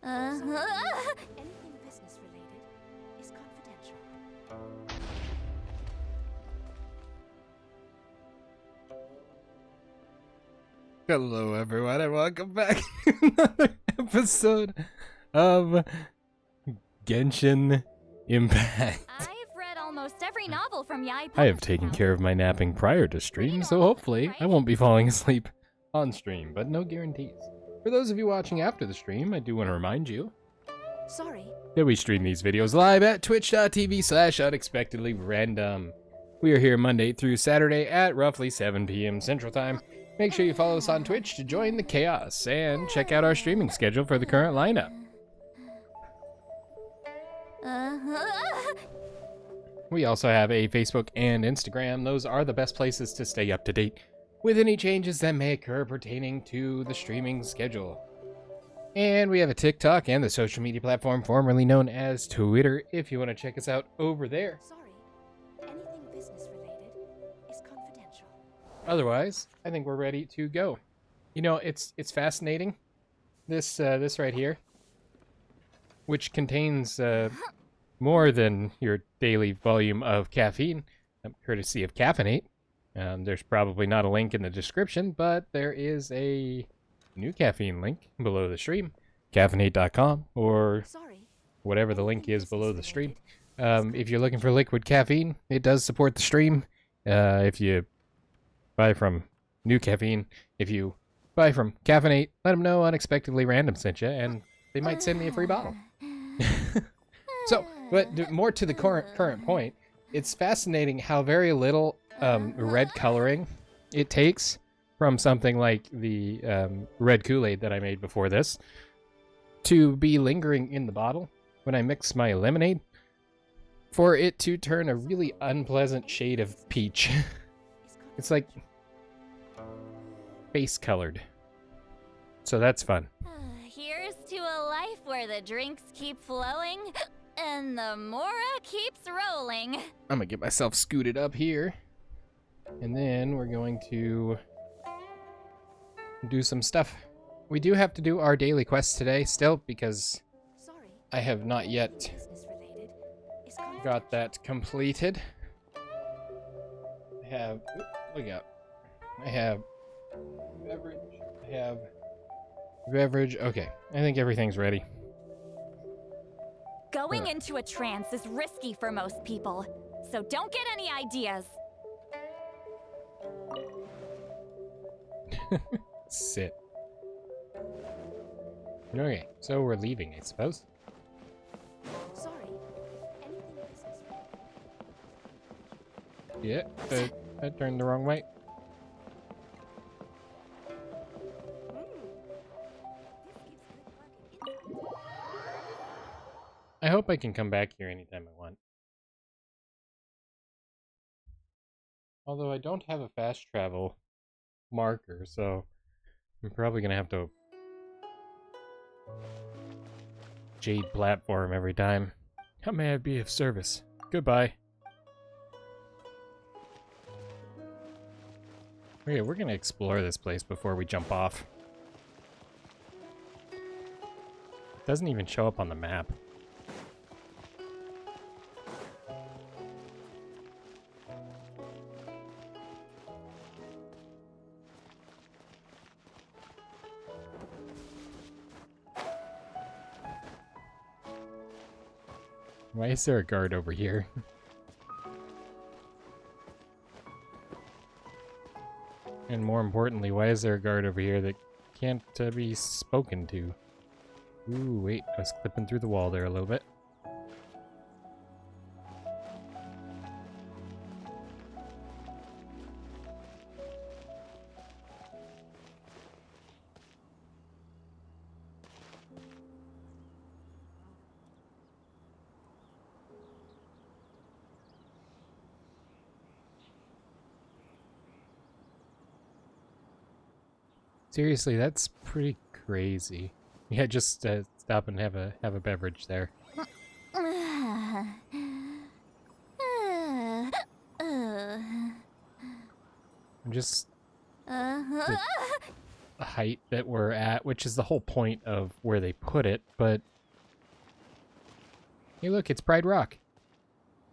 Anything business related is confidential. Hello everyone and welcome back to another episode of Genshin Impact. I've read almost every novel from Yae. I have taken care of my napping prior to stream, so hopefully I won't be falling asleep on stream, but no guarantees. For those of you watching after the stream, I do want to remind you that we stream these videos live at twitch.tv/unexpectedlyrandom. We are here Monday through Saturday at roughly 7 p.m. Central Time. Make sure you follow us on Twitch to join the chaos and check out our streaming schedule for the current lineup. We also have a Facebook and Instagram. Those are the best places to stay up to date with any changes that may occur pertaining to the streaming schedule. And we have a TikTok and the social media platform formerly known as Twitter if you want to check us out over there. Anything business related is confidential. Otherwise, I think we're ready to go. You know, it's fascinating. This right here, which contains more than your daily volume of caffeine, courtesy of Caffeinate. There's probably not a link in the description, but there is a new caffeine link below the stream, caffeinate.com, or whatever the link is below the stream. If you're looking for liquid caffeine, it does support the stream. If you buy from New Caffeine, if you buy from Caffeinate, let them know Unexpectedly Random sent you, and they might send me a free bottle. So, but more to the current point, it's fascinating how very little red coloring it takes from something like the red Kool-Aid that I made before this to be lingering in the bottle when I mix my lemonade for it to turn a really unpleasant shade of peach. It's like face colored. So that's fun. Here's to a life where the drinks keep flowing and the Mora keeps rolling. I'm gonna get myself scooted up here. And then we're going to do some stuff. We do have to do our daily quests today still because I have not yet got that completed. I have, look out. I have beverage. Okay, I think everything's ready. Going into a trance is risky for most people, so don't get any ideas. Sit. Okay, so we're leaving, I suppose. Anything business Yeah, that turned the wrong way. I hope I can come back here anytime I want. Although I don't have a fast travel marker, so I'm probably gonna have to jade platform every time. How may I be of service? Goodbye. Okay, we're gonna explore this place before we jump off. It doesn't even show up on the map. Why is there a guard over here? And more importantly, why is there a guard over here that can't be spoken to? Ooh, wait, I was clipping through the wall there a little bit. Seriously, that's pretty crazy. Yeah, just stop and have a beverage there. I'm just height that we're at, which is the whole point of where they put it, but... Hey, look, it's Pride Rock.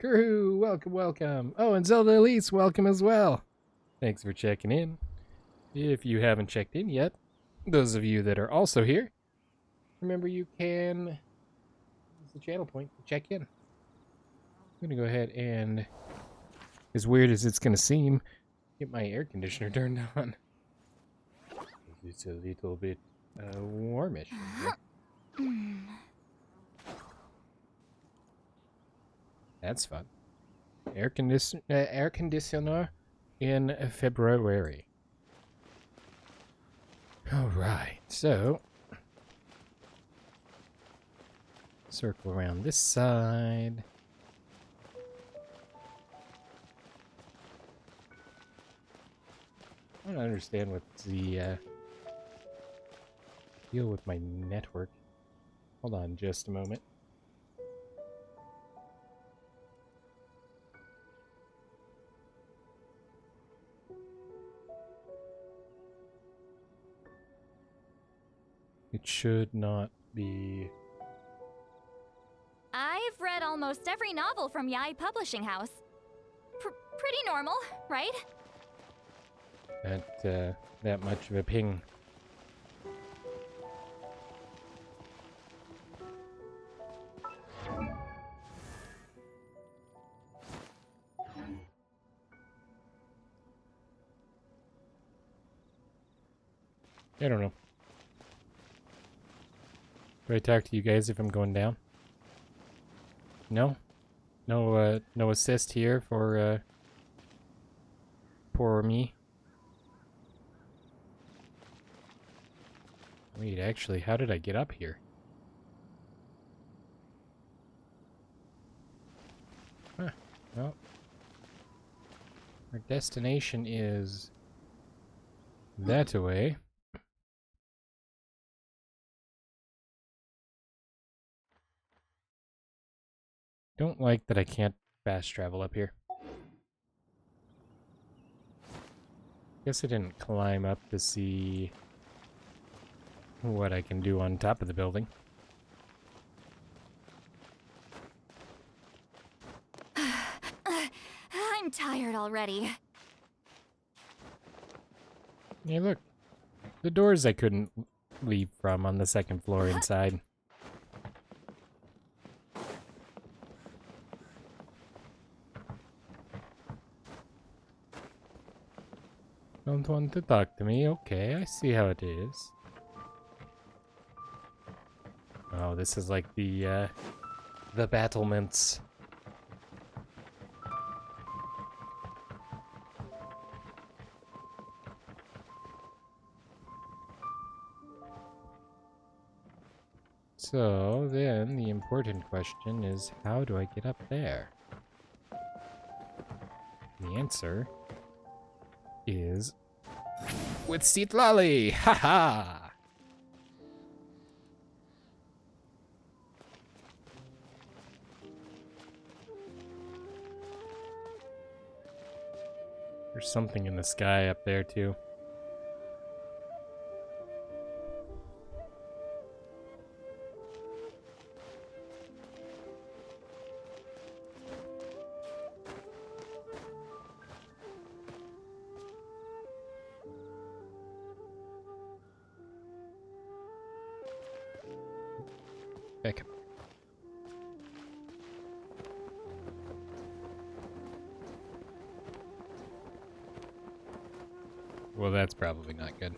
Crew, welcome, welcome. Oh, and Zelda Elise, welcome as well. Thanks for checking in. If you haven't checked in yet, those of you that are also here, remember you can use the channel point to check in. I'm going to go ahead and, as weird as it's going to seem, get my air conditioner turned on. It's a little bit warmish. That's fun. Air conditioner in February. Alright, so circle around this side. I don't understand what's the deal with my network. Hold on just a moment. It should not be. I've read almost every novel from Yai Publishing House. Pretty normal, right? That much of a ping. I don't know. Do I talk to you guys if I'm going down? No? No, no assist here for, poor me? Wait, actually, how did I get up here? Huh, well. Our destination is that way. Don't like that I can't fast travel up here. Guess I didn't climb up to see what I can do on top of the building. I'm tired already. Hey, look. The doors I couldn't leave from on the second floor inside. Don't want to talk to me? Okay, I see how it is. Oh, this is like the battlements. So, then, the important question is, how do I get up there? The answer is with Citlali! Haha! There's something in the sky up there, too. Back up. Well, that's probably not good.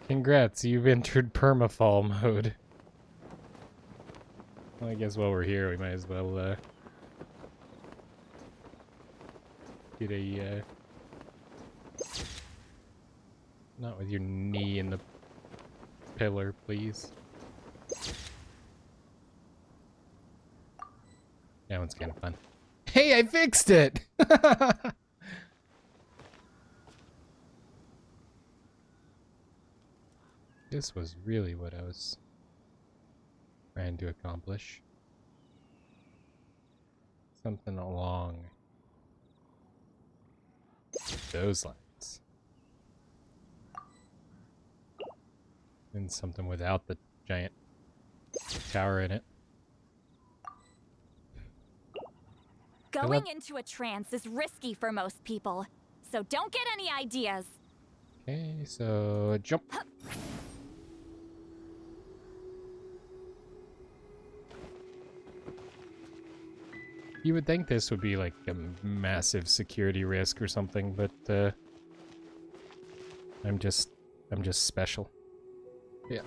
Congrats, you've entered permafall mode. Well, I guess while we're here, we might as well, get a, not with your knee in the pillar, please. That one's kind of fun. Hey, I fixed it! This was really what I was trying to accomplish. Something along those lines. And something without the giant tower in it. Going into a trance is risky for most people, so don't get any ideas. Okay, so jump. You would think this would be like a massive security risk or something, but I'm just special. Yeah.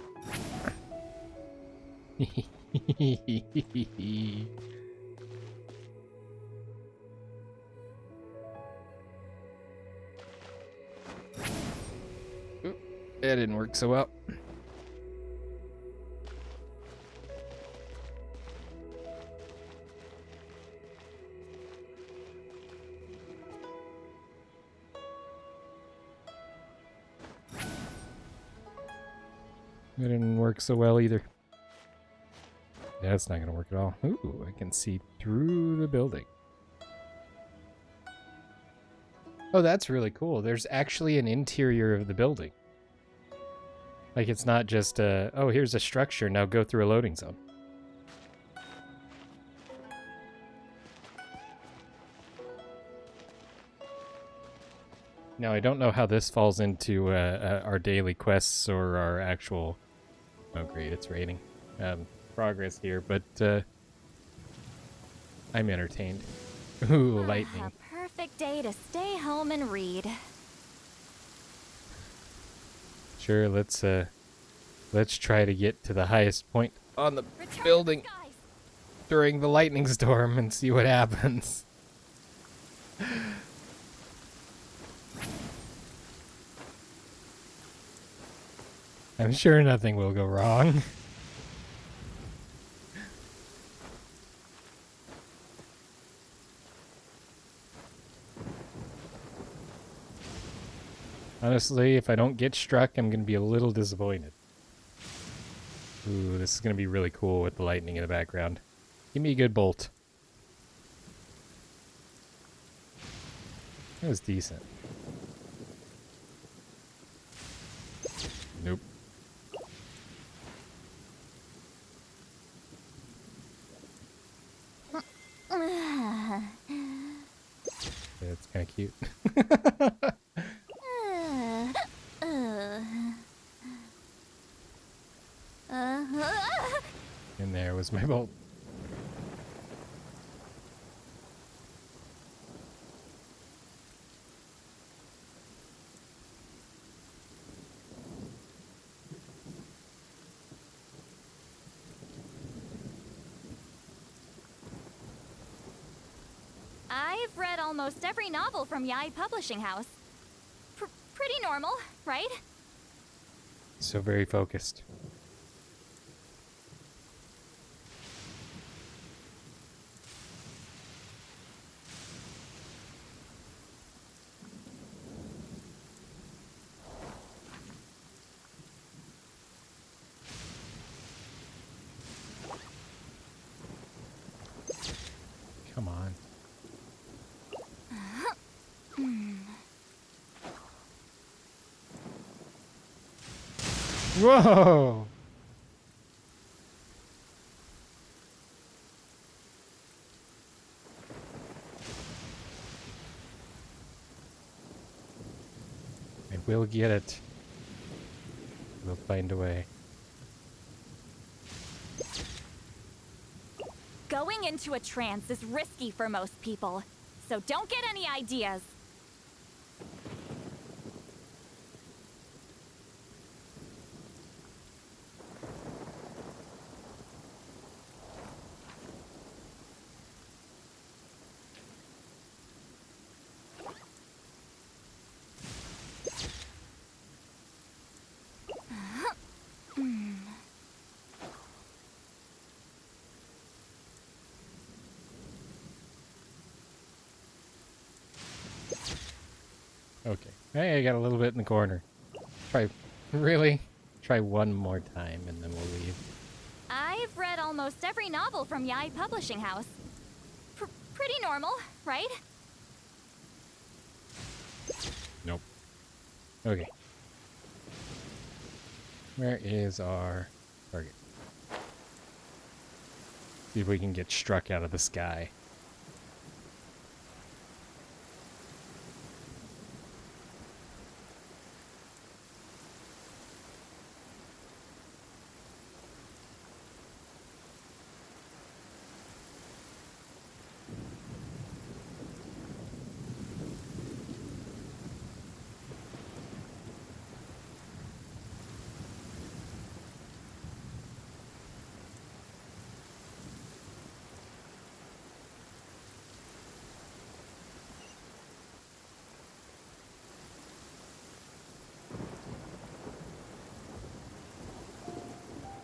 Oop, that didn't work so well. That didn't work so well either. That's not gonna work at all. Ooh, I can see through the building. Oh, that's really cool. There's actually an interior of the building. Like, it's not just, oh, here's a structure, now go through a loading zone. Now, I don't know how this falls into our daily quests or our actual... Oh, great, it's raining. Progress here, but I'm entertained. Ooh, lightning. A perfect day to stay home and read. Sure, let's try to get to the highest point on the building during the lightning storm and see what happens. I'm sure nothing will go wrong. Honestly, if I don't get struck, I'm going to be a little disappointed. Ooh, this is going to be really cool with the lightning in the background. Give me a good bolt. That was decent. Nope. That's kind of cute. And there was my bolt. I've read almost every novel from Yai Publishing House. Pretty normal, right? So very focused. Come on. Whoa! I will get it. We'll find a way. Going into a trance is risky for most people, so don't get any ideas. Okay. Hey, I got a little bit in the corner. Try try one more time and then we'll leave. I've read almost every novel from Yai Publishing House. Pretty normal, right? Nope. Okay. Where is our target? See if we can get struck out of the sky.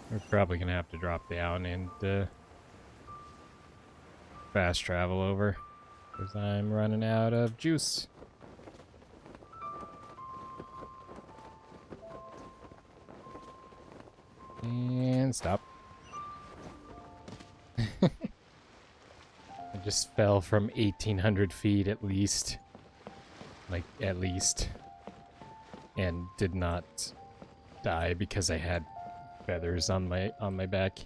We're probably gonna have to drop down and fast travel over because I'm running out of juice. And stop. I just fell from 1,800 feet at least. Like, at least. And did not die because I had feathers on my back.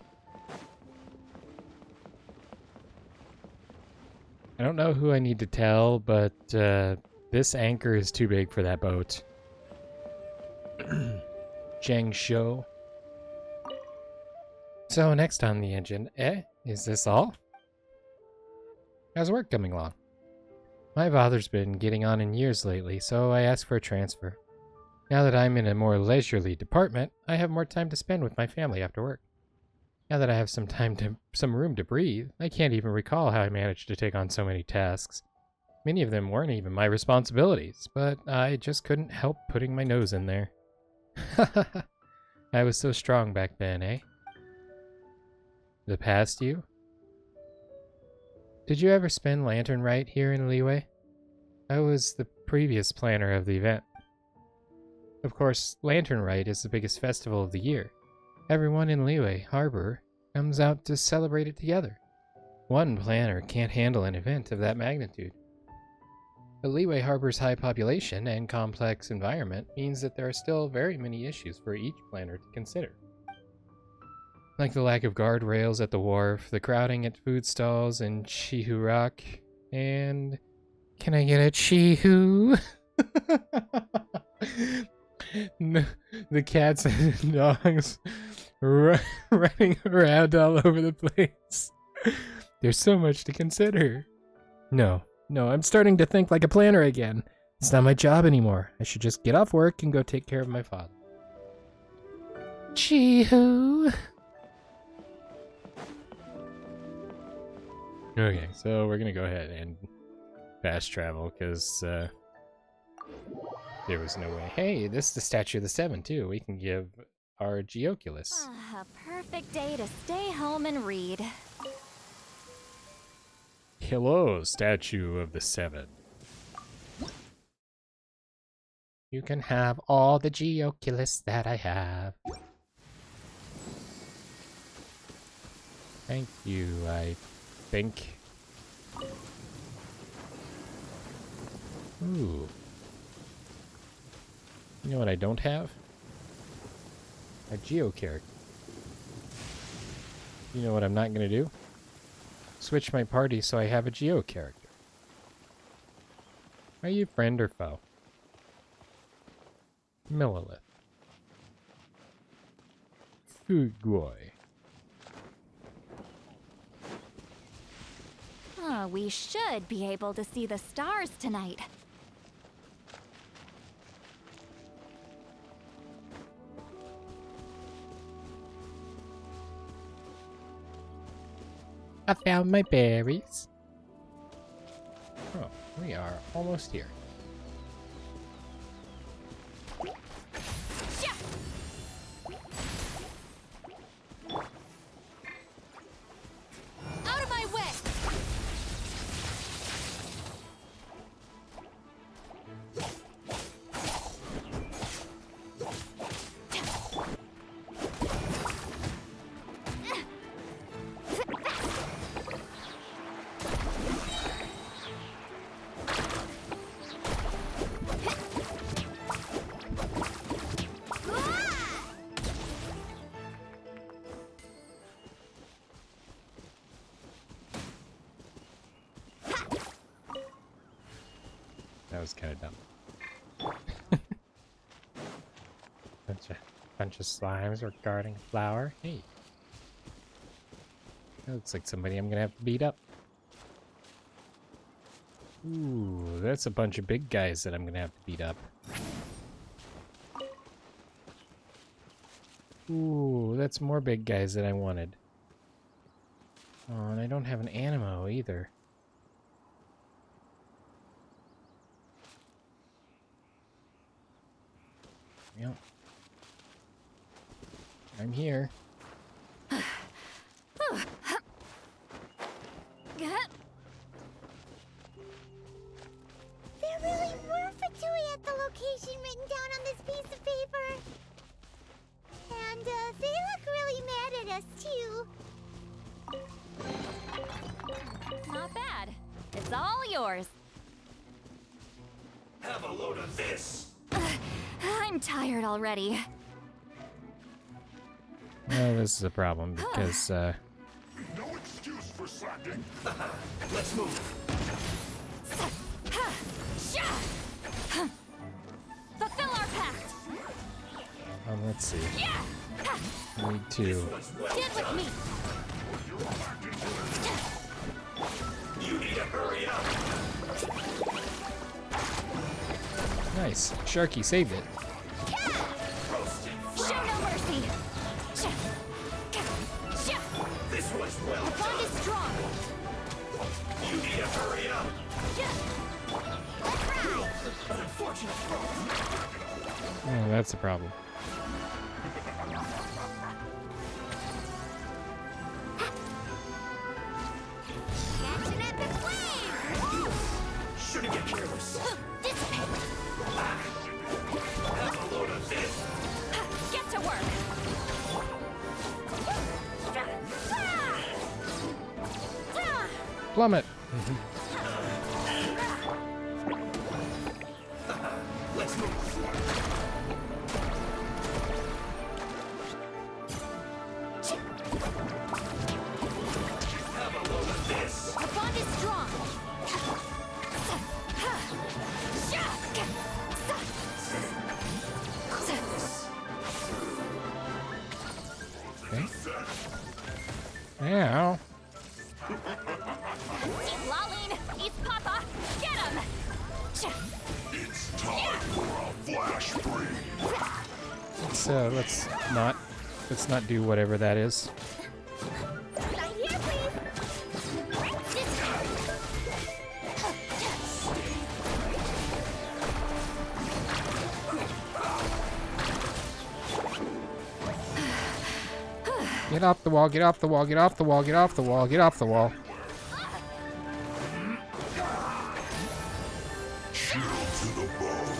I don't know who I need to tell, but this anchor is too big for that boat. Zhang Shou. So next on the agenda, is this all? How's work coming along? My father's been getting on in years lately, so I asked for a transfer. Now that I'm in a more leisurely department, I have more time to spend with my family after work. Now that I have some room to breathe, I can't even recall how I managed to take on so many tasks. Many of them weren't even my responsibilities, but I just couldn't help putting my nose in there. I was so strong back then, eh? The past you? Did you ever spend Lantern Rite here in Liyue? I was the previous planner of the event. Of course, Lantern Rite is the biggest festival of the year. Everyone in Liyue Harbor comes out to celebrate it together. One planner can't handle an event of that magnitude. But Liyue Harbor's high population and complex environment means that there are still very many issues for each planner to consider. Like the lack of guardrails at the wharf, the crowding at food stalls in Chihu Rock, and... Can I get a Chihu? The cats and dogs running around all over the place. There's so much to consider. No, I'm starting to think like a planner again. It's not my job anymore. I should just get off work and go take care of my father. Chihu. Okay, so we're gonna go ahead and fast travel because there was no way. Hey, this is the Statue of the Seven too. We can give our Geoculus. A perfect day to stay home and read. Hello, Statue of the Seven. You can have all the Geoculus that I have. Thank you, I think. Ooh. You know what I don't have? A Geo character. You know what I'm not gonna do? Switch my party so I have a Geo character. Are you friend or foe? Millilith. Fugoi. Oh, we should be able to see the stars tonight. I found my berries. Oh, we are almost here. Out of my way! That was kind of dumb. bunch of slimes regarding a flower. Hey. That looks like somebody I'm gonna have to beat up. Ooh, that's a bunch of big guys that I'm gonna have to beat up. Ooh, that's more big guys than I wanted. Oh, and I don't have an animo either. Yep. I'm here. There really were Fatui at the location written down on this piece of paper. And they look really mad at us too. Not bad. It's all yours. Have a load of this. I'm tired already. Well, this is a problem because, No excuse for slacking. Let's move. Fulfill our pact. let's see. Yeah. I need to. Get with me. You need to hurry up. Nice. Sharky saved it. Show no mercy. This was well The bond is strong. You need to hurry up. Unfortunate Oh, that's a problem. Catch an epic wave! Shouldn't get careless. Dissipate. Have a load of this. Get to work. Plummet. Let's move. Have a load of this. The bond is strong. Okay. Ow. Eat Laline. Eat Papa. Get him. It's time for a flash break. Let's not do whatever that is. Right here, please! Get off the wall, get off the wall, get off the wall, get off the wall, get off the wall. Chill to the bone.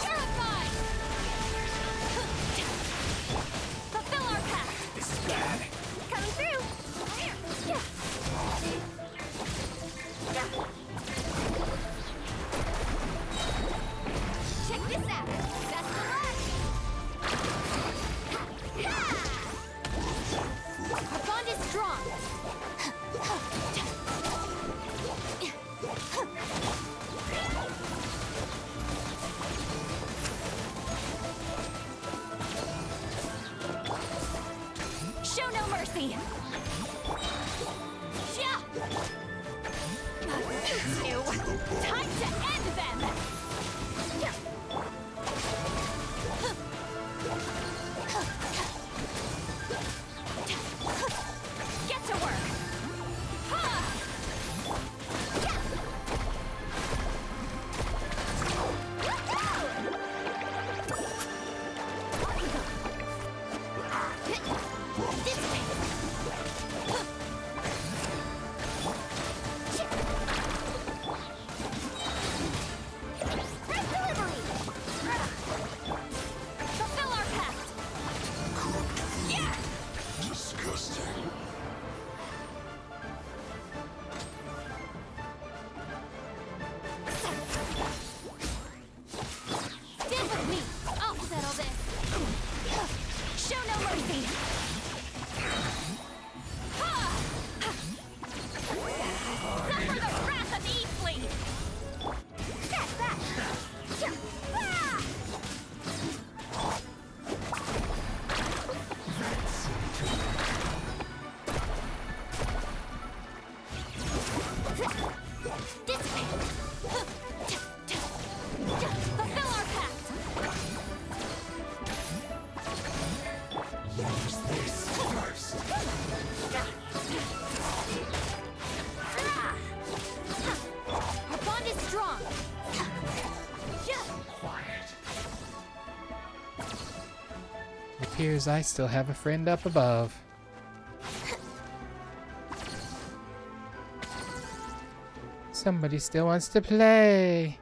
Purified. Fulfill our pact. This is bad. Coming through! Check this out! Best of luck! The bond is strong. Show no mercy. Yeah. You two. Time to end them. Get to work. appears I still have a friend up above. Somebody still wants to play.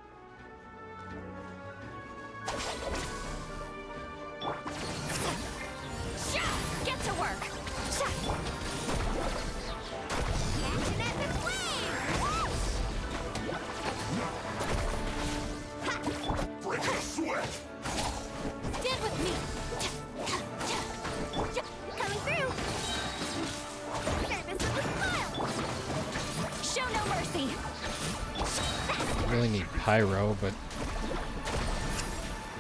Get to work. Break a sweat! Stand with me. Coming through. Service with a smile. Show no mercy. I really need pyro, but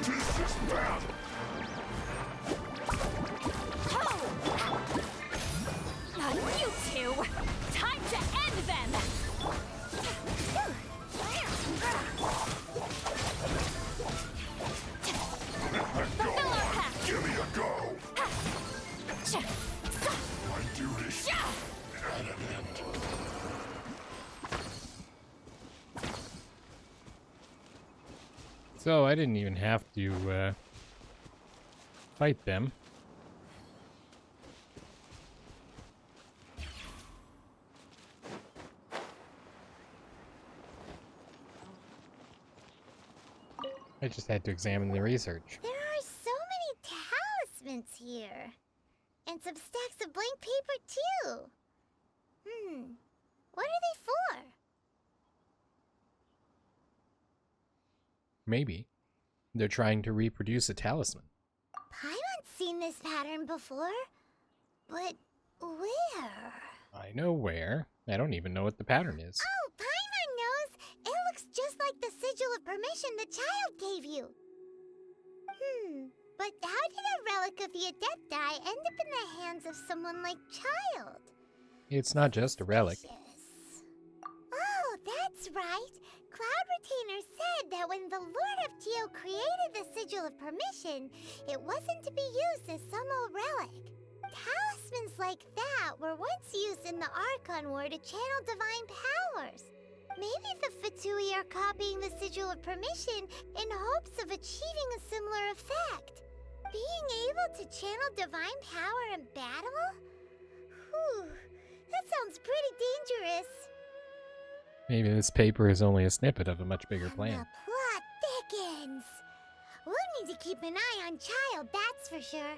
This is bad! You two. Time to end them. Fulfill our pact. Give me a go! My duty at an end. so I didn't even have to fight them. I just had to examine the research. There are so many talismans here. And some stacks of blank paper, too. What are they for? Maybe they're trying to reproduce a talisman. Paimon's seen this pattern before. But where? I know where. I don't even know what the pattern is. Oh, Paimon knows! It looks just like the sigil of permission the child gave you. But how did a relic of the Adepti end up in the hands of someone like Child? It's not just a relic. Suspicious. Oh, that's right. Cloud Retainer said that when the Lord of Geo created the sigil of permission, it wasn't to be used as some old relic. Talismans like that were once used in the Archon War to channel divine powers. Maybe the Fatui are copying the sigil of permission in hopes of achieving a similar effect. Being able to channel divine power in battle? Whew, that sounds pretty dangerous. Maybe this paper is only a snippet of a much bigger plan. The plot thickens. We'll need to keep an eye on Child, that's for sure.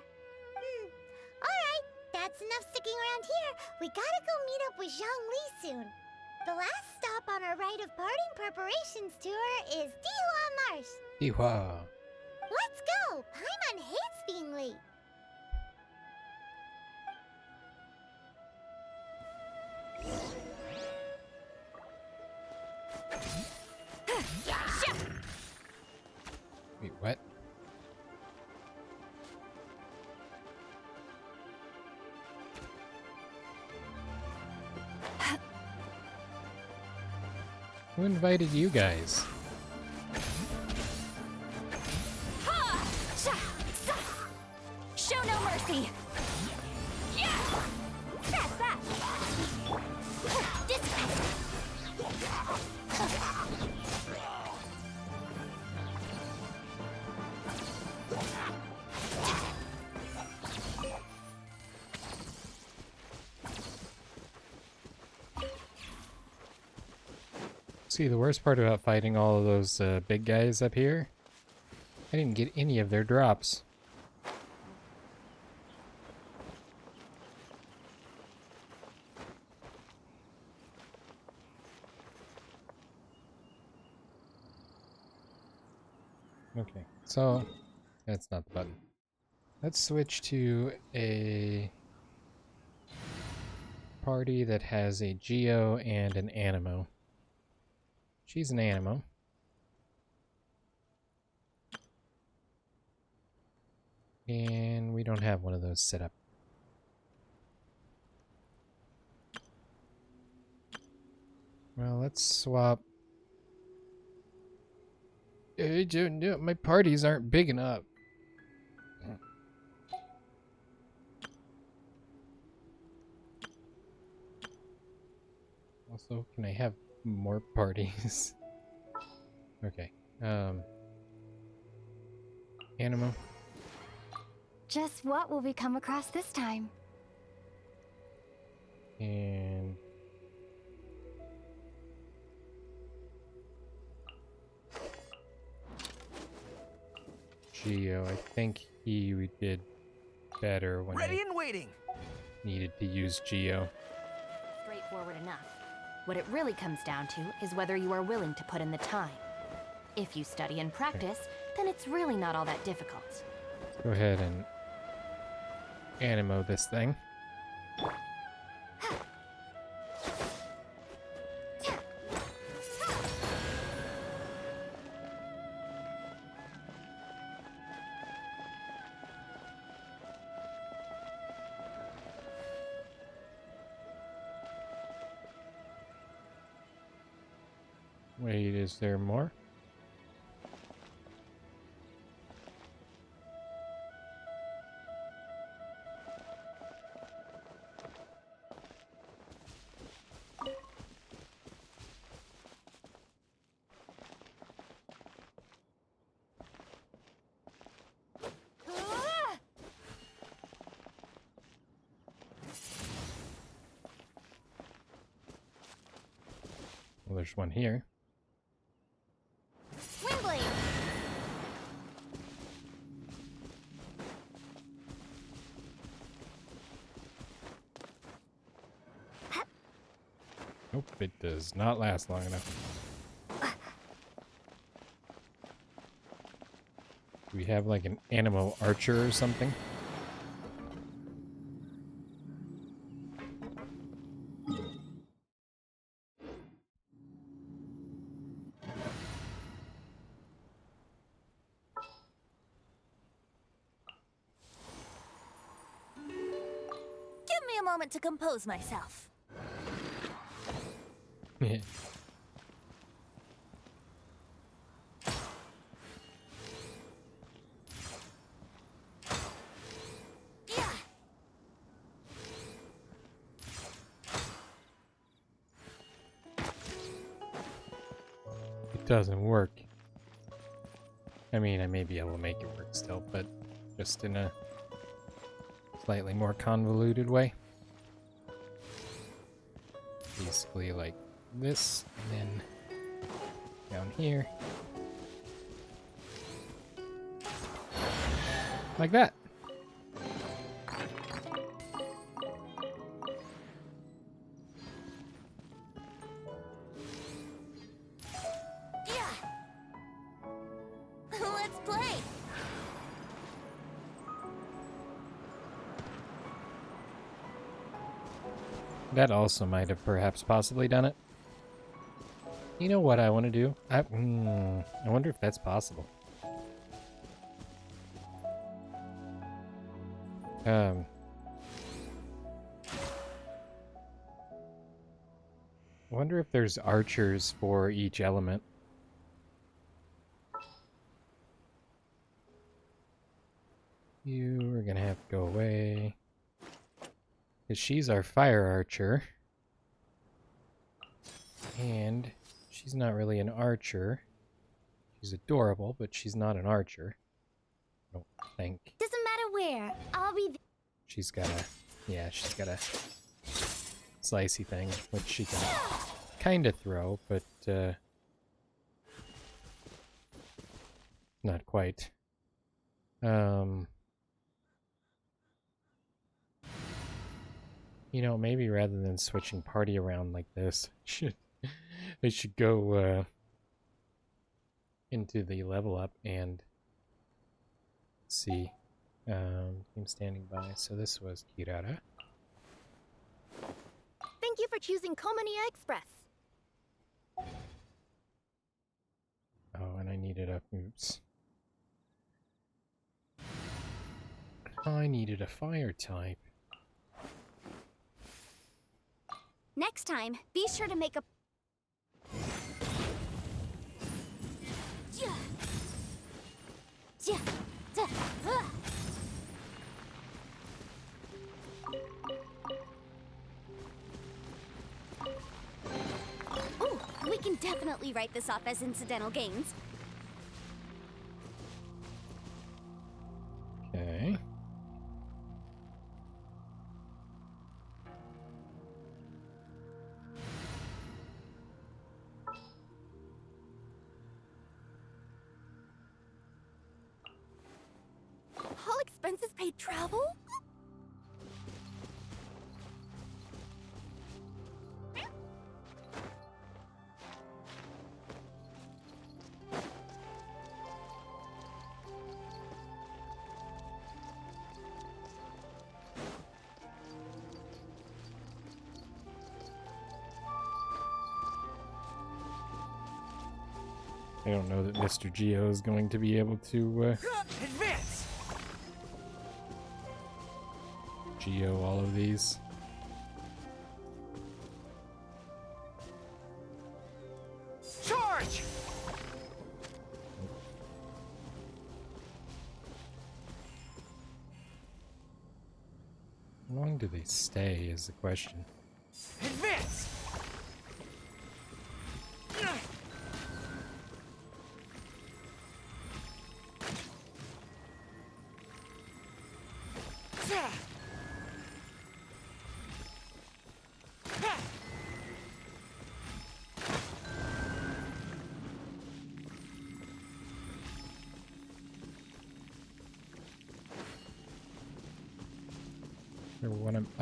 Alright, that's enough sticking around here. We gotta go meet up with Zhongli soon. The last stop on our rite of parting preparations tour is Dihua Marsh. Iwa. Let's go! Paimon hates being late. Wait, what? Who invited you guys? Show no mercy. Yeah. That's that. Dissipate. See, the worst part about fighting all of those big guys up here, I didn't get any of their drops. Okay, so that's not the button. Let's switch to a party that has a Geo and an Animo. She's an Animo. And we don't have one of those set up. Well, let's swap. My parties aren't big enough. Also, can I have more parties? Okay. Animo. Just what will we come across this time? And Geo, I think he did better when Ready I and waiting. needed to use Geo. Straightforward enough. What it really comes down to is whether you are willing to put in the time. If you study and practice, then it's really not all that difficult. Go ahead and animo this thing. Wait, is there more? Well, there's one here. Windblade! Nope, it does not last long enough. Do we have like an animo archer or something? Give me a moment to compose myself. Yeah. It doesn't work. I mean, I may be able to make it work still, but just in a slightly more convoluted way. Basically like this, and then down here. Like that. Yeah. Let's play. That also might have perhaps possibly done it. You know what I want to do? I wonder if that's possible. I wonder if there's archers for each element. You are gonna have to go away. Because she's our fire archer. And she's not really an archer. She's adorable, but she's not an archer. I don't think. Doesn't matter where. I'll be She's got a... Yeah, she's got a slicey thing, which she can kind of throw, but not quite. You know, maybe rather than switching party around like this, they should go into the level up and see. Team standing by. So this was Kirara. Thank you for choosing Komania Express. Oh, and I needed a... Oops. I needed a fire type. Next time, be sure to make a... Ooh, we can definitely write this off as incidental gains. Okay. expenses paid travel? I don't know that Mr. Geo is going to be able to Advance! Geo all of these. Charge! How long do they stay is the question. Advance!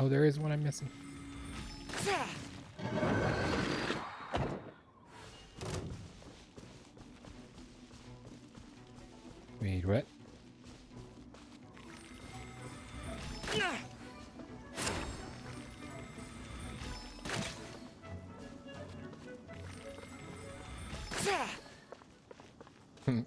Oh, there is one I'm missing. Wait, what? Hmm.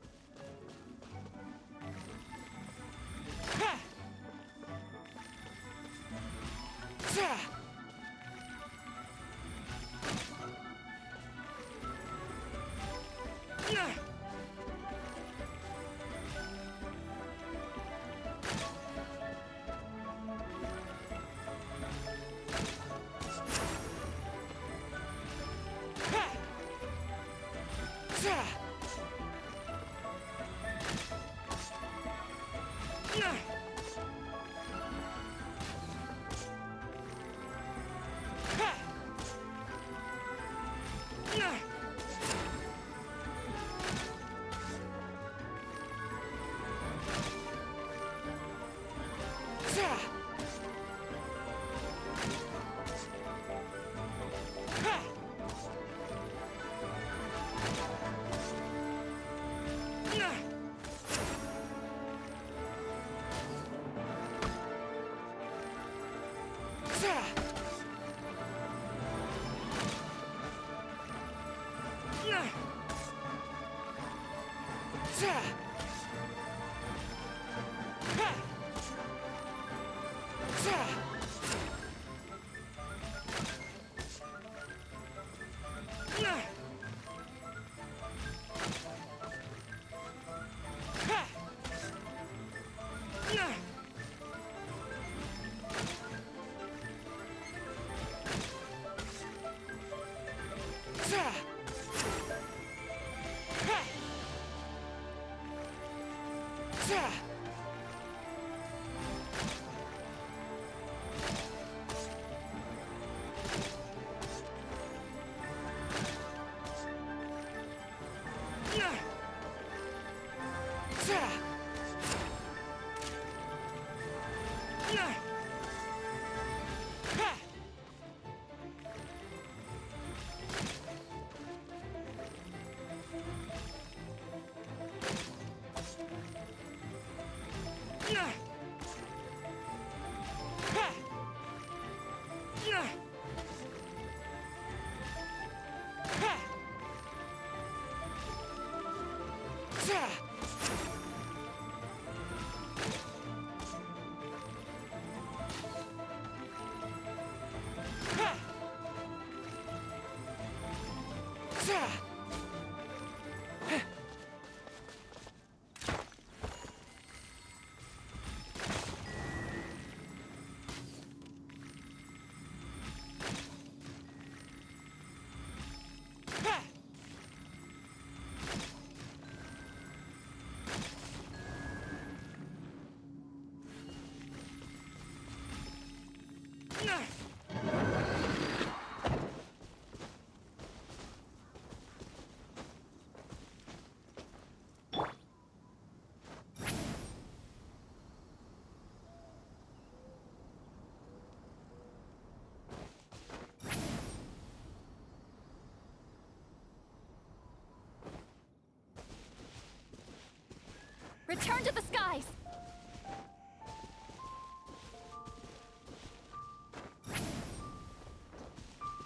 Return to the skies!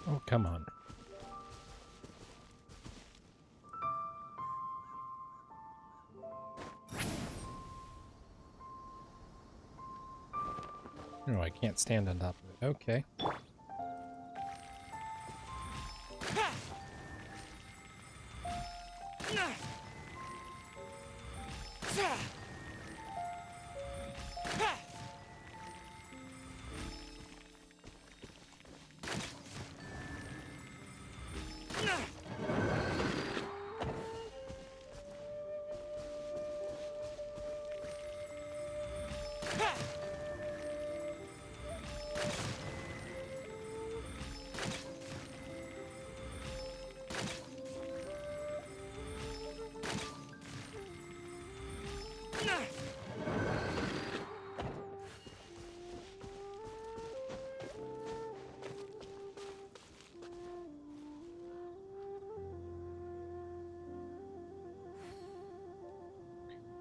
Oh, come on. Oh, I can't stand on top of it. Okay.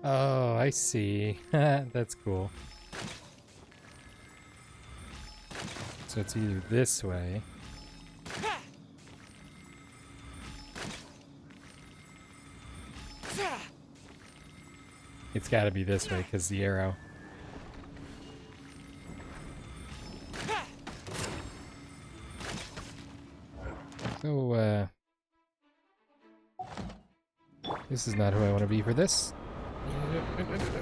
Oh, I see. That's cool. So it's either this way. It's gotta be this way, because the arrow. So, this is not who I want to be for this.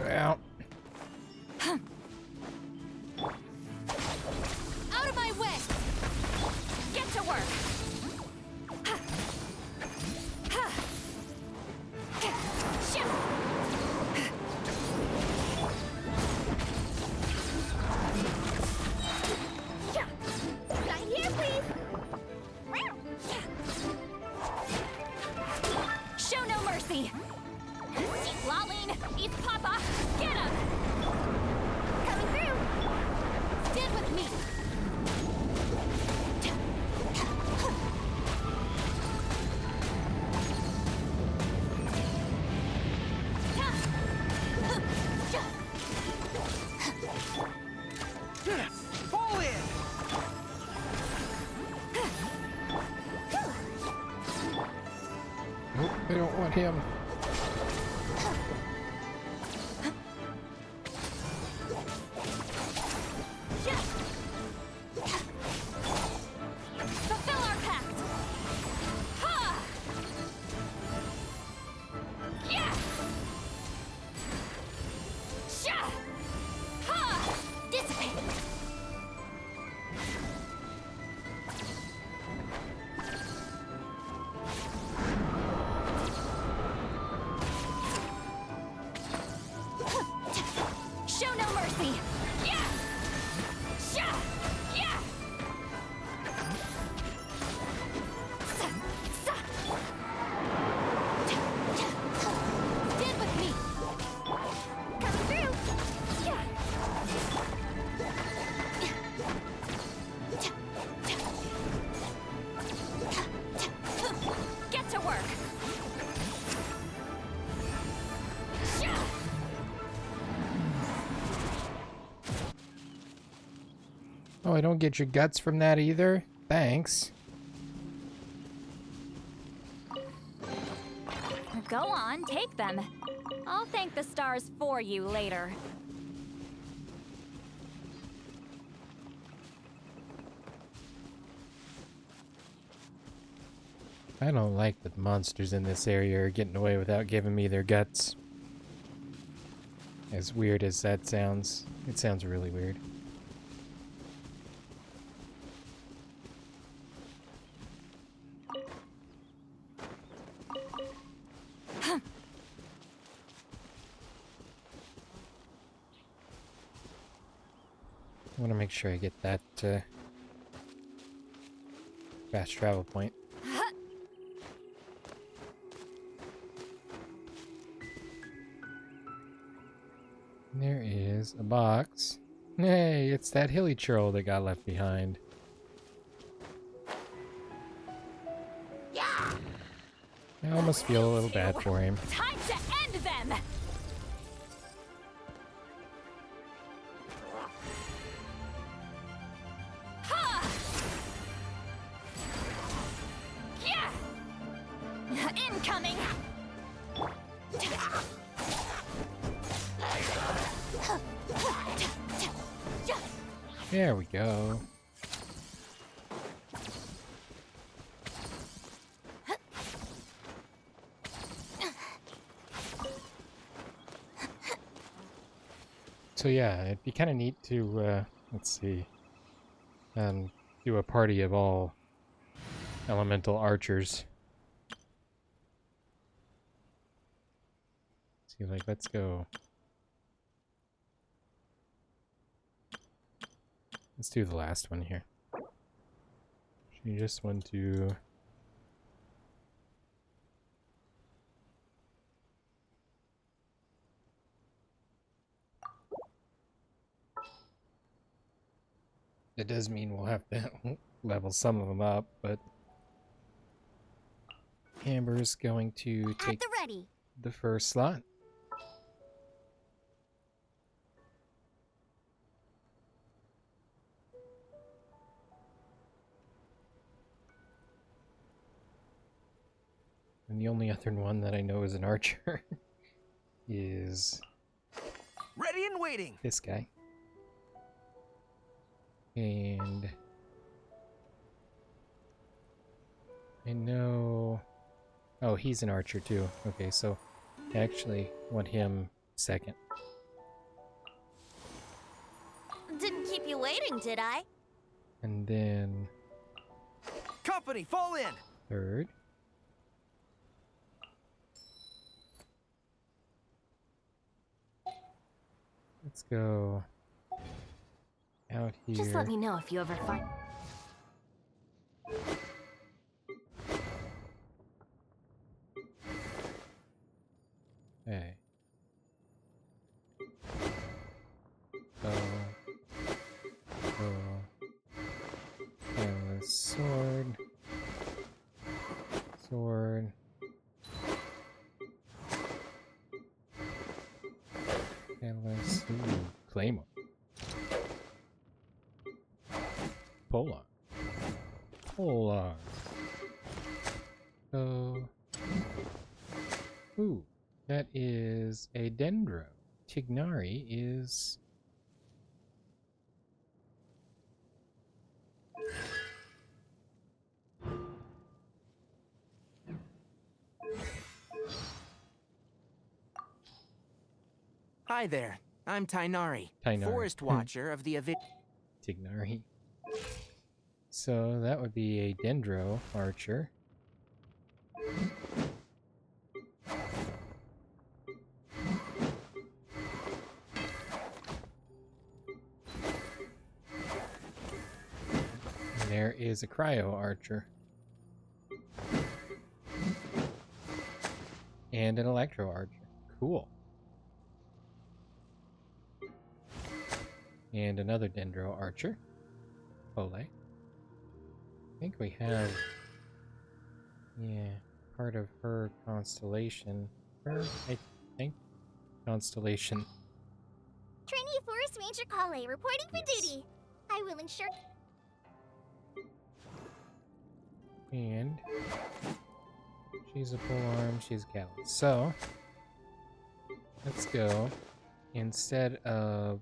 Ow. Out of my way! Get to work! Right here, please. Show no mercy! Lolene, it's Papa! Get him! Coming through. Stand with me! Fall in! Nope, I don't want him. Fulfill our pact! Ha! Yeah! Sha! Ha! Dissipate! Show no mercy! Yeah! Sha! Yeah! Sa! Sa! Stand with me! Coming through. Yeah! Get to work! Sha! Oh, I don't get your guts from that either? Thanks. Go on, take them. I'll thank the stars for you later. I don't like that the monsters in this area are getting away without giving me their guts. As weird as that sounds, it sounds really weird. I want to make sure I get that fast travel point. There is a box. Hey, it's that hilly churl that got left behind. I almost feel a little bad for him. Time to end them! coming! There we go. So yeah, it'd be kind of neat to, let's see, do a party of all elemental archers. See, like, let's go. Let's do the last one here. She just went to... It does mean we'll have to level some of them up, but... Amber's going to take At the ready. the first slot. And the only other one that I know is an archer is Ready and waiting. this guy. And I know... Oh, he's an archer too. Okay, so I actually want him second. Didn't keep you waiting, did I? And then Company, fall in. third. Let's go out here. Just let me know if you ever find... Hey. Go. Go. And the sword. Sword. And let's see. Claymore. Polar. Polar. Go. Ooh. That is a Dendro. Tignari is... Hi there. I'm Tainari, Tainari. Forest Watcher of the Tignari. So that would be a Dendro archer. And there is a Cryo archer. And an Electro archer. Cool. And another Dendro archer. Ole. I think we have... Yeah, part of her constellation. I think. Constellation. Trainee Forest Ranger Kale reporting for Yes. duty. I will ensure. And... she's a polearm, she's a Gallus. So... let's go. Instead of...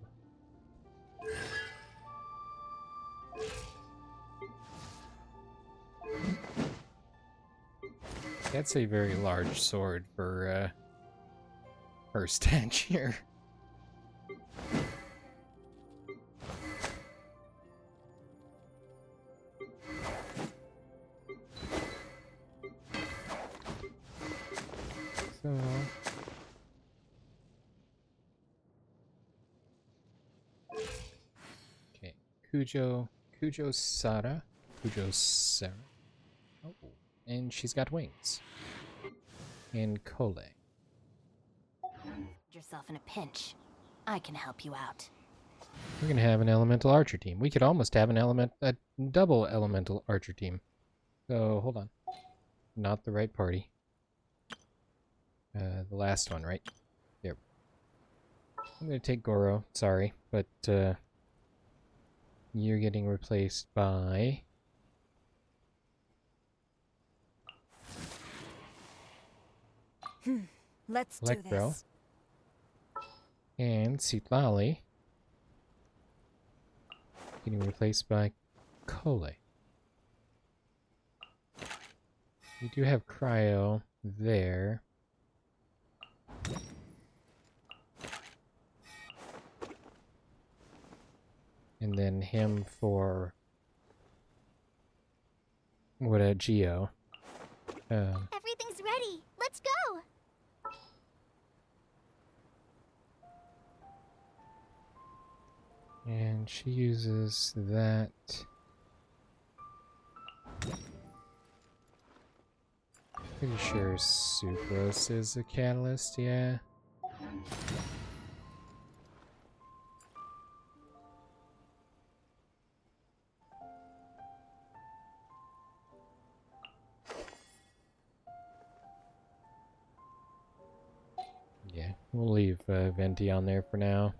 That's a very large sword for her stature. So okay, Kujo Sara. Oh, and she's got wings. And Kole. yourself in a pinch. I can help you out. We're gonna have an elemental archer team. We could almost have a double elemental archer team. So hold on, not the right party. The last one, right? There. I'm gonna take Goro. Sorry, but you're getting replaced by Let's do Electro. this. And Citlali getting replaced by Cole. We do have Cryo there. And then him for what a Geo. Everything's ready. Let's go. And she uses that. Pretty sure Sucrose is a catalyst, yeah. Yeah, we'll leave Venti on there for now.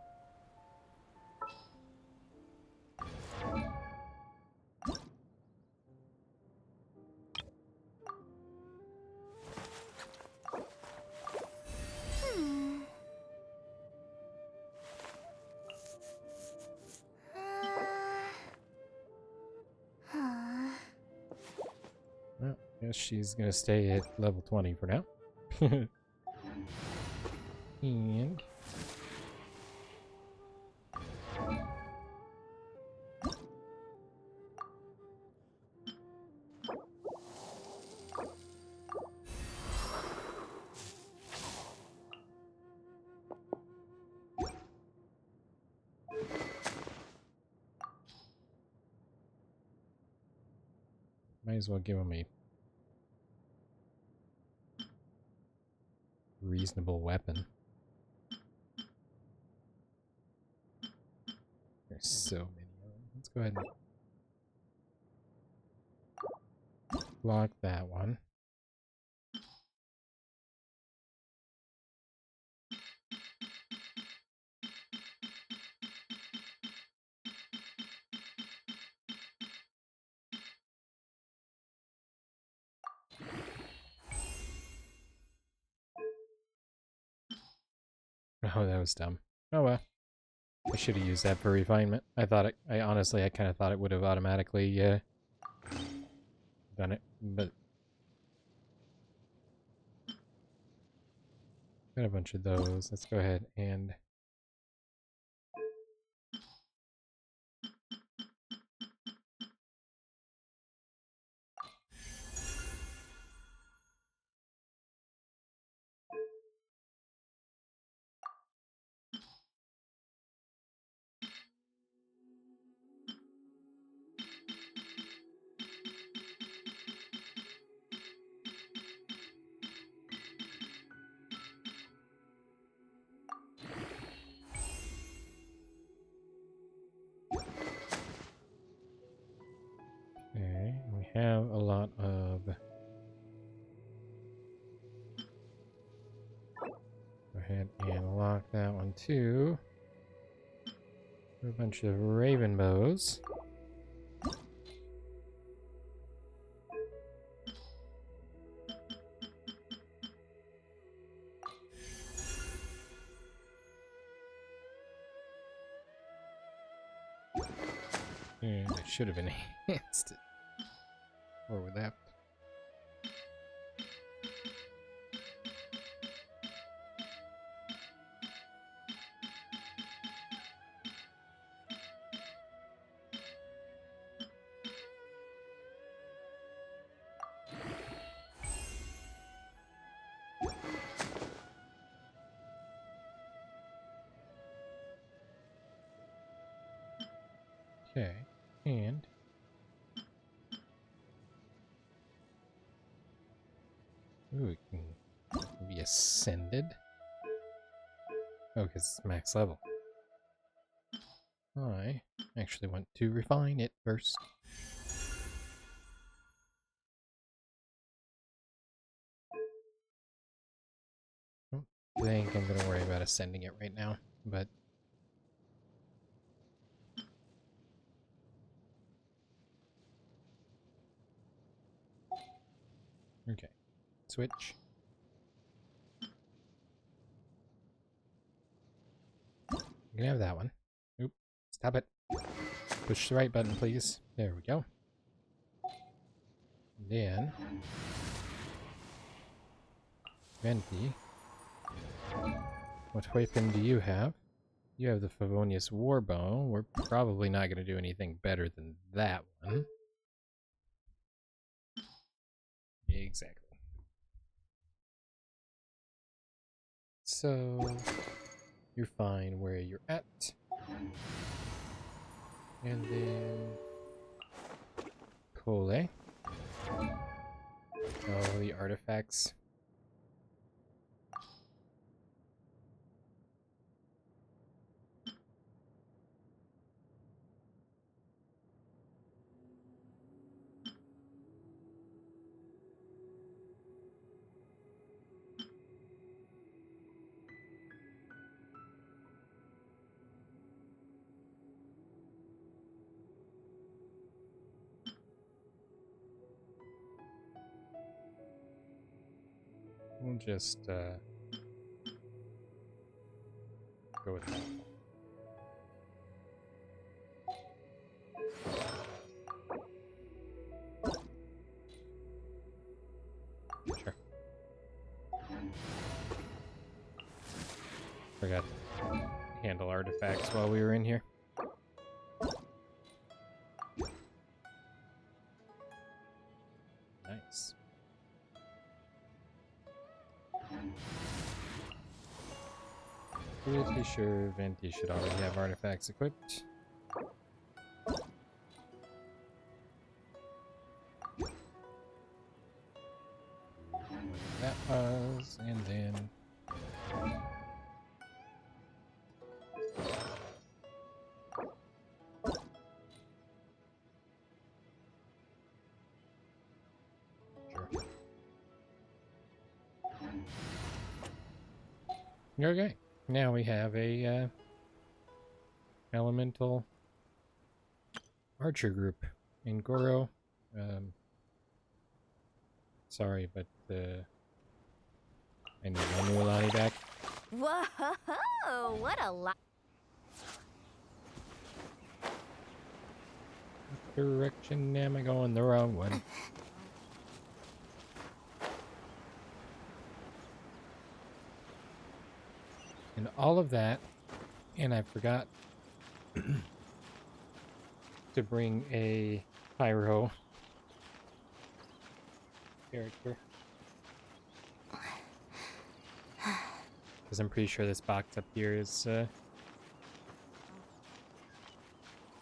Well, guess she's gonna stay at level 20 for now. And might as well give him a reasonable weapon. There's so many of them. Let's go ahead and block that one. Oh, that was dumb. Oh well. I should have used that for refinement. I honestly, I kind of thought it would have automatically done it, but got a bunch of those. Let's go ahead and okay. We have a lot of. Go ahead and lock that one too. A bunch of raven bows. And I should have enhanced it. Or would that? Okay, and ooh, it can be ascended. Oh, because it's max level. I actually want to refine it first. Don't think I'm gonna worry about ascending it right now, but okay. Switch. You can have that one. Oop. Stop it. Push the right button, please. There we go. Then... Venti. What weapon do you have? You have the Favonius Warbow. We're probably not going to do anything better than that one. Exactly. So, you're fine where you're at. And then... Cole. Oh, the artifacts. We'll just go with that. Sure. Forgot to handle artifacts while we were in here. Nice. Pretty sure Venti should already have artifacts equipped. That was, and then... Sure. Okay. Now we have a elemental archer group in Goro. Sorry, but I need my Mualani back. Whoa! What a lot. What direction am I going? The wrong one. And all of that, and I forgot to bring a pyro character. Because I'm pretty sure this box up here is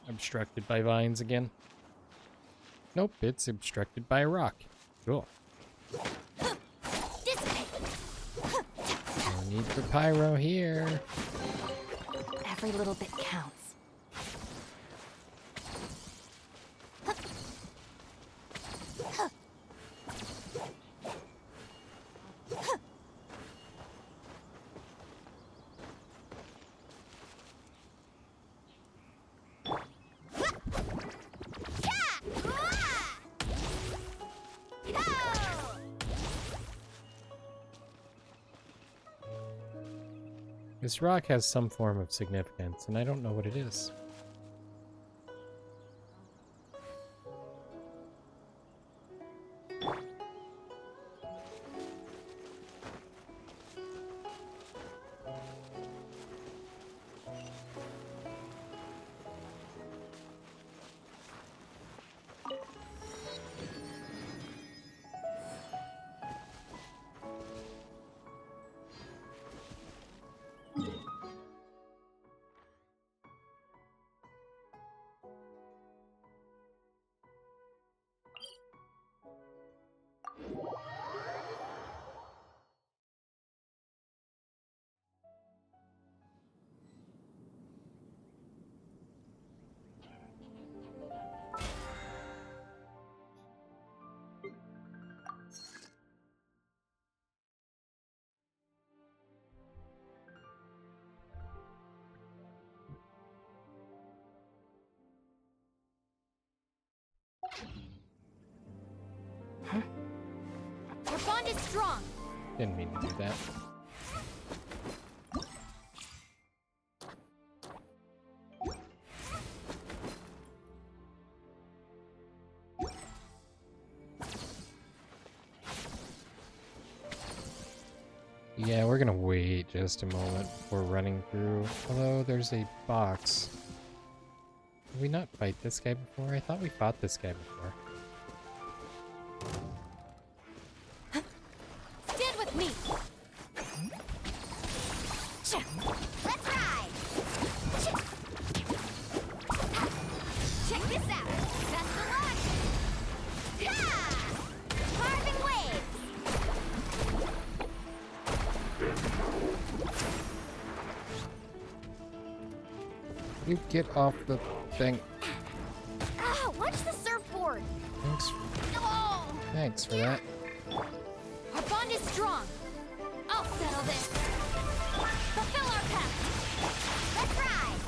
obstructed by vines again. Nope, it's obstructed by a rock. Cool. No need for pyro here. Every little bit counts. This rock has some form of significance, and I don't know what it is. Your bond is strong. Didn't mean to do that. gonna wait just a moment before running through. Although there's a box. Did we not fight this guy before? I thought we fought this guy before. Stand with me! Let's ride! Check this out! Best of luck! Ha! Carving waves! You get off the thing. Ah, watch the surfboard! Thanks. Oh! Thanks for that. Our bond is strong. I'll settle this. Fulfill our pact. Let's ride!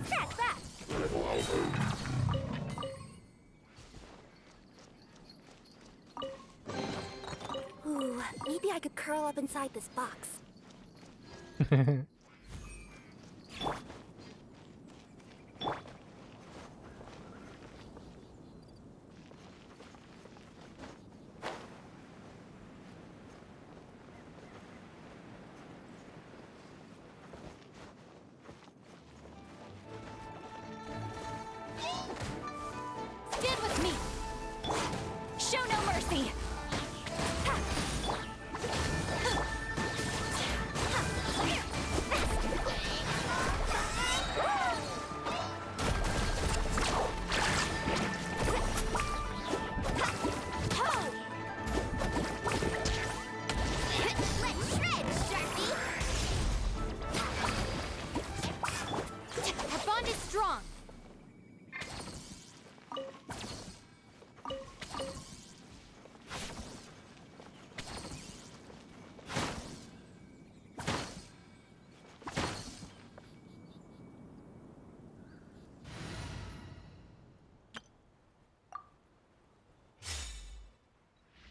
That's that! Ooh, maybe I could curl up inside this box. Stand with me. Show no mercy. Let's shred, Sharpie! Our bond is strong.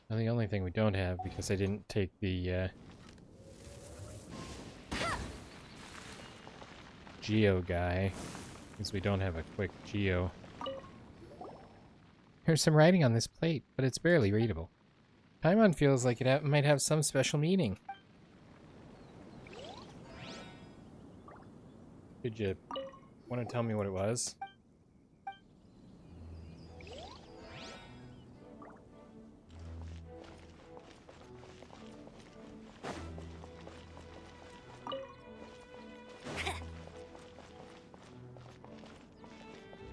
Now, the only thing we don't have, because I didn't take the Geo guy, is we don't have a quick Geo. There's some writing on this plate, but it's barely readable. Paimon feels like it might have some special meaning. Did you want to tell me what it was?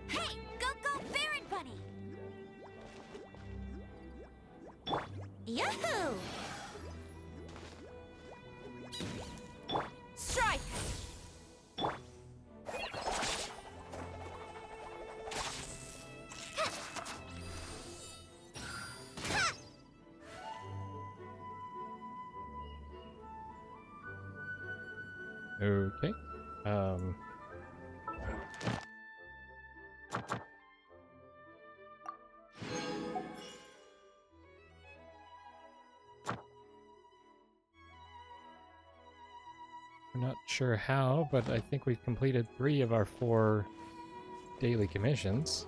Hey, go, Baron Bunny! Yahoo! Strike! Okay. We're not sure how, but I think we've completed 3 of our 4 daily commissions.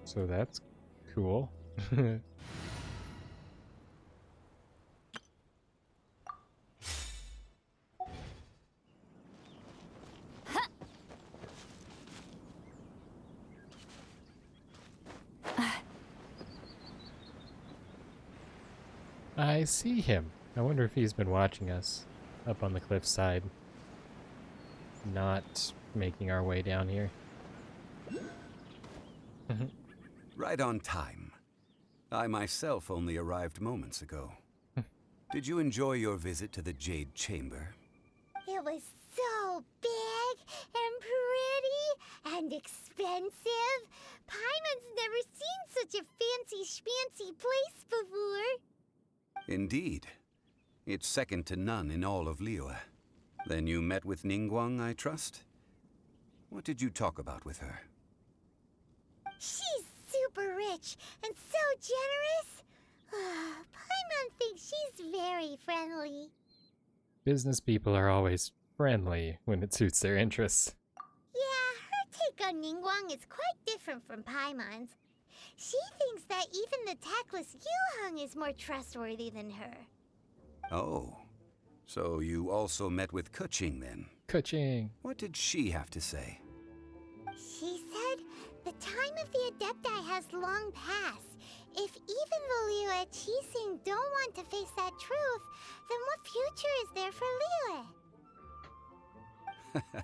So that's cool. I see him. I wonder if he's been watching us up on the cliffside, not making our way down here. Right on time. I myself only arrived moments ago. Did you enjoy your visit to the Jade Chamber? It was so big and pretty and expensive. Paimon's never seen such a fancy schmancy place before. Indeed. It's second to none in all of Liyue. Then you met with Ningguang, I trust? What did you talk about with her? She's super rich and so generous. Paimon thinks she's very friendly. Business people are always friendly when it suits their interests. Yeah, her take on Ningguang is quite different from Paimon's. She thinks that even the tactless Yuhung is more trustworthy than her. Oh, so you also met with Kuching then? Kuching. What did she have to say? She said the time of the Adepti has long passed. If even the Liyue Qixing don't want to face that truth, then what future is there for Liyue?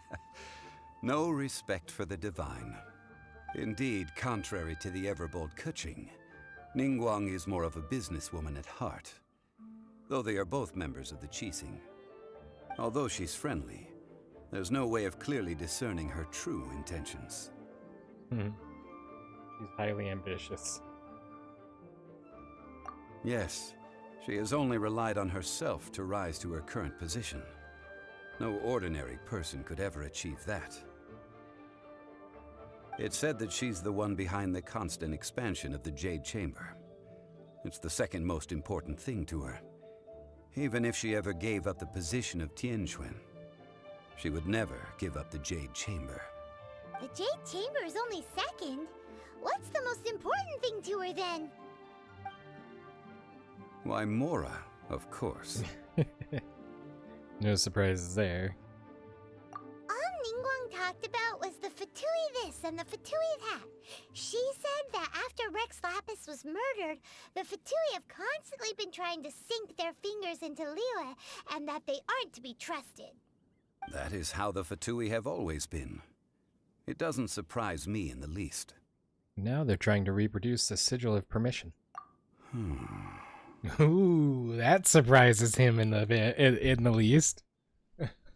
No respect for the divine. Indeed, contrary to the ever-bold Kuching, Ningguang is more of a businesswoman at heart, though they are both members of the Qixing. Although she's friendly, there's no way of clearly discerning her true intentions. She's highly ambitious. Yes, she has only relied on herself to rise to her current position. No ordinary person could ever achieve that. It's said that she's the one behind the constant expansion of the Jade Chamber. It's the second most important thing to her. Even if she ever gave up the position of Tianquan, she would never give up the Jade Chamber. The Jade Chamber is only second. What's the most important thing to her then? Why, Mora, of course. No surprises there. All Ningguang talked about was the Fatui this and the Fatui that. She said that after Rex Lapis was murdered, the Fatui have constantly been trying to sink their fingers into Liyue, and that they aren't to be trusted. That is how the Fatui have always been. It doesn't surprise me in the least. Now they're trying to reproduce the Sigil of Permission. Ooh, that surprises him in the least.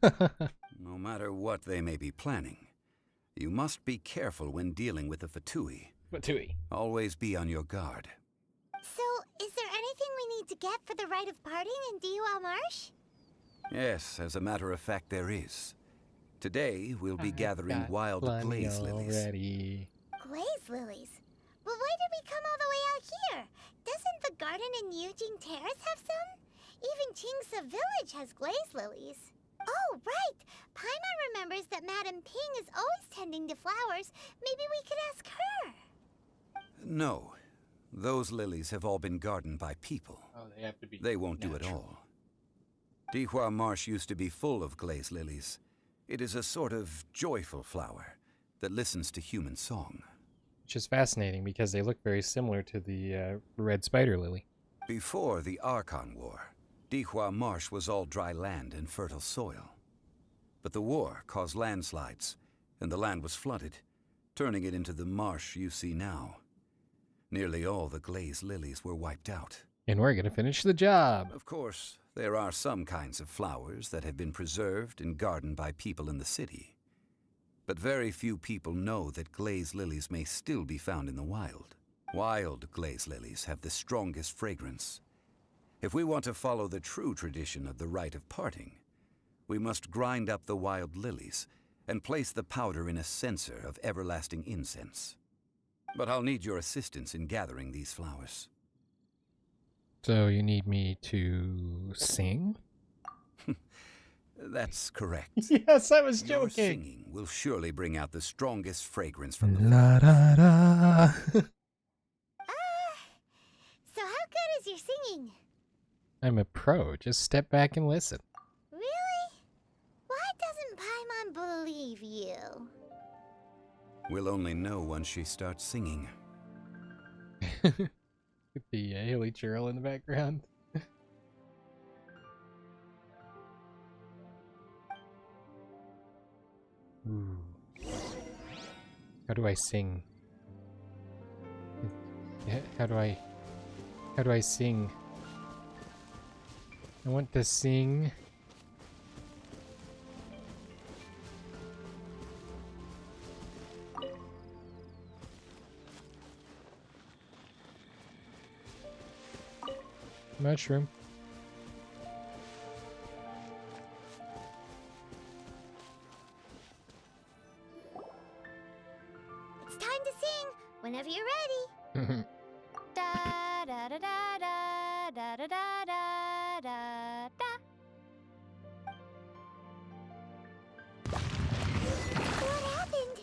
No matter what they may be planning, you must be careful when dealing with the Fatui. Fatui. Always be on your guard. So, is there anything we need to get for the rite of parting in Dihua Marsh? Yes, as a matter of fact, there is. Today, we'll be gathering wild glaze lilies. Already. Glaze lilies? But why did we come all the way out here? Doesn't the garden in Yujing Terrace have some? Even Qingsa Village has glaze lilies. Oh, right! Paimon remembers that Madame Ping is always tending to flowers. Maybe we could ask her. No. Those lilies have all been gardened by people. Oh, they have to be. They won't do it all. Dihua Marsh used to be full of glaze lilies. It is a sort of joyful flower that listens to human song. Which is fascinating because they look very similar to the red spider lily. Before the Archon War, Dihua Marsh was all dry land and fertile soil. But the war caused landslides, and the land was flooded, turning it into the marsh you see now. Nearly all the glaze lilies were wiped out. And we're gonna finish the job. Of course, there are some kinds of flowers that have been preserved and gardened by people in the city. But very few people know that glaze lilies may still be found in the wild. Wild glaze lilies have the strongest fragrance. If we want to follow the true tradition of the rite of parting, we must grind up the wild lilies and place the powder in a censer of everlasting incense. But I'll need your assistance in gathering these flowers. So you need me to sing? That's correct. Yes, I was Your joking. singing will surely bring out the strongest fragrance from the La da da. So how good is your singing? I'm a pro. Just step back and listen. Really? Why doesn't Paimon believe you? We'll only know once she starts singing. With the hilly churl in the background. Ooh. How do I sing? How do I sing? I want to sing. Mushroom. It's time to sing. Whenever you're ready. Da da da da da da da da da da. What happened?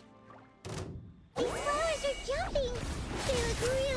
These flowers are jumping. They look real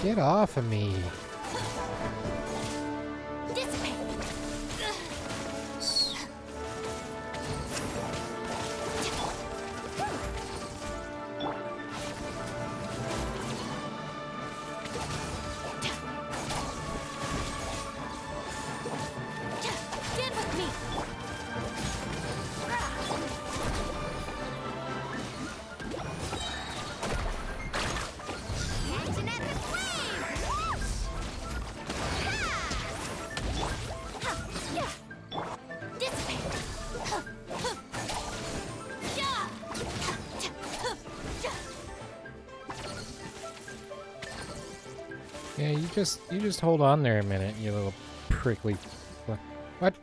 Get off of me. Dissipate. Stand with me. Catching at the flame! Whoosh! Yeah, you just hold on there a minute, you little prickly. What?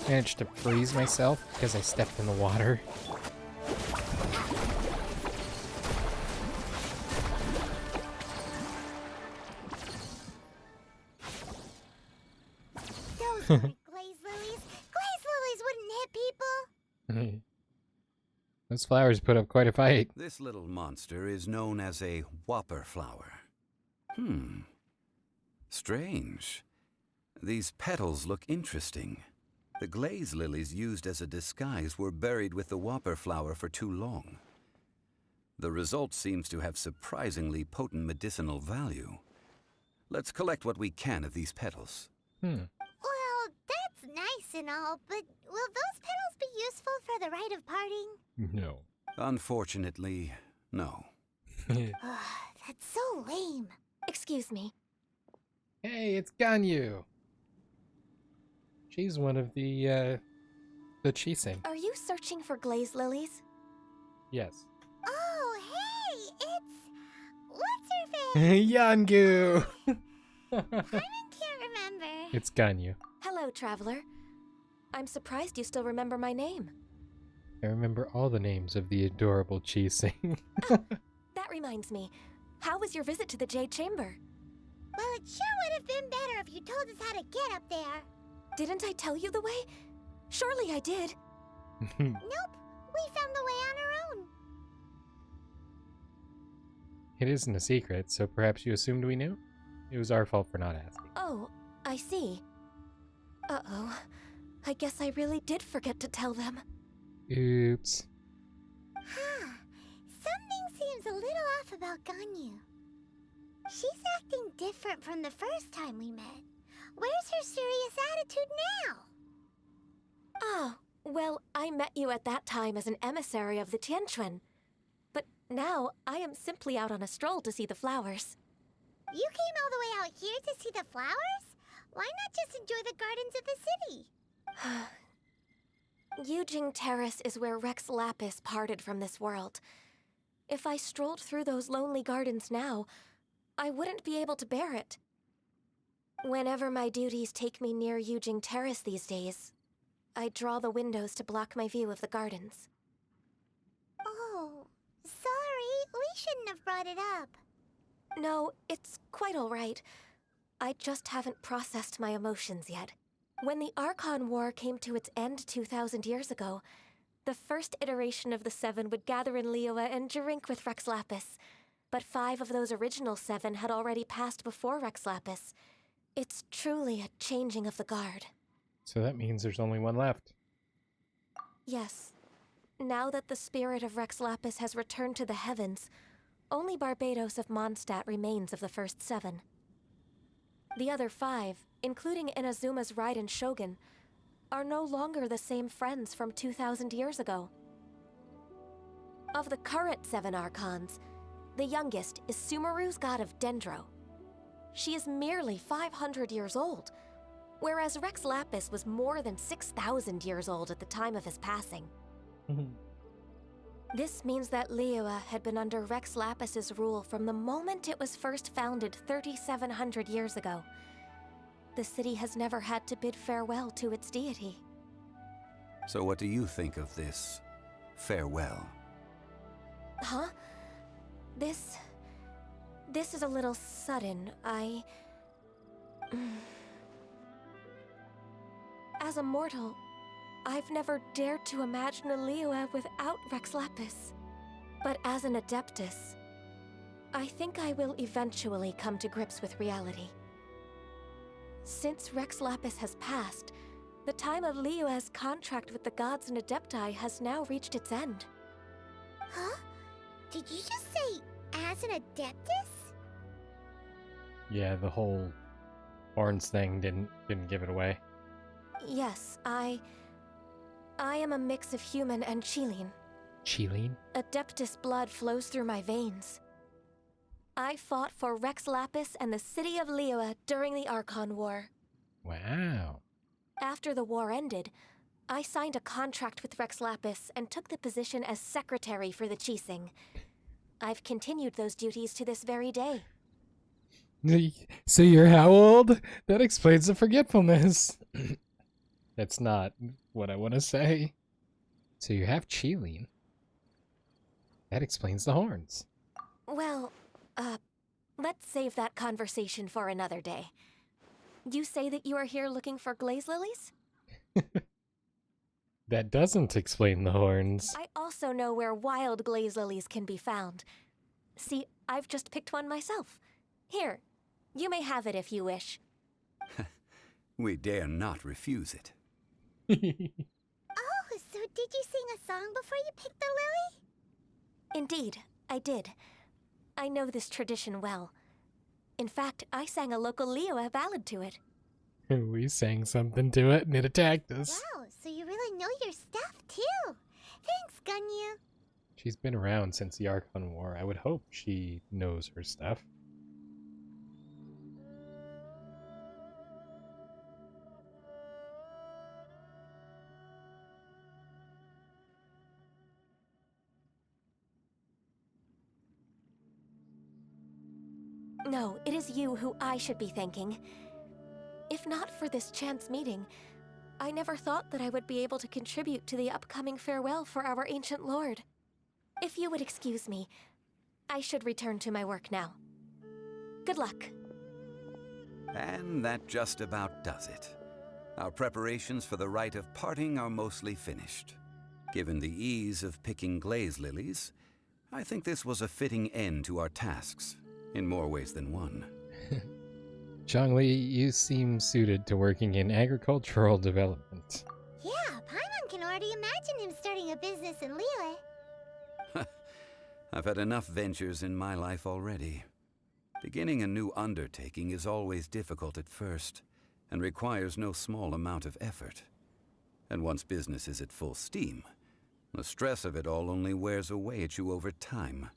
Managed to freeze myself because I stepped in the water. Those aren't glaze lilies. Glaze lilies wouldn't hit people. Those flowers put up quite a fight. This little monster is known as a whopper flower. Strange. These petals look interesting. The glaze lilies used as a disguise were buried with the whopper flower for too long. The result seems to have surprisingly potent medicinal value. Let's collect what we can of these petals. Well, that's nice and all, but will those petals be useful for the rite of parting? No. Unfortunately, no. That's so lame. Excuse me. Hey, it's Ganyu. She's one of the Chising. Are you searching for glaze lilies? Yes. Oh, hey, it's... What's her face? Yangu! Paimon can't remember. It's Ganyu. Hello, traveler. I'm surprised you still remember my name. I remember all the names of the adorable Chising. That reminds me. How was your visit to the Jade Chamber? Well, it sure would have been better if you told us how to get up there. Didn't I tell you the way? Surely I did. Nope, we found the way on our own. It isn't a secret, so perhaps you assumed we knew? It was our fault for not asking. Oh, I see. Uh-oh. I guess I really did forget to tell them. Oops. Huh. Something seems a little off about Ganyu. She's acting different from the first time we met. Where's her serious attitude now? Oh, well, I met you at that time as an emissary of the Tianquan. But now I am simply out on a stroll to see the flowers. You came all the way out here to see the flowers? Why not just enjoy the gardens of the city? Yujing Terrace is where Rex Lapis parted from this world. If I strolled through those lonely gardens now, I wouldn't be able to bear it. Whenever my duties take me near Yujing Terrace these days, I draw the windows to block my view of the gardens. Oh, sorry. We shouldn't have brought it up. No, it's quite all right. I just haven't processed my emotions yet. When the Archon War came to its end 2,000 years ago, the first iteration of the Seven would gather in Liyue and drink with Rex Lapis. But 5 of those original 7 had already passed before Rex Lapis. It's truly a changing of the guard. So that means there's only one left. Yes. Now that the spirit of Rex Lapis has returned to the heavens, only Barbados of Mondstadt remains of the first 7. The other 5, including Inazuma's Raiden Shogun, are no longer the same friends from 2,000 years ago. Of the current 7 Archons, the youngest is Sumeru's god of Dendro. She is merely 500 years old, whereas Rex Lapis was more than 6,000 years old at the time of his passing. This means that Liyue had been under Rex Lapis's rule from the moment it was first founded 3,700 years ago. The city has never had to bid farewell to its deity. So what do you think of this farewell? Huh? This is a little sudden. As a mortal, I've never dared to imagine a Liyue without Rex Lapis. But as an Adeptus, I think I will eventually come to grips with reality. Since Rex Lapis has passed, the time of Liyue's contract with the gods and Adepti has now reached its end. Huh? Did you just say as an Adeptus? Yeah, the whole horns thing didn't give it away. Yes, I am a mix of human and Qilin. Qilin? Adeptus blood flows through my veins. I fought for Rex Lapis and the city of Liyue during the Archon War. Wow. After the war ended, I signed a contract with Rex Lapis and took the position as secretary for the Qixing. I've continued those duties to this very day. So you're how old? That explains the forgetfulness. That's not what I want to say. So you have Qilin. That explains the horns. Well, let's save that conversation for another day. You say that you are here looking for glaze lilies? That doesn't explain the horns. I also know where wild glaze lilies can be found. See, I've just picked one myself. Here, you may have it if you wish. We dare not refuse it. Oh, so did you sing a song before you picked the lily? Indeed, I did. I know this tradition well. In fact, I sang a local Liyue ballad to it. We sang something to it and it attacked us. Wow, so you really know your stuff too. Thanks, Gunyu. She's been around since the Archon War. I would hope she knows her stuff. No, it is you who I should be thanking. If not for this chance meeting, I never thought that I would be able to contribute to the upcoming farewell for our ancient lord. If you would excuse me, I should return to my work now. Good luck. And that just about does it. Our preparations for the rite of parting are mostly finished. Given the ease of picking glaze lilies, I think this was a fitting end to our tasks, in more ways than one. Zhongli, you seem suited to working in agricultural development. Yeah, Paimon can already imagine him starting a business in Liyue. I've had enough ventures in my life already. Beginning a new undertaking is always difficult at first, and requires no small amount of effort. And once business is at full steam, the stress of it all only wears away at you over time.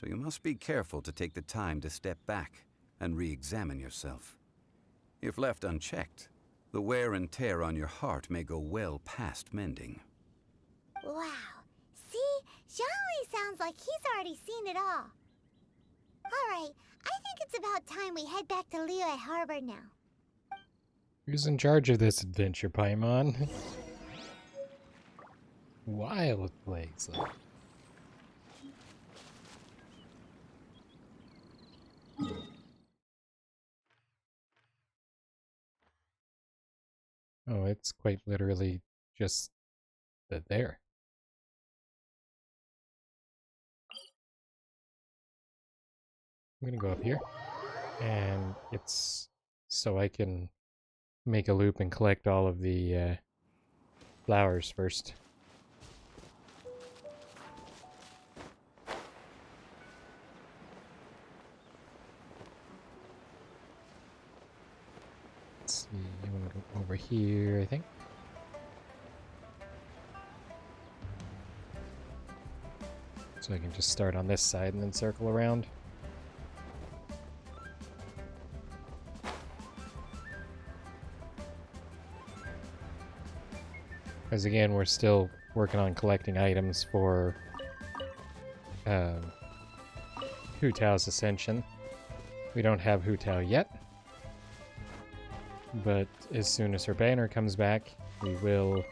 So you must be careful to take the time to step back and re-examine yourself. If left unchecked, the wear and tear on your heart may go well past mending. Wow. See? Zhongli sounds like he's already seen it all. Alright, I think it's about time we head back to Liyue Harbor now. Who's in charge of this adventure, Paimon? Wild glaze lily. Oh, it's quite literally just there. I'm gonna go up here, and it's so I can make a loop and collect all of the flowers first. Let's see, I'm gonna go over here, I think. So I can just start on this side and then circle around. Because again, we're still working on collecting items for Hu Tao's Ascension. We don't have Hu Tao yet, but as soon as her banner comes back, we will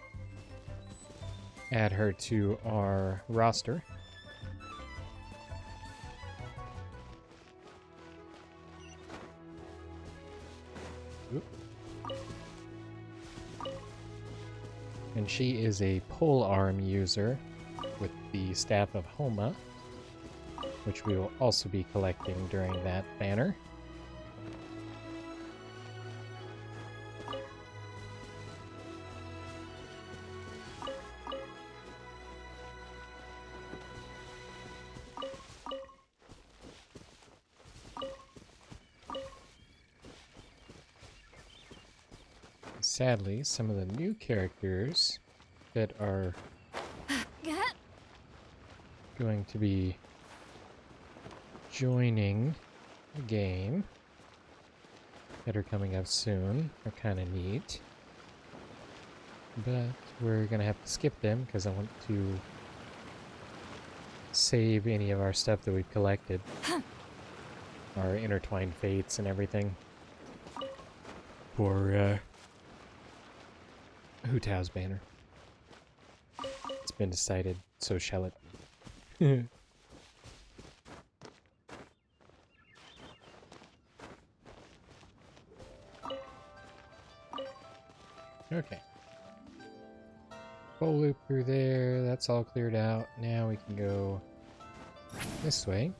add her to our roster. Oop. And she is a pole arm user with the Staff of Homa. which we will also be collecting during that banner. Sadly, some of the new characters that are going to be joining the game that are coming up soon are kind of neat. But we're going to have to skip them because I want to save any of our stuff that we've collected. Our intertwined fates and everything. For Hu Tao's banner. It's been decided, so shall it. Okay. Full loop through there, that's all cleared out. Now we can go this way.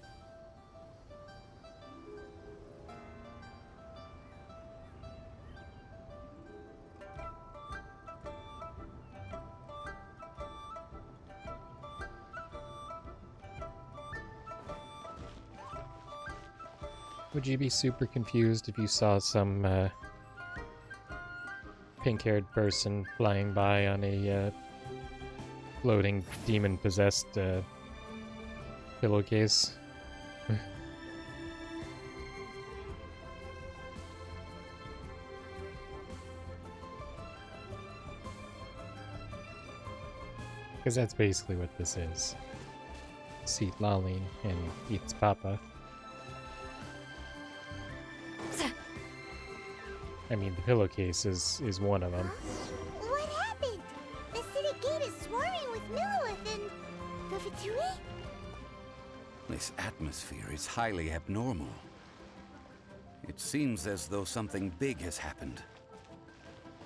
Would you be super confused if you saw some pink-haired person flying by on a floating demon-possessed pillowcase? Because that's basically what this is. Seat lolling and eats papa. I mean, the pillowcase is one of them. What happened? The city gate is swarming with Millilith and the Fatui? This atmosphere is highly abnormal. It seems as though something big has happened.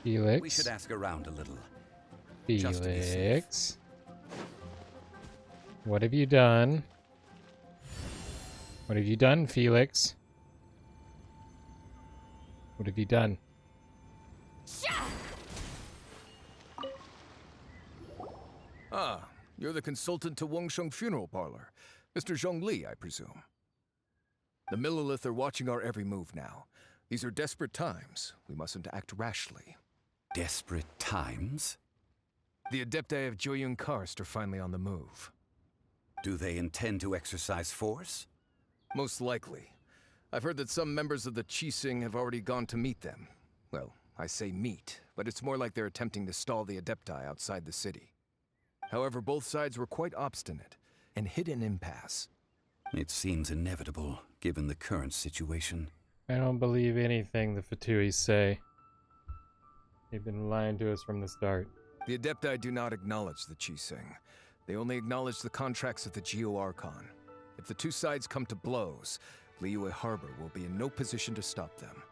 Felix. We should ask around a little. Just to be safe. Felix. What have you done? What have you done, Felix? What have you done? Ah, you're the consultant to Wangsheng Funeral Parlor. Mr. Zhongli, I presume. The Millilith are watching our every move now. These are desperate times. We mustn't act rashly. Desperate times? The Adepti of Joyun Karst are finally on the move. Do they intend to exercise force? Most likely. I've heard that some members of the Qixing have already gone to meet them. Well, I say meet, but it's more like they're attempting to stall the Adepti outside the city. However, both sides were quite obstinate and hit an impasse. It seems inevitable, given the current situation. I don't believe anything the Fatuis say. They've been lying to us from the start. The Adepti do not acknowledge the Qixing. They only acknowledge the contracts of the Geo-Archon. If the two sides come to blows, Liyue Harbor will be in no position to stop them.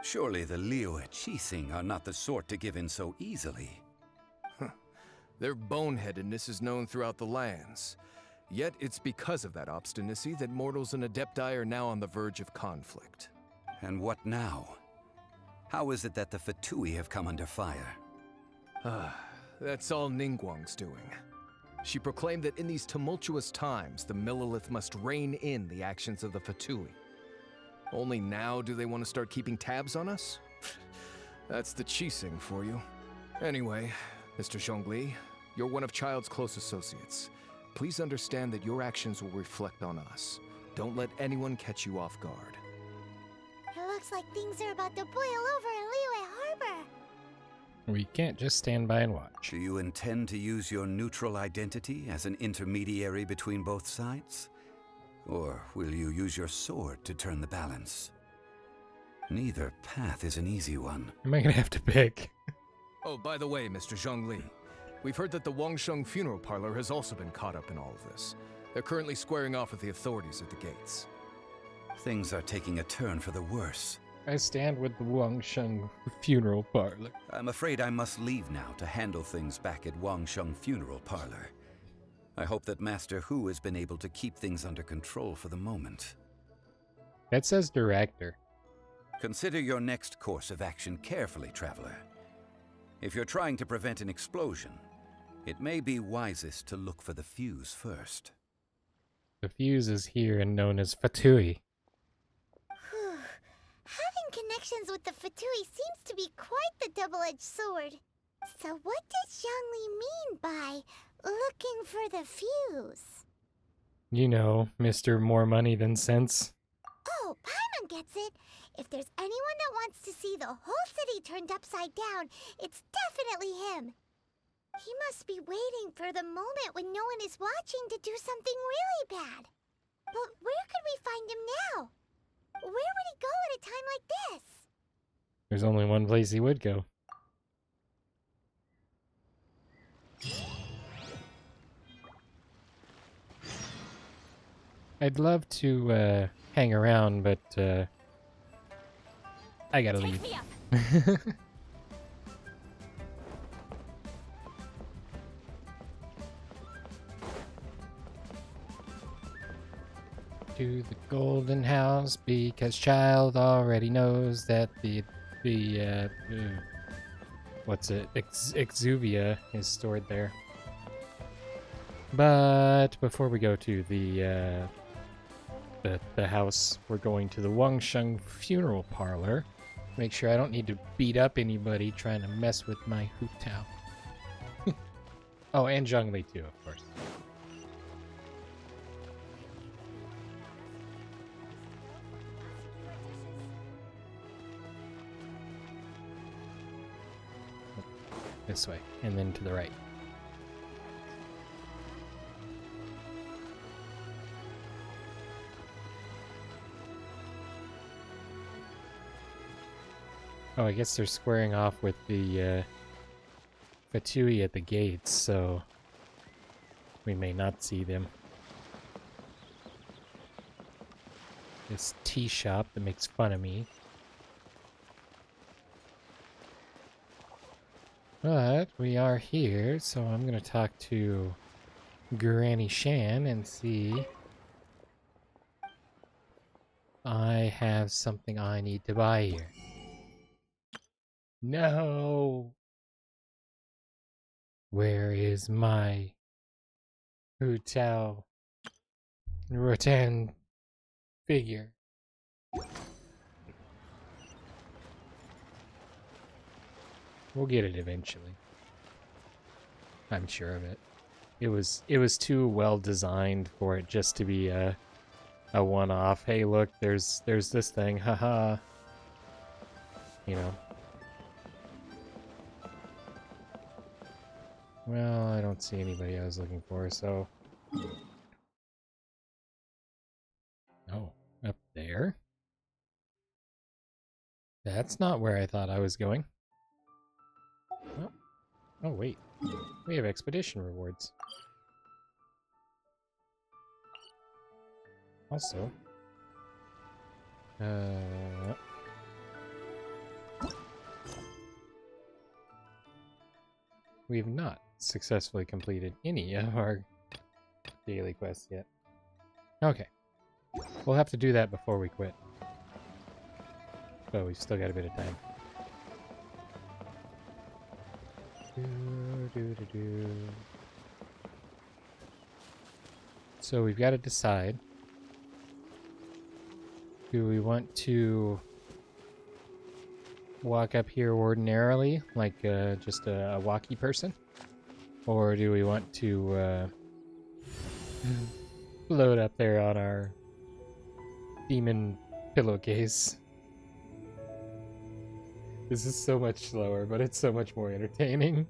Surely the Liyue Qixing are not the sort to give in so easily. Their boneheadedness is known throughout the lands. Yet it's because of that obstinacy that mortals and Adepti are now on the verge of conflict. And what now? How is it that the Fatui have come under fire? That's all Ningguang's doing. She proclaimed that in these tumultuous times, the Millilith must rein in the actions of the Fatui. Only now do they want to start keeping tabs on us? That's the Qixing for you. Anyway, Mr. Zhongli, you're one of Child's close associates. Please understand that your actions will reflect on us. Don't let anyone catch you off guard. It looks like things are about to boil over in Liyue Harbor. We can't just stand by and watch. Do you intend to use your neutral identity as an intermediary between both sides? Or will you use your sword to turn the balance? Neither path is an easy one. Am I gonna have to pick? Oh, by the way, Mr. Zhongli, we've heard that the Wangsheng Funeral Parlor has also been caught up in all of this. They're currently squaring off with the authorities at the gates. Things are taking a turn for the worse. I stand with the Wangsheng Funeral Parlor. I'm afraid I must leave now to handle things back at Wangsheng Funeral Parlor. I hope that Master Hu has been able to keep things under control for the moment. That says director. Consider your next course of action carefully, Traveler. If you're trying to prevent an explosion, it may be wisest to look for the fuse first. The fuse is here and known as Fatui. Having connections with the Fatui seems to be quite the double-edged sword. So what does Zhongli mean by looking for the fuse? You know, Mr. More Money Than Sense. Oh, Paimon gets it. If there's anyone that wants to see the whole city turned upside down, it's definitely him. He must be waiting for the moment when no one is watching to do something really bad. But where could we find him now? Where would he go at a time like this? There's only one place he would go. I'd love to hang around, but I gotta leave. Me up. To the golden house, because child already knows that Exuvia is stored there. But before we go to the house, we're going to the Wangsheng funeral parlor. Make sure I don't need to beat up anybody trying to mess with my Hu Tao. Oh, and Zhongli too, of course. This way, and then to the right. Oh, I guess they're squaring off with the Fatui at the gates, so we may not see them. This tea shop that makes fun of me. But we are here, so I'm going to talk to Granny Shan and see I have something I need to buy here. No! Where is my Hu Tao Rotan figure? We'll get it eventually. I'm sure of it. It was too well designed for it just to be a one-off. Hey, look, there's this thing, haha. You know. Well, I don't see anybody I was looking for, so. Oh, up there? That's not where I thought I was going. Oh, wait. We have expedition rewards. Also, we have not successfully completed any of our daily quests yet. Okay. We'll have to do that before we quit. But we've still got a bit of time. So we've got to decide. Do we want to walk up here ordinarily, like just a walkie person? Or do we want to float up there on our demon pillowcase? This is so much slower, but it's so much more entertaining.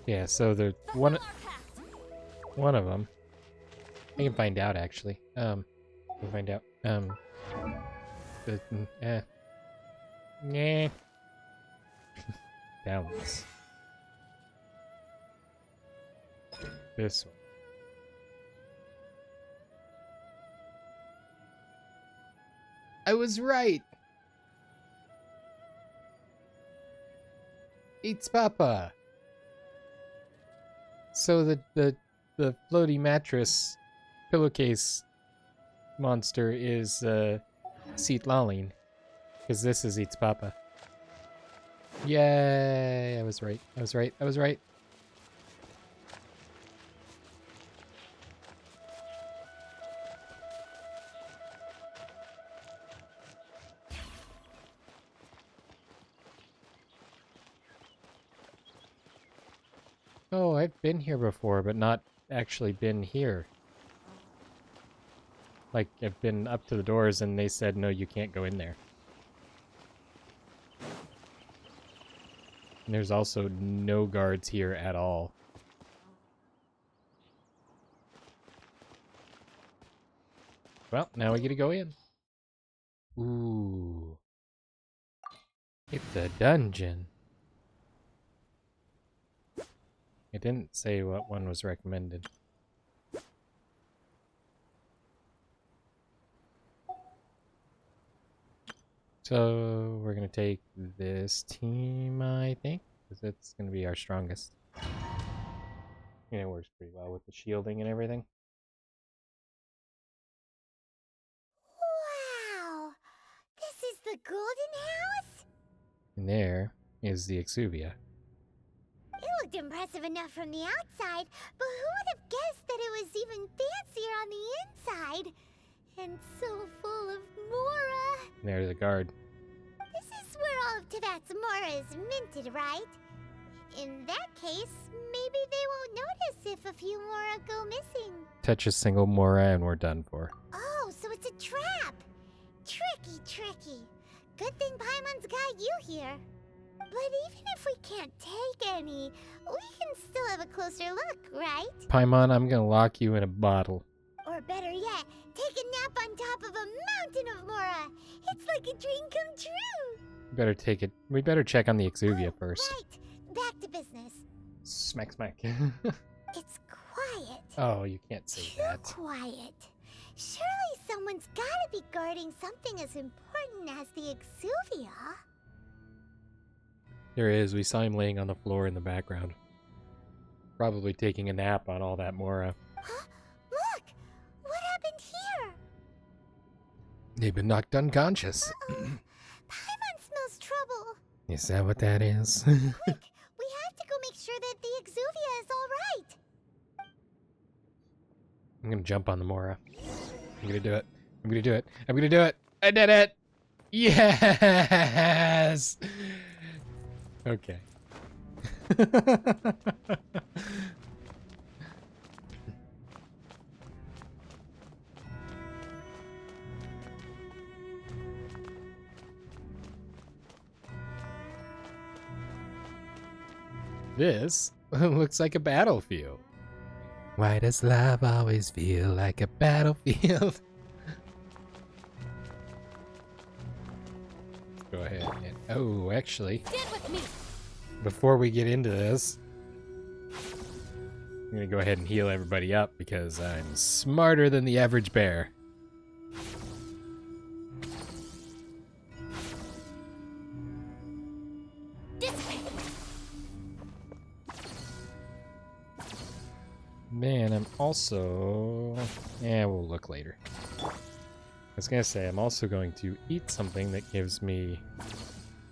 Yeah, so the one of them. I can find out actually. I can find out. Nah. Balance. This one. I was right! Eats Papa. So the floaty mattress pillowcase monster is Seat Lolling. Because this is Eats Papa. Yay! I was right. I was right. I was right. Oh, I've been here before, but not actually been here. Like, I've been up to the doors and they said, no, you can't go in there. And there's also no guards here at all. Well, now we get to go in. Ooh. It's a dungeon. It didn't say what one was recommended. So we're gonna take this team, I think, because it's gonna be our strongest. And it works pretty well with the shielding and everything. Wow! This is the Golden House? And there is the Exuvia. It looked impressive enough from the outside, but who would have guessed that it was even fancier on the inside? And so full of Mora. And there's the guard. This is where all of Teyvat's Mora is minted, right? In that case, maybe they won't notice if a few Mora go missing. Touch a single Mora and we're done for. Oh, so it's a trap! Tricky, tricky. Good thing Paimon's got you here. But even if we can't take any, we can still have a closer look, right? Paimon, I'm gonna lock you in a bottle. Or better yet, take a nap on top of a mountain of Mora. It's like a dream come true. Better take it. We better check on the Exuvia first. Right. Back to business. Smack, smack. It's quiet. Oh, you can't say Too that. quiet. Surely someone's gotta be guarding something as important as the Exuvia. There is. We saw him laying on the floor in the background. Probably taking a nap on all that Mora. Huh? Look! What happened here? They've been knocked unconscious. Paimon smells trouble. Is that what that is? Quick! We have to go make sure that the Exuvia is alright. I'm gonna jump on the Mora. I'm gonna do it. I'm gonna do it. I'm gonna do it. I did it! Yes! Okay. This looks like a battlefield. Why does love always feel like a battlefield? Go ahead and... Oh, actually, Stand with me. before we get into this, I'm gonna go ahead and heal everybody up because I'm smarter than the average bear. Man, I'm also... Yeah, we'll look later. I was gonna say, I'm also going to eat something that gives me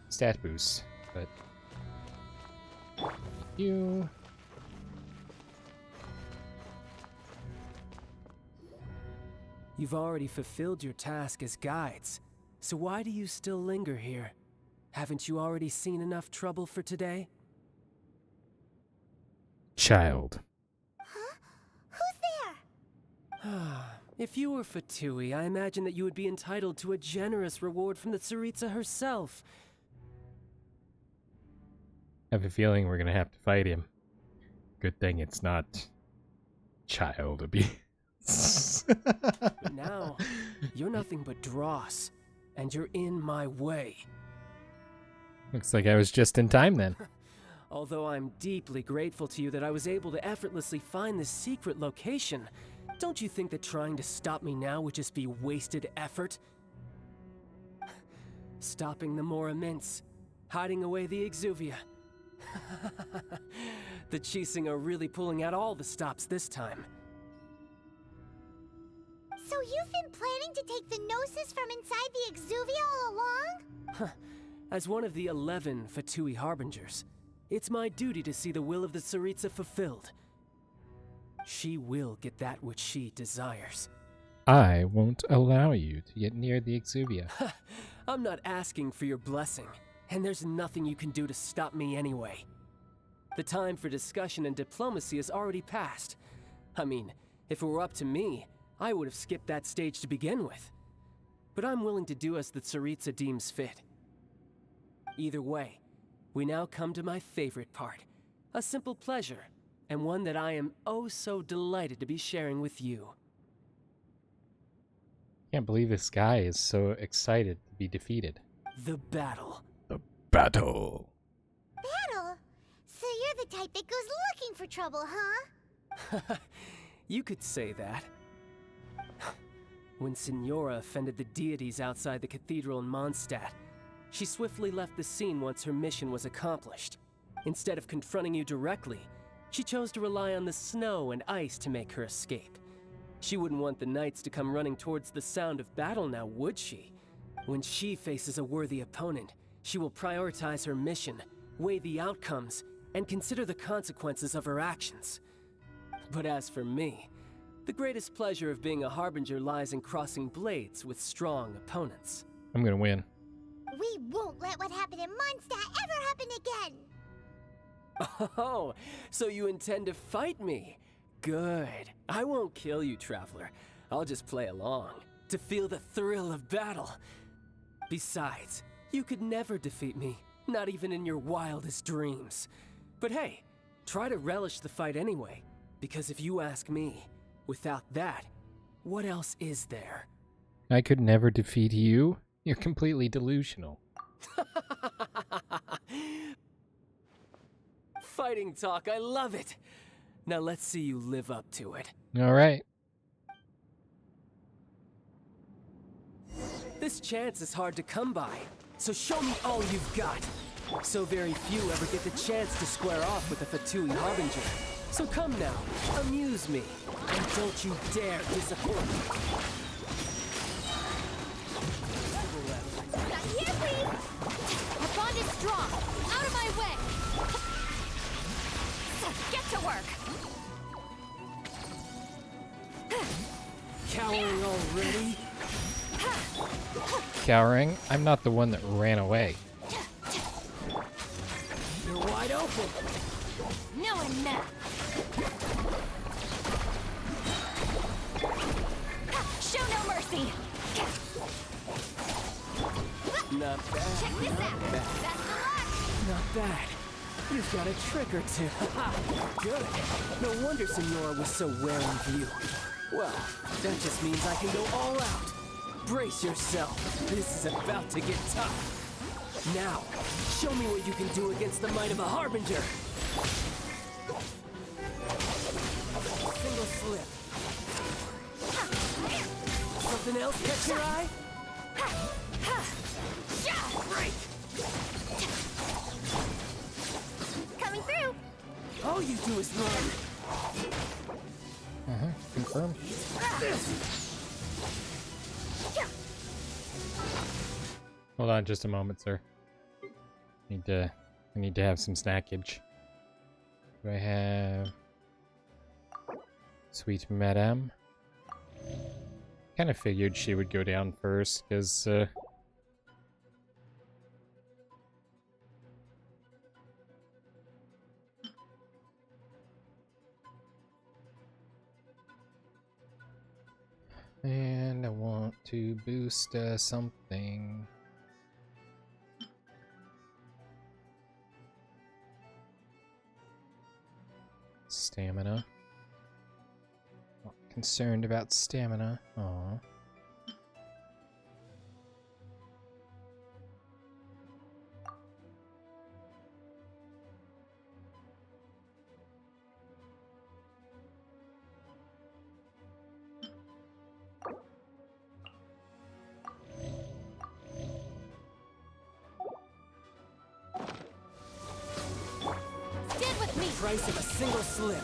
stat boosts, but... You... You've already fulfilled your task as guides, so why do you still linger here? Haven't you already seen enough trouble for today? Child. Huh? Who's there? If you were Fatui, I imagine that you would be entitled to a generous reward from the Tsaritsa herself. I have a feeling we're gonna have to fight him. Good thing it's not... child abuse. But now, you're nothing but dross, and you're in my way. Looks like I was just in time then. Although I'm deeply grateful to you that I was able to effortlessly find this secret location, don't you think that trying to stop me now would just be wasted effort? Stopping the Mora Mints, hiding away the Exuvia. The Chising are really pulling out all the stops this time. So you've been planning to take the Gnosis from inside the Exuvia all along? As one of the 11 Fatui Harbingers, it's my duty to see the will of the Tsaritsa fulfilled. She will get that which she desires. I won't allow you to get near the Exuvia. I'm not asking for your blessing, and there's nothing you can do to stop me anyway. The time for discussion and diplomacy has already passed. I mean, if it were up to me, I would have skipped that stage to begin with. But I'm willing to do as the Tsaritsa deems fit. Either way, we now come to my favorite part. A simple pleasure, and one that I am oh so delighted to be sharing with you. Can't believe this guy is so excited to be defeated. The battle. The battle. Battle? So you're the type that goes looking for trouble, huh? You could say that. When Signora offended the deities outside the cathedral in Mondstadt, she swiftly left the scene once her mission was accomplished. Instead of confronting you directly, she chose to rely on the snow and ice to make her escape. She wouldn't want the knights to come running towards the sound of battle now, would she? When she faces a worthy opponent, she will prioritize her mission, weigh the outcomes, and consider the consequences of her actions. But as for me, the greatest pleasure of being a Harbinger lies in crossing blades with strong opponents. I'm gonna win. We won't let what happened in Mondstadt ever happen again! Oh, so you intend to fight me? Good. I won't kill you, Traveler. I'll just play along, to feel the thrill of battle. Besides, you could never defeat me, not even in your wildest dreams. But hey, try to relish the fight anyway, because if you ask me, without that, what else is there? I could never defeat you? You're completely delusional. Fighting talk, I love it! Now let's see you live up to it. Alright. This chance is hard to come by, so show me all you've got. So very few ever get the chance to square off with a Fatui Harbinger. So come now, amuse me, and don't you dare disappoint me. Not here, please! Our bond is strong. Out of my way. Get to work. Cowering already? Cowering? I'm not the one that ran away. You're wide open. No and now. Show no mercy. Not bad. Check this out. Best of luck. Not bad. You've got a trick or two. Good. No wonder Signora was so wary of you. Well, that just means I can go all out. Brace yourself. This is about to get tough. Now, show me what you can do against the might of a Harbinger. Single slip. Something else catch your eye? Break! Coming through! All you do is run. Confirm. Hold on just a moment, sir. I need to have some snackage. Do I have Sweet Madame? Kind of figured she would go down first, because and I want to boost something. Stamina. Not concerned about stamina. Aww. price of a single slip.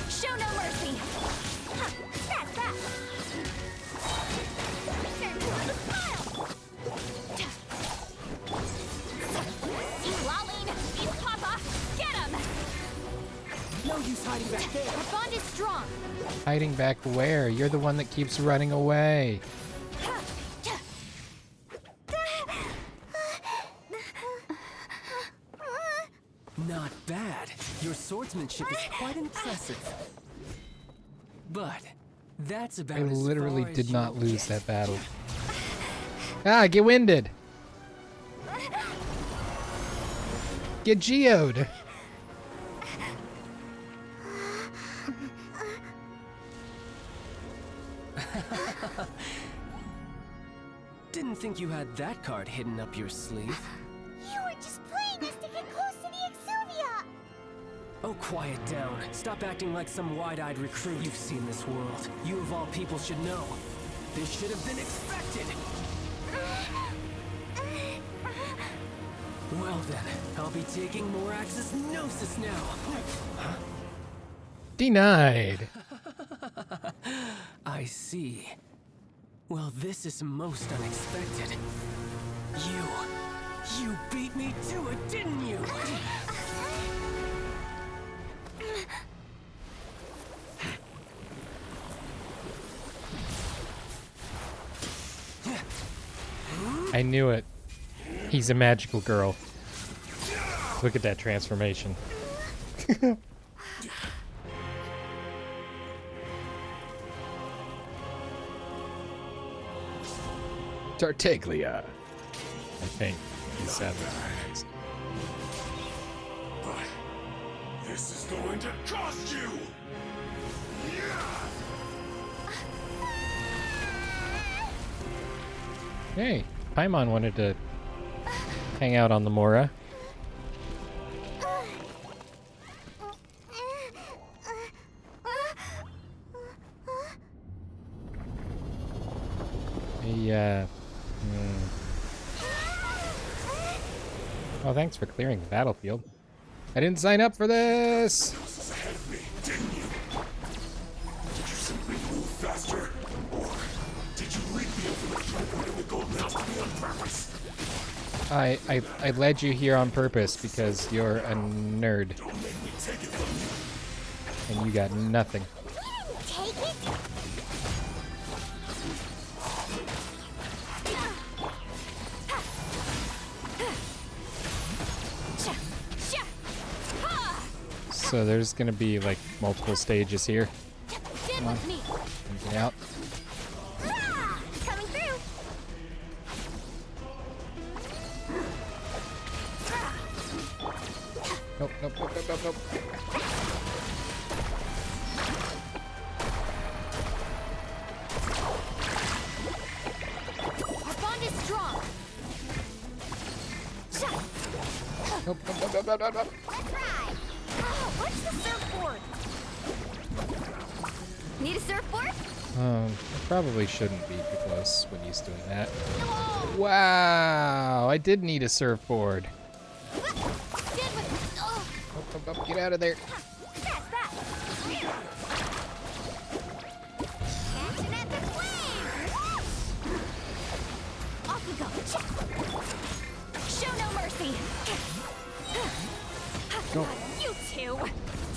Show no mercy. That's that. Turn to a smile. See Laline, he's Papa. Get him. No use hiding back there. Our bond is strong. Hiding back where? You're the one that keeps running away. Not bad. Your swordsmanship is quite impressive. But that's about I as literally far as did you not lose get. that battle. Ah, get winded. Get geoed. Didn't think you had that card hidden up your sleeve. You were just playing us to get close to the Exuvia! Oh, quiet down. Stop acting like some wide-eyed recruit. You've seen this world. You of all people should know. This should have been expected. Well then, I'll be taking Morax's Gnosis now. Huh? Denied. I see. Well, this is most unexpected. You beat me to it, didn't you? I knew it. He's a magical girl. Look at that transformation. Tartaglia. I think he's sad. But this is going to cost you! Hey, Paimon wanted to hang out on the Mora. Yeah. Oh, thanks for clearing the battlefield. I didn't sign up for this! This is ahead of me, didn't you? Did you simply move faster? Or did you lead me over the point of the golden house to me on purpose? I led you here on purpose because you're a nerd. Don't make me take it from you. And you got nothing. Take it? So there's gonna be like multiple stages here. Did with me. Get out. Coming through. Nope, nope, nope, nope, nope, nope. Our bond is strong. Nope, nope, nope, nope, nope, nope, nope. Let's ride. Oh, what's the surfboard? Need a surfboard? I probably shouldn't be too close when he's doing that. Wow, I did need a surfboard. Did with oh, Nope, nope, nope, get out of there. that's that. Catching at the flame. Off we go. Show no mercy. Go. You two.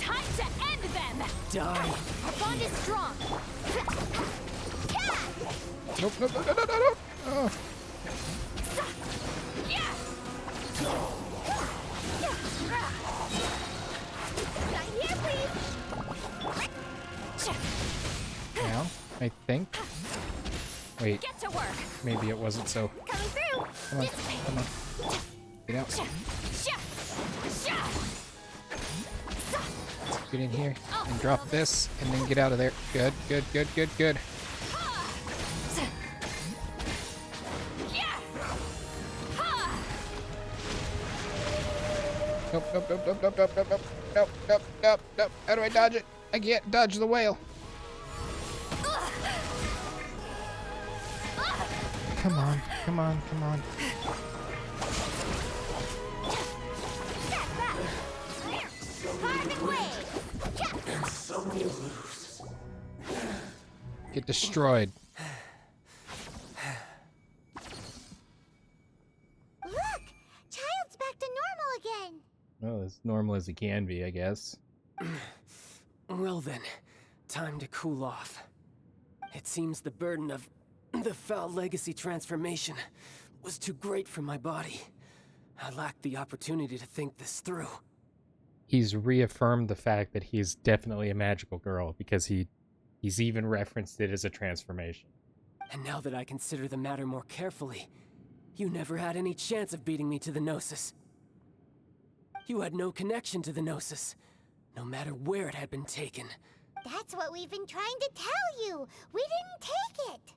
Time to end them. Die. Our bond is strong. Nope, nope, nope, nope, nope, nope. Oh. Right here, please. Now, I think. Wait, Get to work. maybe it wasn't so. Coming through. Come on, This way. come on. Get out. Get in here and drop this and then get out of there. Good, good, good, good, good. Nope, nope, nope, nope, nope, nope, nope, nope, nope, nope, nope, nope. How do I dodge it? I can't dodge the whale. Come on, come on, come on. Harvest Get destroyed. Look! Child's back to normal again! Well, as normal as it can be, I guess. Well then, time to cool off. It seems the burden of the foul legacy transformation was too great for my body. I lacked the opportunity to think this through. He's reaffirmed the fact that he's definitely a magical girl because he's even referenced it as a transformation. And now that I consider the matter more carefully, you never had any chance of beating me to the Gnosis. You had no connection to the Gnosis, no matter where it had been taken. That's what we've been trying to tell you! We didn't take it!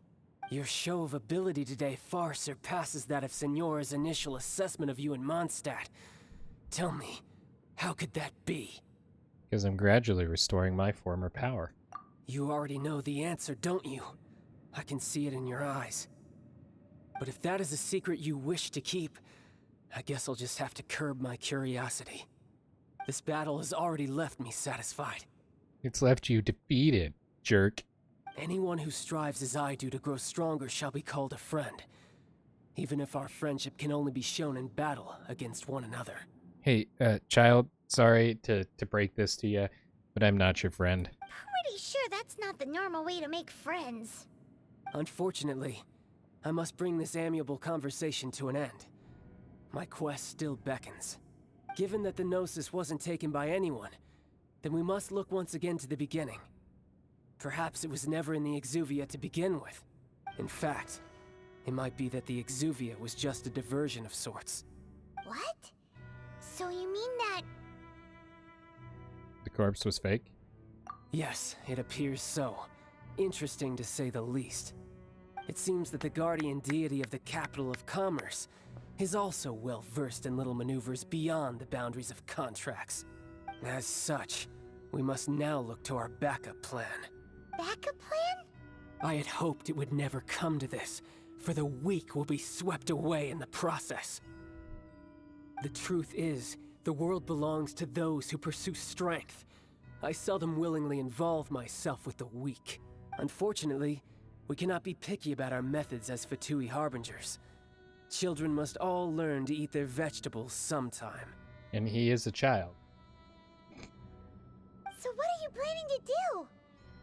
Your show of ability today far surpasses that of Signora's initial assessment of you in Mondstadt. Tell me, how could that be? Because I'm gradually restoring my former power. You already know the answer, don't you? I can see it in your eyes. But if that is a secret you wish to keep, I guess I'll just have to curb my curiosity. This battle has already left me satisfied. It's left you defeated, jerk. Anyone who strives as I do to grow stronger shall be called a friend, even if our friendship can only be shown in battle against one another. Hey, child, sorry to break this to you, but I'm not your friend. Pretty sure that's not the normal way to make friends. Unfortunately, I must bring this amiable conversation to an end. My quest still beckons. Given that the Gnosis wasn't taken by anyone, then we must look once again to the beginning. Perhaps it was never in the Exuvia to begin with. In fact, it might be that the Exuvia was just a diversion of sorts. What? So you mean that... The corpse was fake? Yes, it appears so. Interesting to say the least. It seems that the guardian deity of the capital of commerce is also well versed in little maneuvers beyond the boundaries of contracts. As such, we must now look to our backup plan. backup plan? I had hoped it would never come to this, for the weak will be swept away in the process. The truth is, the world belongs to those who pursue strength. I seldom willingly involve myself with the weak. Unfortunately, we cannot be picky about our methods as Fatui Harbingers. Children must all learn to eat their vegetables sometime. And he is a child. So what are you planning to do?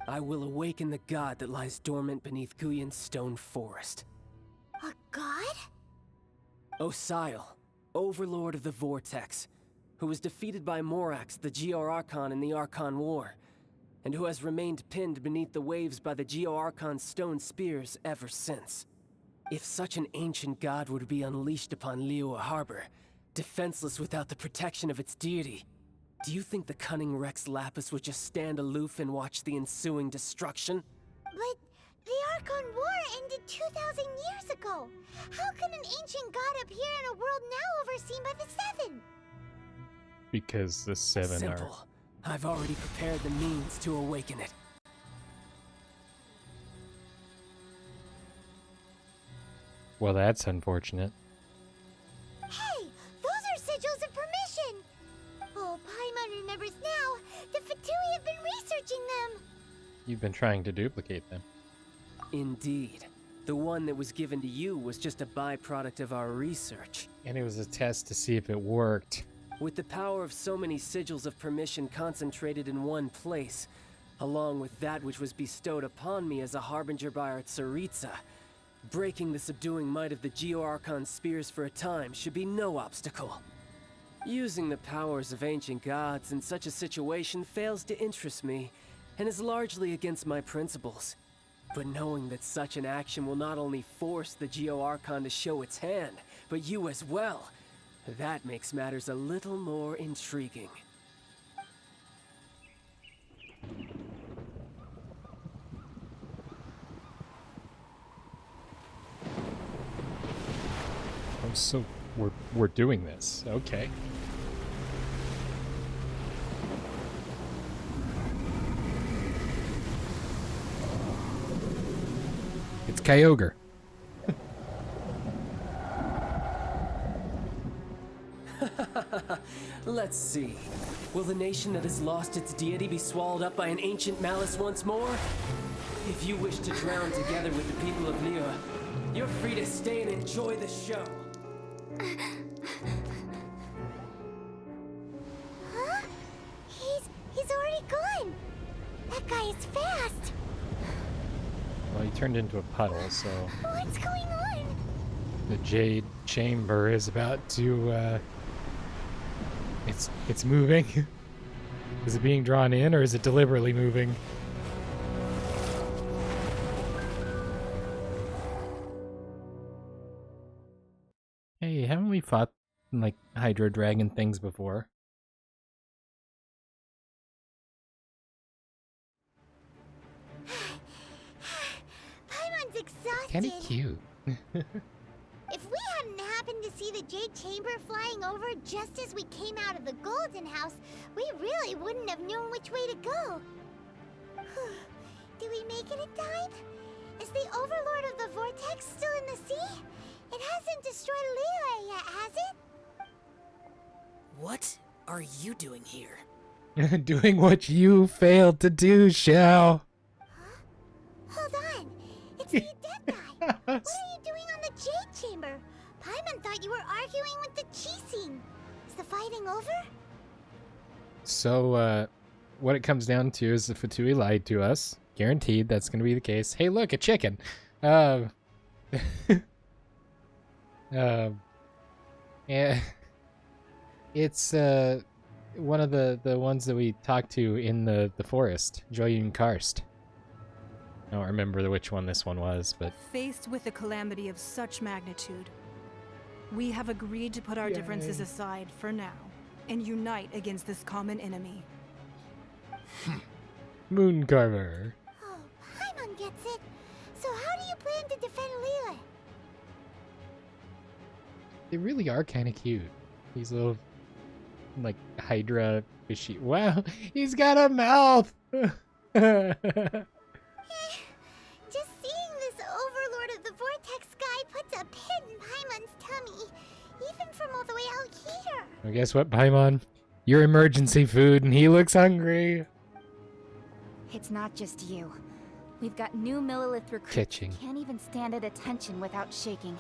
I will awaken the god that lies dormant beneath Guyon's stone forest. A god? Osial, overlord of the Vortex, who was defeated by Morax, the Geo-Archon in the Archon War, and who has remained pinned beneath the waves by the Geo-Archon's stone spears ever since. If such an ancient god were to be unleashed upon Liyue Harbor, defenseless without the protection of its deity, do you think the cunning Rex Lapis would just stand aloof and watch the ensuing destruction? But the Archon War ended 2,000 years ago. How can an ancient god appear in a world now overseen by the Seven? Because the Seven Simple. are... I've already prepared the means to awaken it. Well, that's unfortunate. Hey, those are sigils of permission! Oh, Paimon remembers now. The Fatui have been researching them. You've been trying to duplicate them. Indeed. The one that was given to you was just a byproduct of our research. And it was a test to see if it worked. With the power of so many sigils of permission concentrated in one place, along with that which was bestowed upon me as a harbinger by our Tsaritsa, breaking the subduing might of the Geo-Archon spears for a time should be no obstacle. Using the powers of ancient gods in such a situation fails to interest me, and is largely against my principles. But knowing that such an action will not only force the Geo-Archon to show its hand, but you as well, that makes matters a little more intriguing. Oh, so we're doing this. Okay. It's Kyogre. Let's see. Will the nation that has lost its deity be swallowed up by an ancient malice once more? If you wish to drown together with the people of Niwa, you're free to stay and enjoy the show. Huh? He's already gone. That guy is fast. Well, he turned into a puddle, so What's going on? the Jade Chamber is about to, It's moving. Is it being drawn in, or is it deliberately moving? Hey, haven't we fought, like, Hydro Dragon things before? Paimon's exhausted. Kinda cute. If we hadn't happened to see the Jade Chamber flying over just as we came out of the Golden House, we really wouldn't have known which way to go. Did we make it in time? Is the Overlord of the Vortex still in the sea? It hasn't destroyed Liyue yet, has it? What are you doing here? Doing what you failed to do, Xiao. Hold on. It's the Adept Guy. What are you doing on the Jade Chamber? Paimon thought you were arguing with the Chising. Is the fighting over? So, what it comes down to is the Fatui lied to us. Guaranteed that's going to be the case. Hey, look, a chicken. Yeah, it's one of the ones that we talked to in the forest, Joyun Karst. I don't remember which one this one was, but Faced with a calamity of such magnitude, we have agreed to put our differences aside for now and unite against this common enemy. Mooncarver. Oh, Paimon gets it. So how do you plan to defend Liyue? They really are kind of cute. These little, like, Hydra fishy. Wow, he's got a mouth. Just seeing this Overlord of the Vortex guy puts a pit in Paimon's tummy, even from all the way out here. Well, guess what, Paimon? You're emergency food, and he looks hungry. It's not just you. We've got new Millilith recruits Catching. who can't even stand at attention without shaking.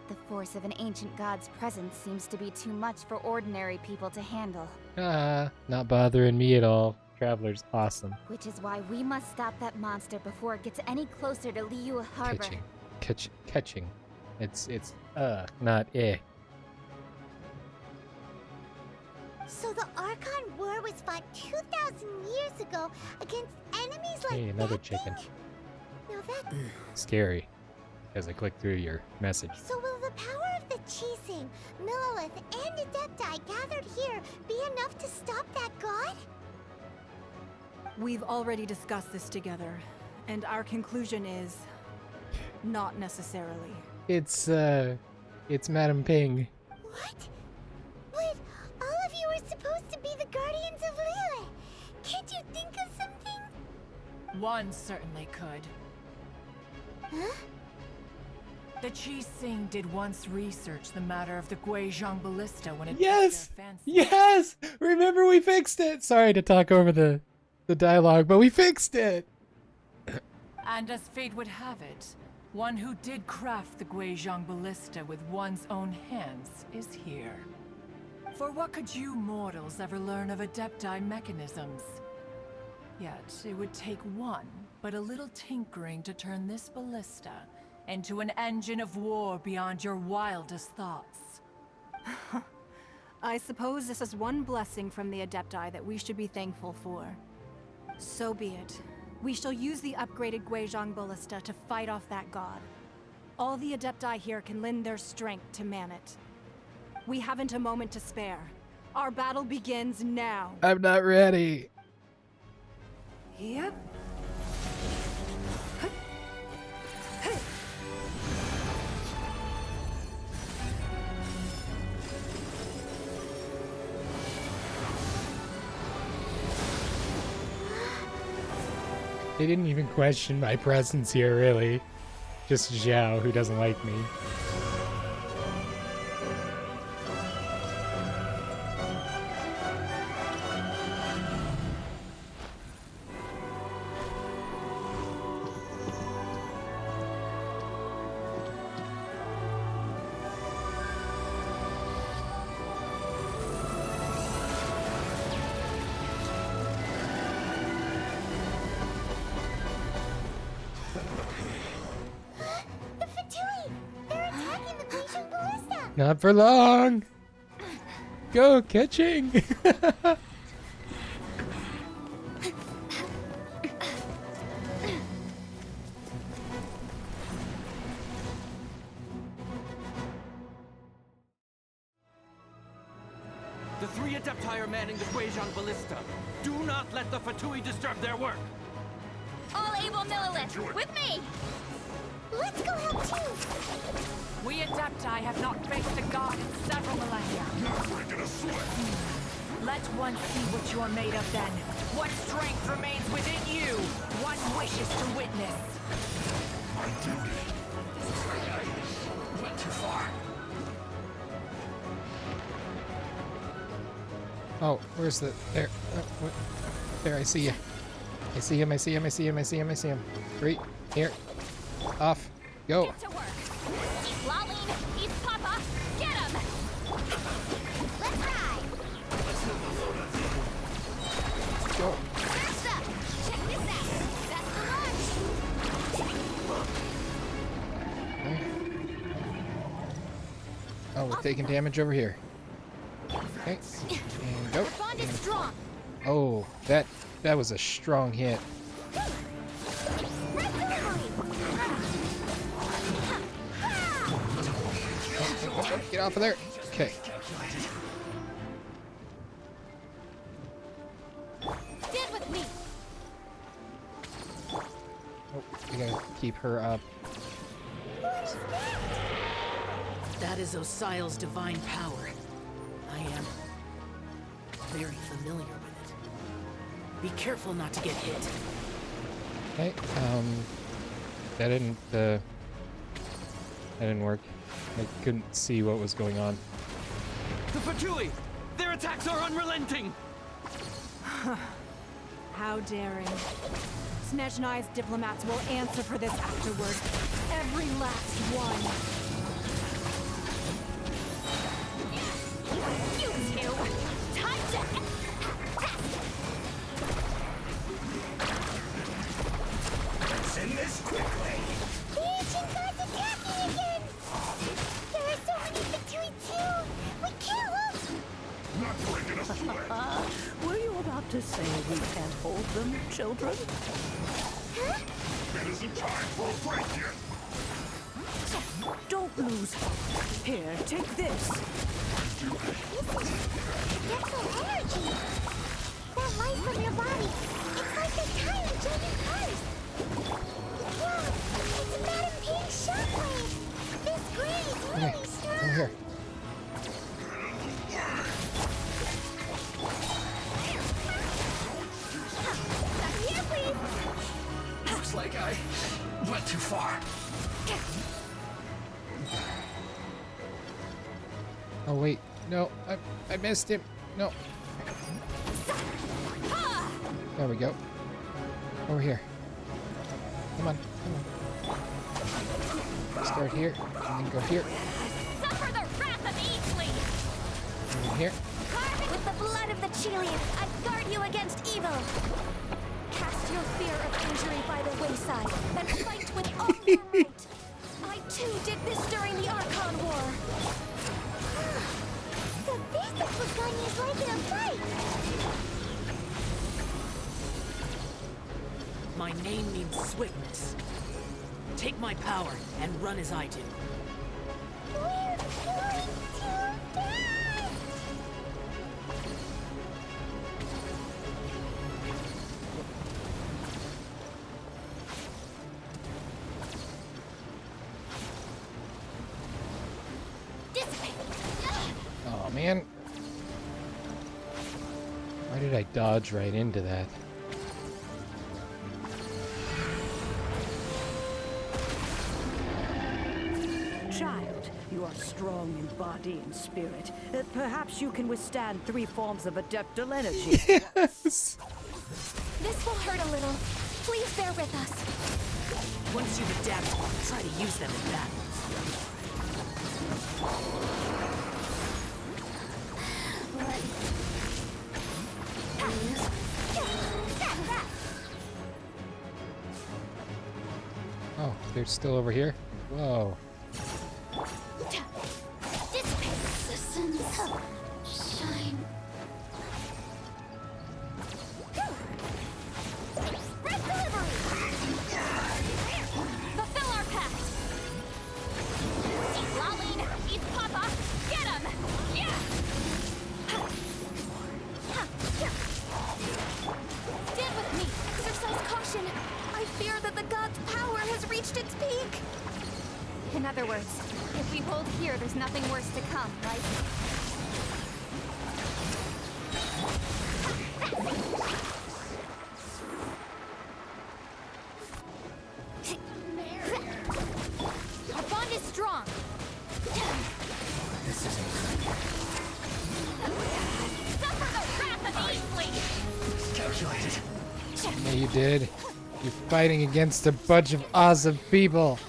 The force of an ancient god's presence seems to be too much for ordinary people to handle. Not bothering me at all. Traveler's awesome. Which is why we must stop that monster before it gets any closer to Liyue Harbor. Catching. It's not eh. So the Archon War was fought 2,000 years ago against enemies like Hey, another that chicken. thing? Now that... Scary. As I click through your message. So will the power of the Chising, Millilith, and Adepti gathered here be enough to stop that god? We've already discussed this together, and our conclusion is not necessarily. It's Madam Ping. What? But all of you are supposed to be the guardians of Liyue. Can't you think of something? One certainly could. Huh? The Chising did once research the matter of the Guizhong ballista when it Yes! took their fancy. Yes! Remember, we fixed it! Sorry to talk over the dialogue, but we fixed it! And as fate would have it, one who did craft the Guizhong ballista with one's own hands is here. For what could you mortals ever learn of Adepti mechanisms? Yet, it would take one, but a little tinkering to turn this ballista into an engine of war beyond your wildest thoughts. I suppose this is one blessing from the Adepti that we should be thankful for. So be it. We shall use the upgraded Guizhong ballista to fight off that god. All the Adepti here can lend their strength to man it. We haven't a moment to spare. Our battle begins now. I'm not ready. Yep. They didn't even question my presence here, really. Just Zhao, who doesn't like me. Not for long. Go catching. The 3 Adepti are manning the Guizhong Ballista. Do not let the Fatui disturb their work. All able Millilith, with me! Let's go help too! We Adepti have not faced a god in several millennia. Let one see what you are made of then. What strength remains within you? One wishes to witness. My duty. I went too far. Oh, where's the... There. What? There, I see you. I see him, I see him, I see him, I see him, I see him. Right, here. Off. Go. Get to work. East Laline, East Papa, get him! Let's ride! Go. First up, check this out. That's the launch! Oh, we're taking damage over here. Okay. And go. The bond is strong. Oh, that was a strong hit. Oh, get off of there. Okay. Stand with me. Oh, we gotta keep her up. That is Osial's divine power. I am very familiar with it. Be careful not to get hit. Okay, that didn't work. I couldn't see what was going on. The Fatui! Their attacks are unrelenting! How daring. Snezhnai's diplomats will answer for this afterward. Every last one. You two. Time to... Send this quickly. The ancient god's attacking again! There are so many Fatui too! We kill them! Not breaking a sweat. Were you about to say we can't hold them, children? Huh? It isn't time for a break yet. Don't lose heart. Here, take this. Get some energy! That light from your body, it's like the time changing curse! Whoa! It's Madam Pig's shockwave! This grid is really strong! Over here. Stop here, please! Looks like I went too far. Oh wait, no, I missed him. No. There we go. Over here. Come on, come on. Start here, and then go here. Suffer the wrath of Easley! And then here. With the blood of the Chelian, I guard you against evil. Cast your fear of injury by the wayside and fight with all your might. I too did this during the Archon War. So this is what Ganya's like in a fight! My name means swiftness. Take my power and run as I do. We're going too fast! Oh man. Why did I dodge right into that? Child, you are strong in body and spirit. Perhaps you can withstand 3 forms of adeptal energy. Yes! This will hurt a little. Please bear with us. Once you've adapted, try to use them in battle. Oh, they're still over here? Whoa. This here, there's nothing worse to come, right? Our bond is strong. This isn't good. Suffer the wrath of Easley! Calculated. Yeah, you did. You're fighting against a bunch of awesome people.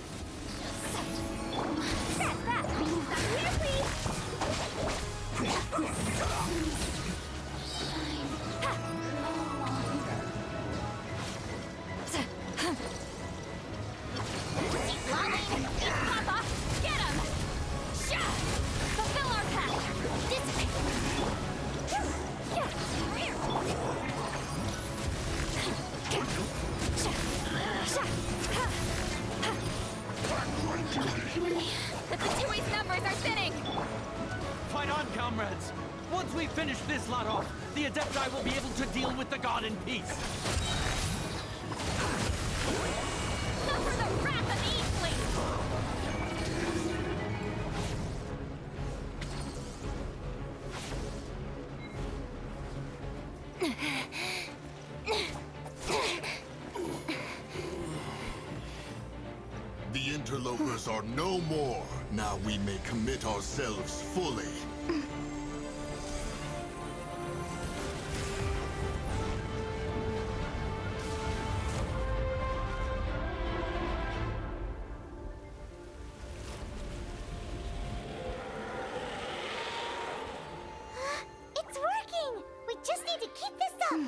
The Patui's numbers are thinning! Fight on, comrades! Once we finish this lot off, the Adepti will be able to deal with the god in peace. Suffer the wrath of Easley! The interlopers are no more. Now we may commit ourselves fully. It's working! We just need to keep this up!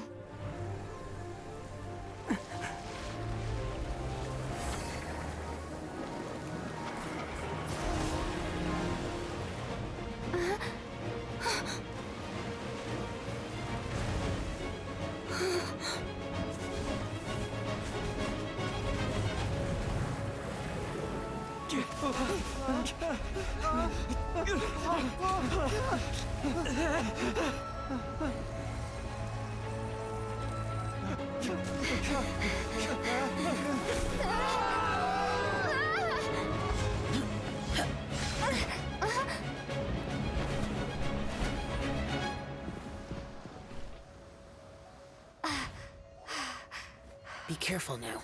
Be careful now.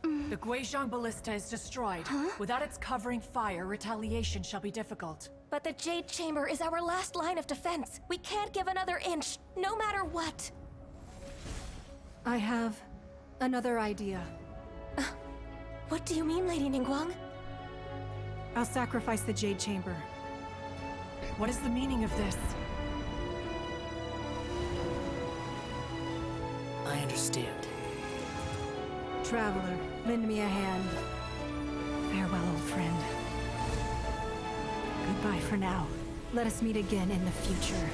The Guizhong Ballista is destroyed. Without its covering fire, retaliation shall be difficult. But the Jade Chamber is our last line of defense. We can't give another inch, no matter what. I have another idea. What do you mean, Lady Ningguang? I'll sacrifice the Jade Chamber. What is the meaning of this? I understand. Traveler, lend me a hand. Farewell, old friend. Goodbye for now. Let us meet again in the future.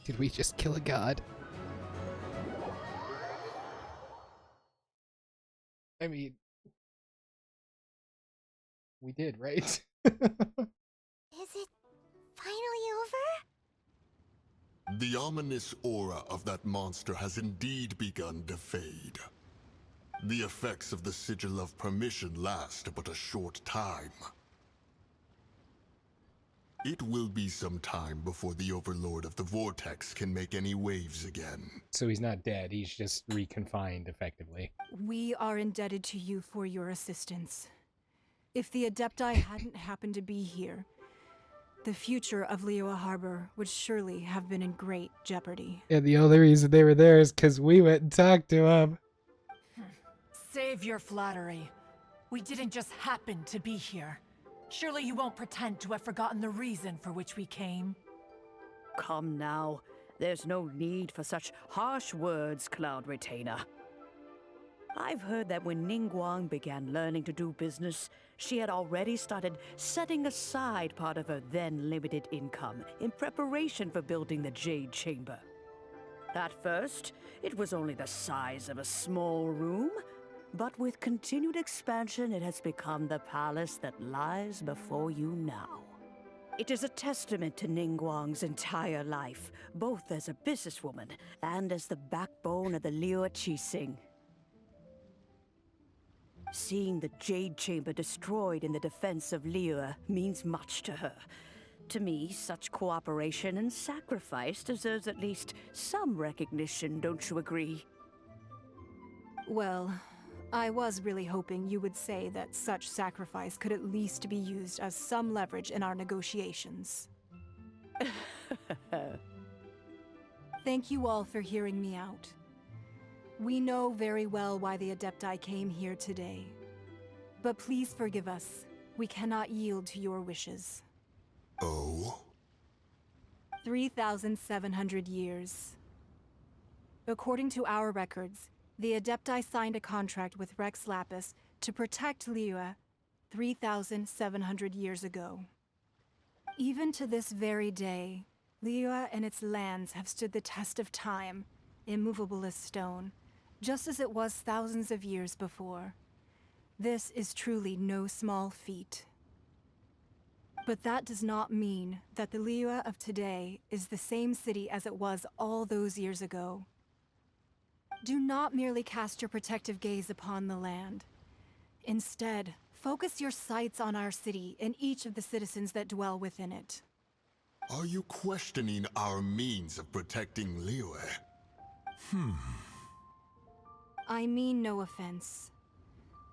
Did we just kill a god? I mean, we did, right? Is it finally over? The ominous aura of that monster has indeed begun to fade. The effects of the Sigil of Permission last but a short time. It will be some time before the Overlord of the Vortex can make any waves again. So he's not dead, he's just reconfined, effectively. We are indebted to you for your assistance. If the Adepti hadn't happened to be here, the future of Liyue Harbor would surely have been in great jeopardy. And the only reason they were there is because we went and talked to him. Save your flattery. We didn't just happen to be here. Surely you won't pretend to have forgotten the reason for which we came? Come now. There's no need for such harsh words, Cloud Retainer. I've heard that when Ningguang began learning to do business, she had already started setting aside part of her then limited income in preparation for building the Jade Chamber. At first, it was only the size of a small room, but with continued expansion, it has become the palace that lies before you now. It is a testament to Ningguang's entire life, both as a businesswoman and as the backbone of the Liu Qixing. Seeing the Jade Chamber destroyed in the defense of Liyue means much to her. To me, such cooperation and sacrifice deserves at least some recognition, don't you agree? Well, I was really hoping you would say that such sacrifice could at least be used as some leverage in our negotiations. Thank you all for hearing me out. We know very well why the Adepti came here today. But please forgive us. We cannot yield to your wishes. Oh? 3,700 years. According to our records, the Adepti signed a contract with Rex Lapis to protect Liyue 3,700 years ago. Even to this very day, Liyue and its lands have stood the test of time, immovable as stone, just as it was thousands of years before. This is truly no small feat. But that does not mean that the Liyue of today is the same city as it was all those years ago. Do not merely cast your protective gaze upon the land. Instead, focus your sights on our city and each of the citizens that dwell within it. Are you questioning our means of protecting Liyue? I mean no offense.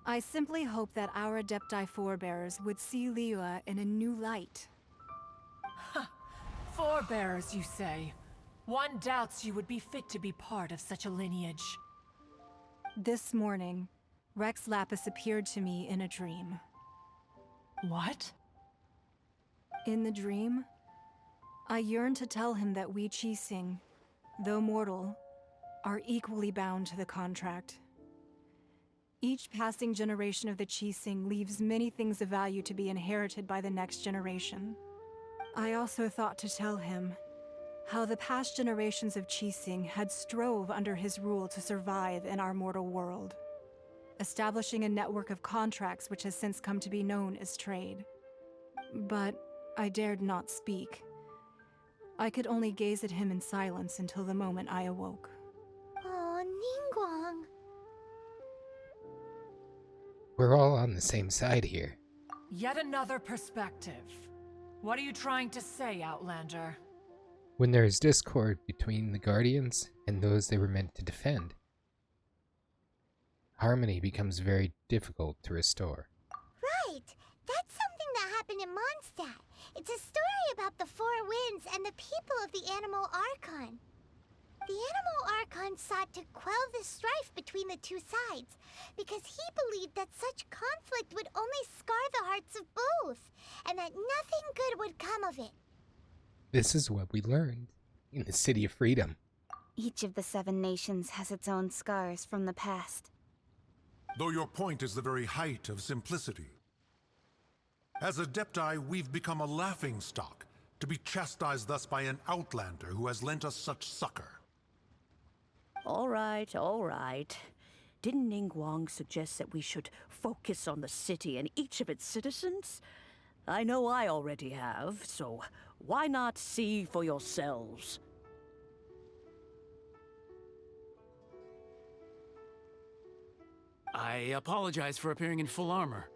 I simply hope that our Adepti forebears would see Liyue in a new light. Forebearers, you say? One doubts you would be fit to be part of such a lineage. This morning, Rex Lapis appeared to me in a dream. What? In the dream, I yearned to tell him that we Qixing, though mortal, are equally bound to the contract. Each passing generation of the Qixing leaves many things of value to be inherited by the next generation. I also thought to tell him how the past generations of Qixing had strove under his rule to survive in our mortal world, establishing a network of contracts which has since come to be known as trade. But I dared not speak. I could only gaze at him in silence until the moment I awoke. Oh, Ningguang. We're all on the same side here. Yet another perspective. What are you trying to say, Outlander? When there is discord between the Guardians and those they were meant to defend, harmony becomes very difficult to restore. Right! That's something that happened in Mondstadt. It's a story about the Four Winds and the people of the Animal Archon. The Animal Archon sought to quell the strife between the two sides, because he believed that such conflict would only scar the hearts of both, and that nothing good would come of it. This is what we learned in the City of Freedom. Each of the 7 nations has its own scars from the past. Though your point is the very height of simplicity. As Adepti, we've become a laughingstock, to be chastised thus by an outlander who has lent us such succor. All right. Didn't Ningguang suggest that we should focus on the city and each of its citizens? I know I already have, so why not see for yourselves? I apologize for appearing in full armor.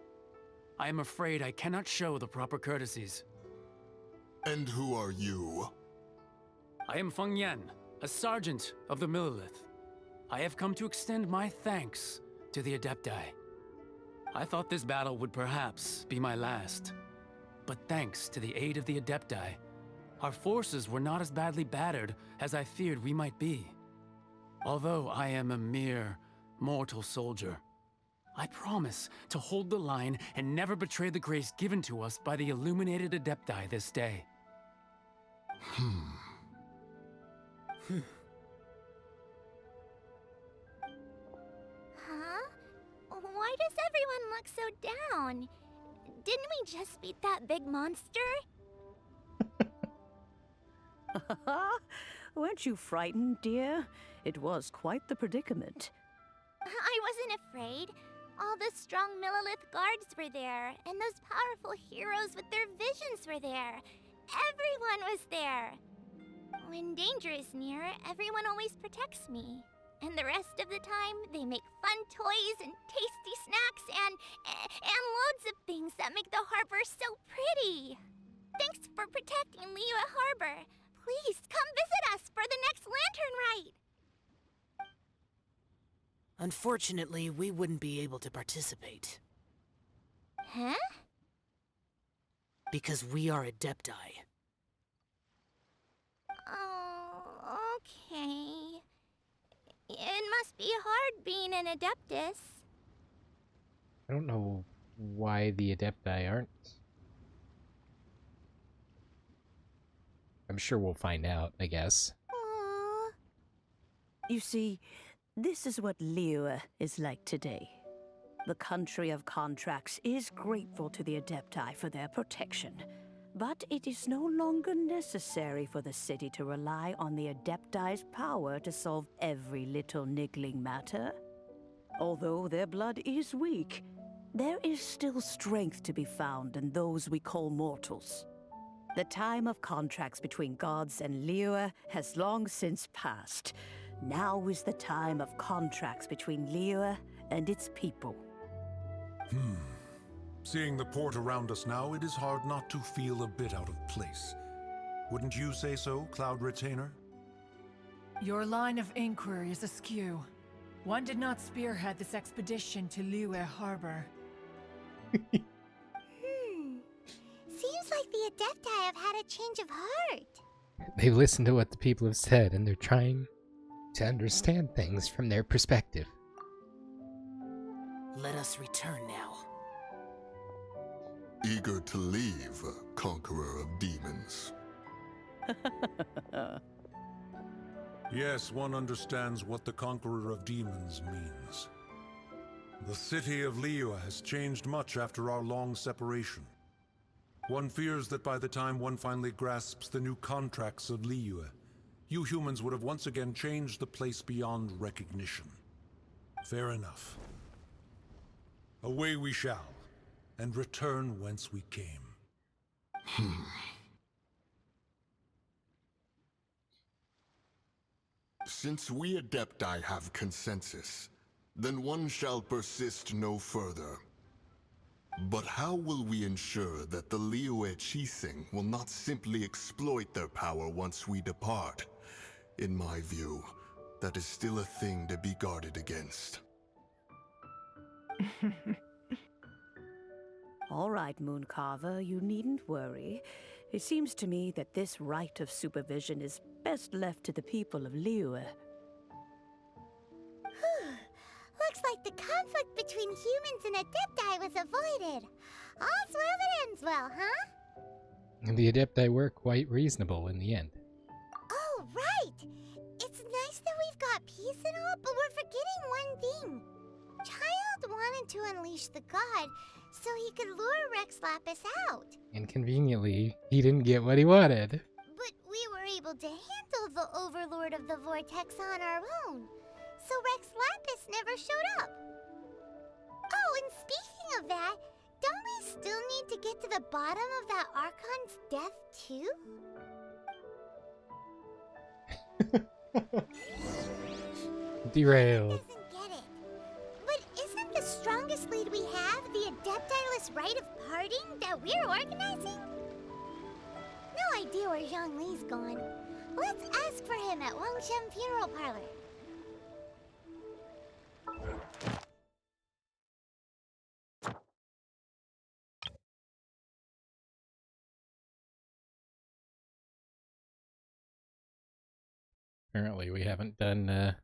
I am afraid I cannot show the proper courtesies. And who are you? I am Feng Yan, a sergeant of the Millelith. I have come to extend my thanks to the Adepti. I thought this battle would perhaps be my last. But thanks to the aid of the Adepti, our forces were not as badly battered as I feared we might be. Although I am a mere mortal soldier, I promise to hold the line and never betray the grace given to us by the illuminated Adepti this day. Huh? Why does everyone look so down? Didn't we just beat that big monster? Weren't you frightened, dear? It was quite the predicament. I wasn't afraid. All the strong Millilith guards were there, and those powerful heroes with their visions were there. Everyone was there. When danger is near, everyone always protects me. And the rest of the time, they make fun toys and tasty snacks and loads of things that make the harbor so pretty. Thanks for protecting Liyue Harbor. Please come visit us for the next lantern rite. Unfortunately, we wouldn't be able to participate. Huh? Because we are Adepti. Oh, okay. It must be hard being an Adeptus. I don't know why the Adepti aren't. I'm sure we'll find out, I guess. You see, this is what Liyue is like today. The country of contracts is grateful to the Adepti for their protection, but it is no longer necessary for the city to rely on the Adepti's power to solve every little niggling matter. Although their blood is weak, there is still strength to be found in those we call mortals. The time of contracts between gods and Liyue has long since passed. Now is the time of contracts between Liyue and its people. Seeing the port around us now, it is hard not to feel a bit out of place. Wouldn't you say so, Cloud Retainer? Your line of inquiry is askew. One did not spearhead this expedition to Liyue Harbor. Seems like the Adepti have had a change of heart. They've listened to what the people have said, and they're trying to understand things from their perspective. Let us return now. Eager to leave, Conqueror of Demons. Yes, one understands what the Conqueror of Demons means. The city of Liyue has changed much after our long separation. One fears that by the time one finally grasps the new contracts of Liyue, you humans would have once again changed the place beyond recognition. Fair enough. Away we shall, and return whence we came. Since we Adepti have consensus, then one shall persist no further. But how will we ensure that the Liyue Qixing will not simply exploit their power once we depart? In my view, that is still a thing to be guarded against. All right, Mooncarver, you needn't worry. It seems to me that this right of supervision is best left to the people of Liyue. Looks like the conflict between humans and Adepti was avoided. All's well that ends well, huh? And the Adepti were quite reasonable in the end. Oh, right! It's nice that we've got peace and all, but we're forgetting one thing. Child wanted to unleash the god so he could lure Rex Lapis out. And conveniently, he didn't get what he wanted. But we were able to handle the Overlord of the Vortex on our own. So Rex Lapis never showed up. Oh, and speaking of that, don't we still need to get to the bottom of that Archon's death, too? Derailed. Doesn't get it. But isn't the strongest lead we have the Adeptiless rite of parting that we're organizing? No idea where Zhongli's gone. Let's ask for him at Wangshen Funeral Parlor. Apparently we haven't done,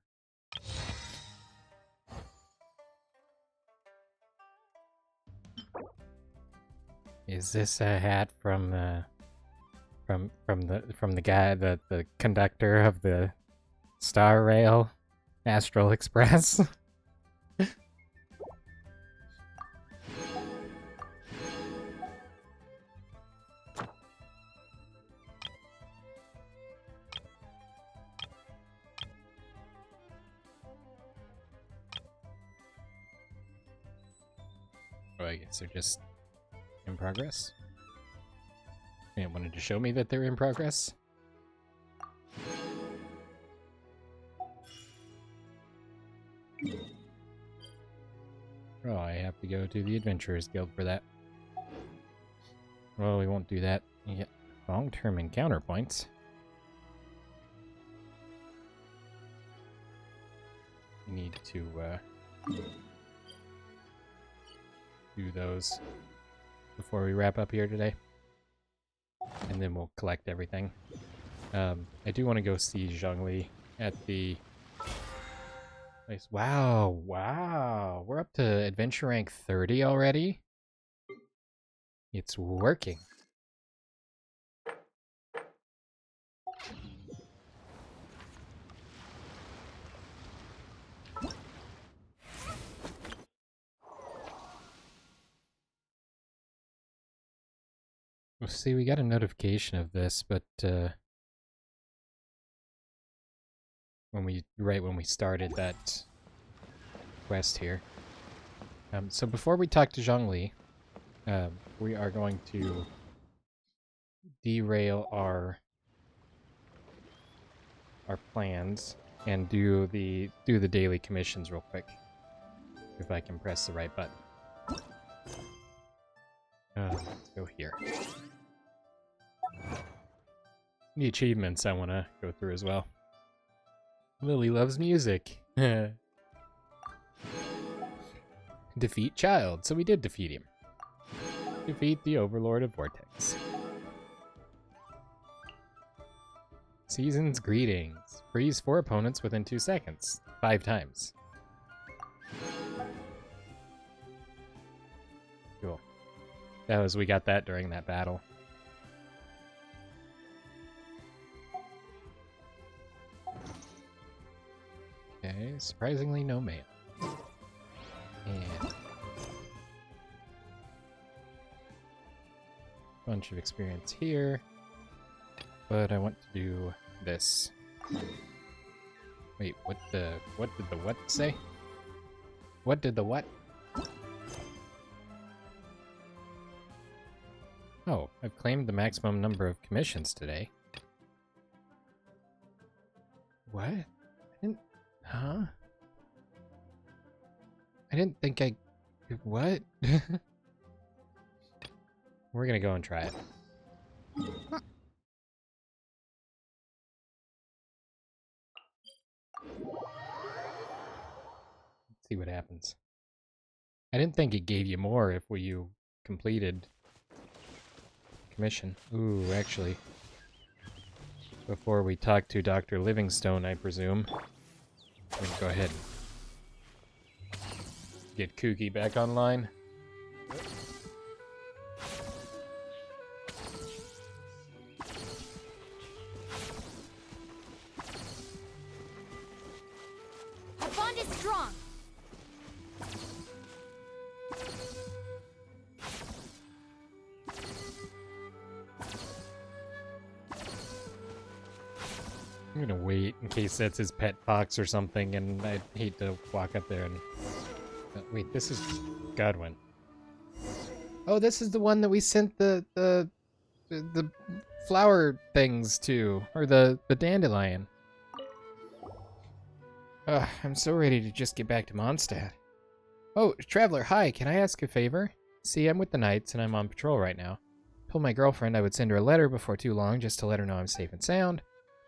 Is this a hat from the guy, the conductor of the Star Rail, Astral Express. Oh, I guess they're just in progress. It wanted to show me that they're in progress. Oh, I have to go to the Adventurers Guild for that. Well, we won't do that. You get long-term encounter points. We need to do those before we wrap up here today. And then we'll collect everything. I do want to go see Zhongli at the place. Wow, wow. We're up to adventure rank 30 already. It's working. Well, see, we got a notification of this, but right when we started that quest here. So before we talk to Zhongli, we are going to derail our plans and do the daily commissions real quick. If I can press the right button. Let's go here. The achievements I want to go through as well. Lily loves music. Defeat Child. So we did defeat him. Defeat the Overlord of Vortex. Season's Greetings. Freeze 4 opponents within 2 seconds. 5 times. Cool. We got that during that battle. Okay, surprisingly no mail. And bunch of experience here. But I want to do this. Wait, what did the what say? What did the what? Oh, I've claimed the maximum number of commissions today. What? I didn't... Huh? I didn't think I... What? We're gonna go and try it. Let's see what happens. I didn't think it gave you more if you completed mission. Ooh, actually, before we talk to Dr. Livingstone, I presume, I'm gonna go ahead and get Kooky back online. Our bond is strong. I'm gonna wait in case that's his pet fox or something, and I'd hate to walk up there and... wait, this is Godwin. Oh, this is the one that we sent the flower things to, or the dandelion. I'm so ready to just get back to Mondstadt. Oh, Traveler, hi, can I ask a favor? See, I'm with the Knights, and I'm on patrol right now. Told my girlfriend I would send her a letter before too long, just to let her know I'm safe and sound.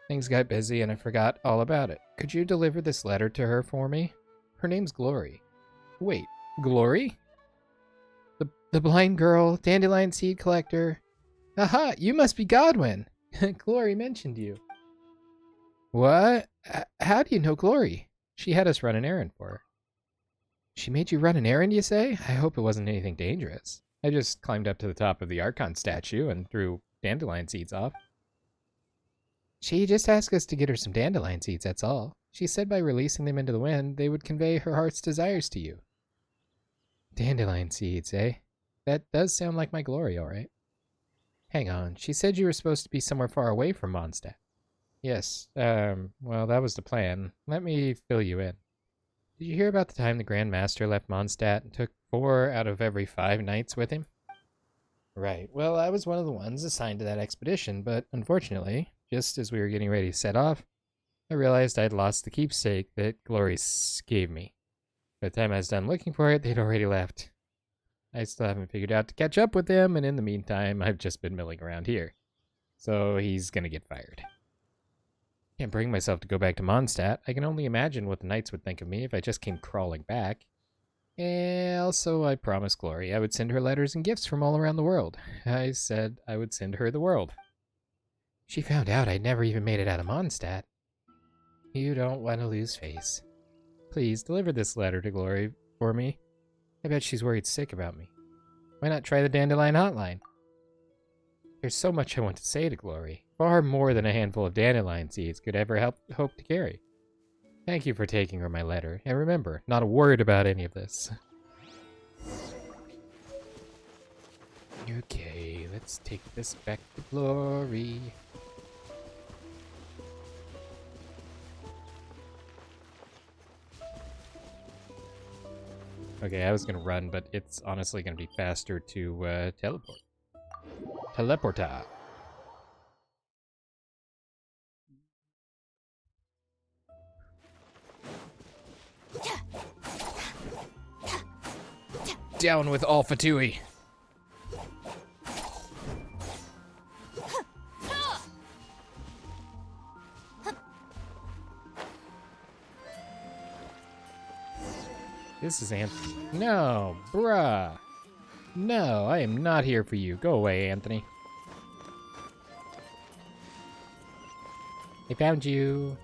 Things got busy, and I forgot all about it. Could you deliver this letter to her for me? Her name's Glory. Wait, Glory? The blind girl, dandelion seed collector. Aha, you must be Godwin. Glory mentioned you. What? How do you know Glory? She had us run an errand for her. She made you run an errand, you say? I hope it wasn't anything dangerous. I just climbed up to the top of the Archon statue and threw dandelion seeds off. She just asked us to get her some dandelion seeds, that's all. She said by releasing them into the wind, they would convey her heart's desires to you. Dandelion seeds, eh? That does sound like my glory, alright. Hang on, she said you were supposed to be somewhere far away from Mondstadt. Yes, well, that was the plan. Let me fill you in. Did you hear about the time the Grand Master left Mondstadt and took 4 out of every 5 knights with him? Right, well, I was one of the ones assigned to that expedition, but unfortunately, just as we were getting ready to set off, I realized I'd lost the keepsake that Glory gave me. By the time I was done looking for it, they'd already left. I still haven't figured out to catch up with them, and in the meantime, I've just been milling around here. So he's gonna get fired. Can't bring myself to go back to Mondstadt. I can only imagine what the knights would think of me if I just came crawling back. And also, I promised Glory I would send her letters and gifts from all around the world. I said I would send her the world. She found out I'd never even made it out of Mondstadt. You don't want to lose face. Please, deliver this letter to Glory for me. I bet she's worried sick about me. Why not try the Dandelion Hotline? There's so much I want to say to Glory. Far more than a handful of dandelion seeds could ever hope to carry. Thank you for taking her my letter. And remember, not a word about any of this. Okay, let's take this back to Glory. Okay, I was gonna run, but it's honestly gonna be faster to teleport. Teleporta. Down with all Fatui. This is Anthony. No, bruh. No, I am not here for you. Go away, Anthony. I found you.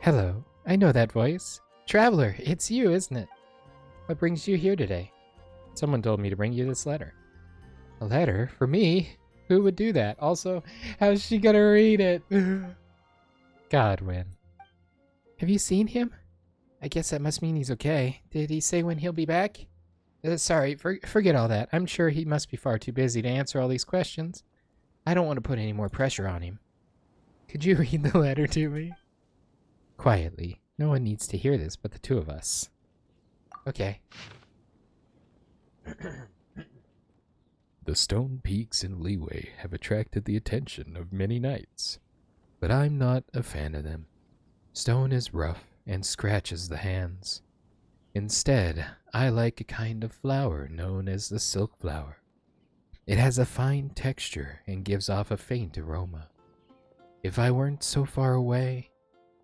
Hello, I know that voice. Traveler, it's you, isn't it? What brings you here today? Someone told me to bring you this letter. A letter? For me? Who would do that? Also, how's she gonna read it? Godwin. Have you seen him? I guess that must mean he's okay. Did he say when he'll be back? Sorry, forget all that. I'm sure he must be far too busy to answer all these questions. I don't want to put any more pressure on him. Could you read the letter to me? Quietly. No one needs to hear this but the two of us. Okay. The stone peaks in Leeway have attracted the attention of many knights, but I'm not a fan of them. Stone is rough and scratches the hands. Instead, I like a kind of flower known as the silk flower. It has a fine texture and gives off a faint aroma. If I weren't so far away,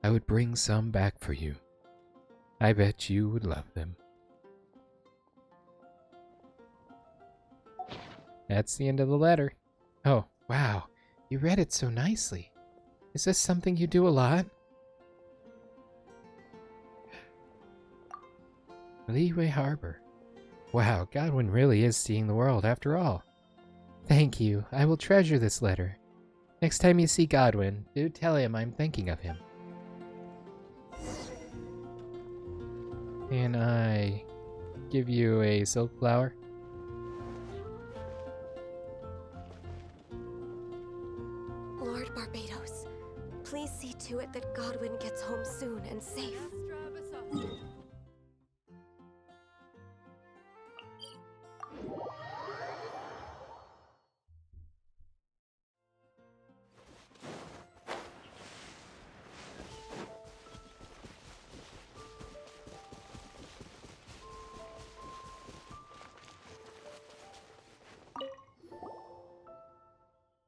I would bring some back for you. I bet you would love them. That's the end of the letter. Oh, wow. You read it so nicely. Is this something you do a lot? Leeway Harbor. Wow, Godwin really is seeing the world after all. Thank you. I will treasure this letter. Next time you see Godwin, do tell him I'm thinking of him. Can I give you a silk flower? Lord Barbados, please see to it that Godwin gets home soon and safe.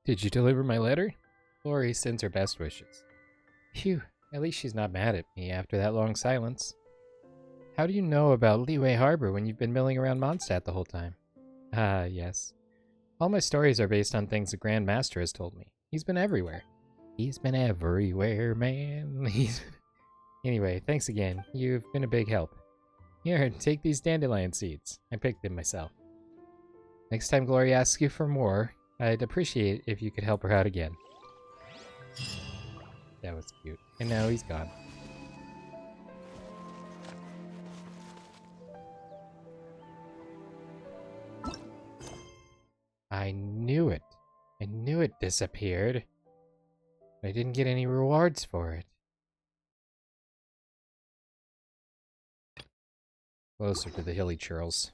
Did you deliver my letter? Lori sends her best wishes. Phew, at least she's not mad at me after that long silence. How do you know about Leeway Harbor when you've been milling around Mondstadt the whole time? Ah, yes. All my stories are based on things the Grand Master has told me. He's been everywhere. He's been everywhere, man. Anyway, thanks again. You've been a big help. Here, take these dandelion seeds. I picked them myself. Next time Glory asks you for more, I'd appreciate if you could help her out again. That was cute. And now he's gone. I knew it. I knew it disappeared. But I didn't get any rewards for it. Closer to the hilly churls.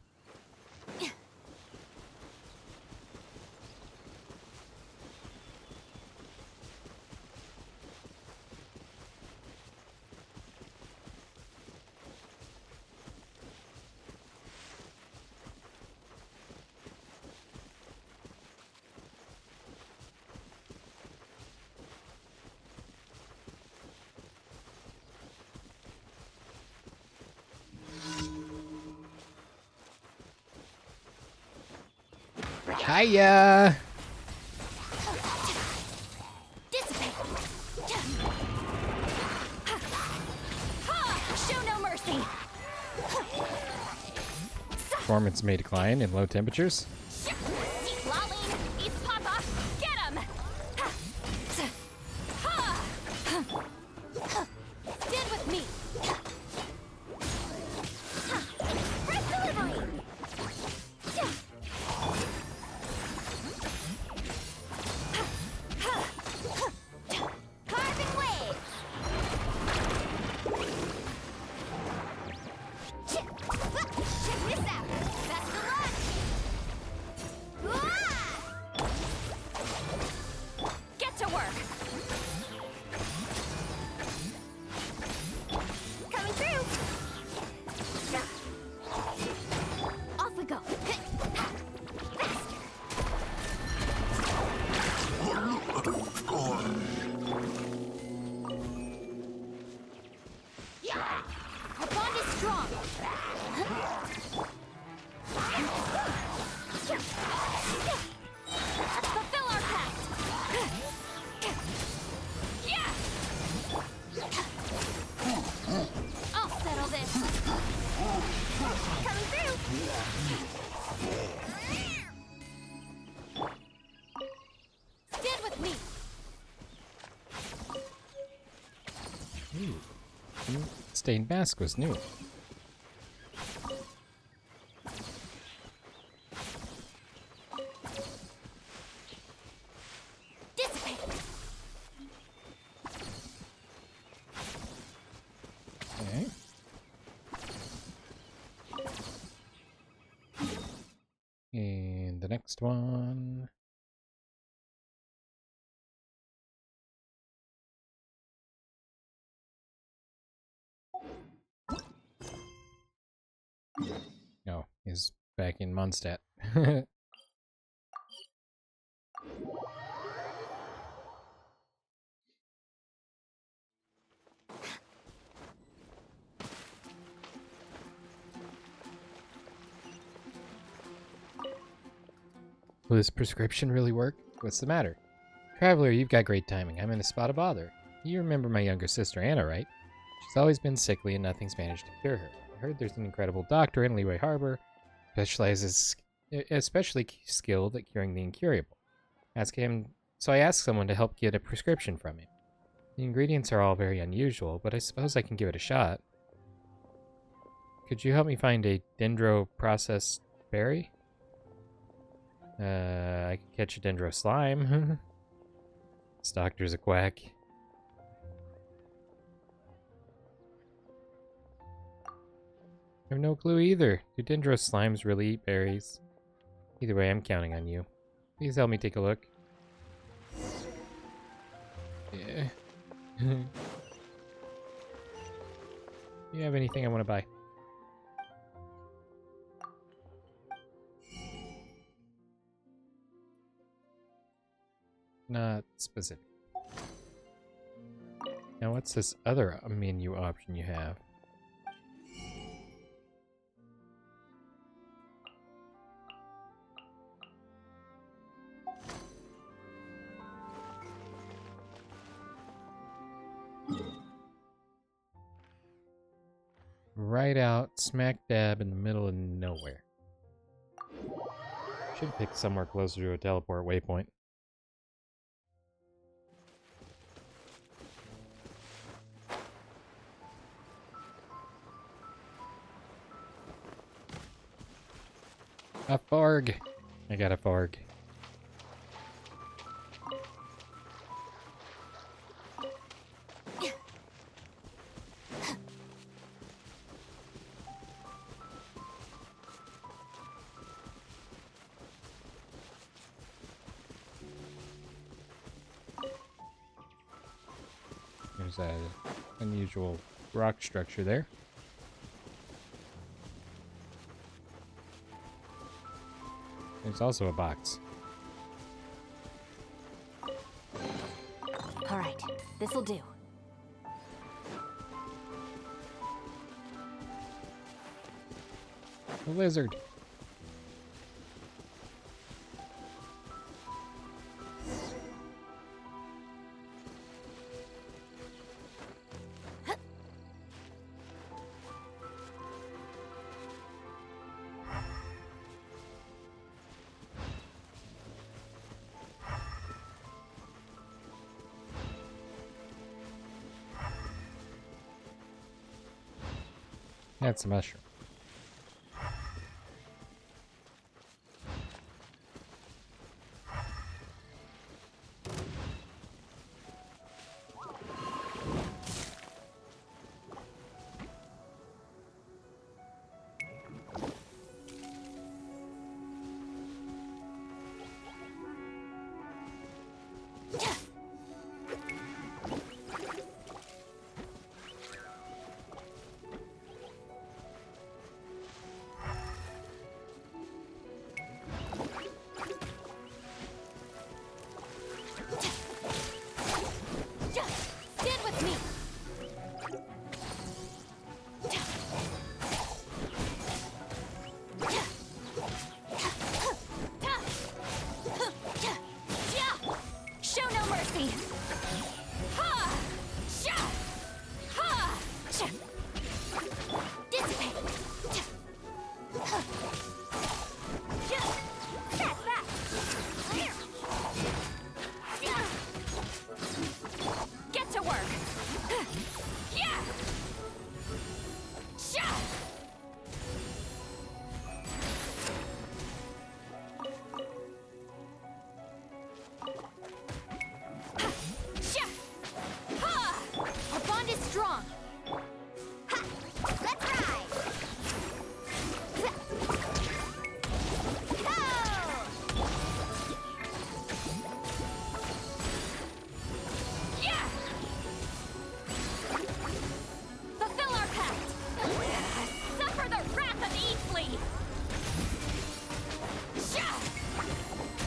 Hiya! Show no mercy. Performance may decline in low temperatures. Lolly, eats Papa. Get him. Stand with me. First delivery. Carving waves. Check this out. Best of luck. Get to work. Coming through. Off we go. Our bond is strong. Fulfill our pact. I'll settle this. Coming through. Stand with me. Ooh. Stained mask was new. Dissipate. Okay. And the next one. No, he's back in Mondstadt. Will this prescription really work? What's the matter? Traveler, you've got great timing. I'm in a spot of bother. You remember my younger sister, Anna, right? She's always been sickly and nothing's managed to cure her. I heard there's an incredible doctor in Leeway Harbor, specializes especially skilled at curing the incurable. So I asked someone to help get a prescription from him. The ingredients are all very unusual, but I suppose I can give it a shot. Could you help me find a dendro processed berry? I could catch a dendro slime. This doctor's a quack. I have no clue either. Do dendro slimes really eat berries? Either way, I'm counting on you. Please help me take a look. Yeah. Do you have anything I want to buy? Not specific. Now what's this other menu option you have? right out smack dab in the middle of nowhere. Should pick somewhere closer to a teleport waypoint. A Farg! I got a Farg. There's an unusual rock structure there. There's also a box. All right, this'll do. A lizard. That's a mushroom. Stand with me! Show no mercy! Ha! Sha! Ha! Sha! Dissipate! That's that! Get to work! Yeah! Sha! Sha! Ha! Our bond is strong! Ha! Let's ride! Go! Yeah! Fulfill our pact! Suffer the wrath of Eatfleet! Sha!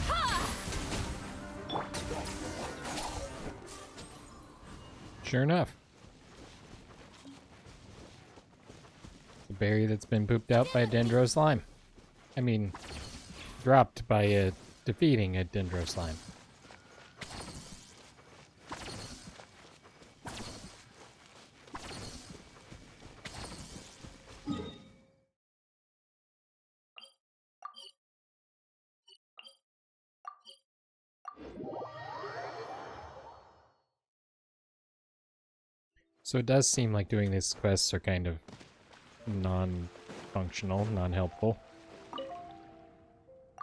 Ha! Sure enough. The berry that's been pooped out by a dendro slime. I mean, dropped by defeating a dendro slime. So it does seem like doing these quests are kind of non-functional, non-helpful.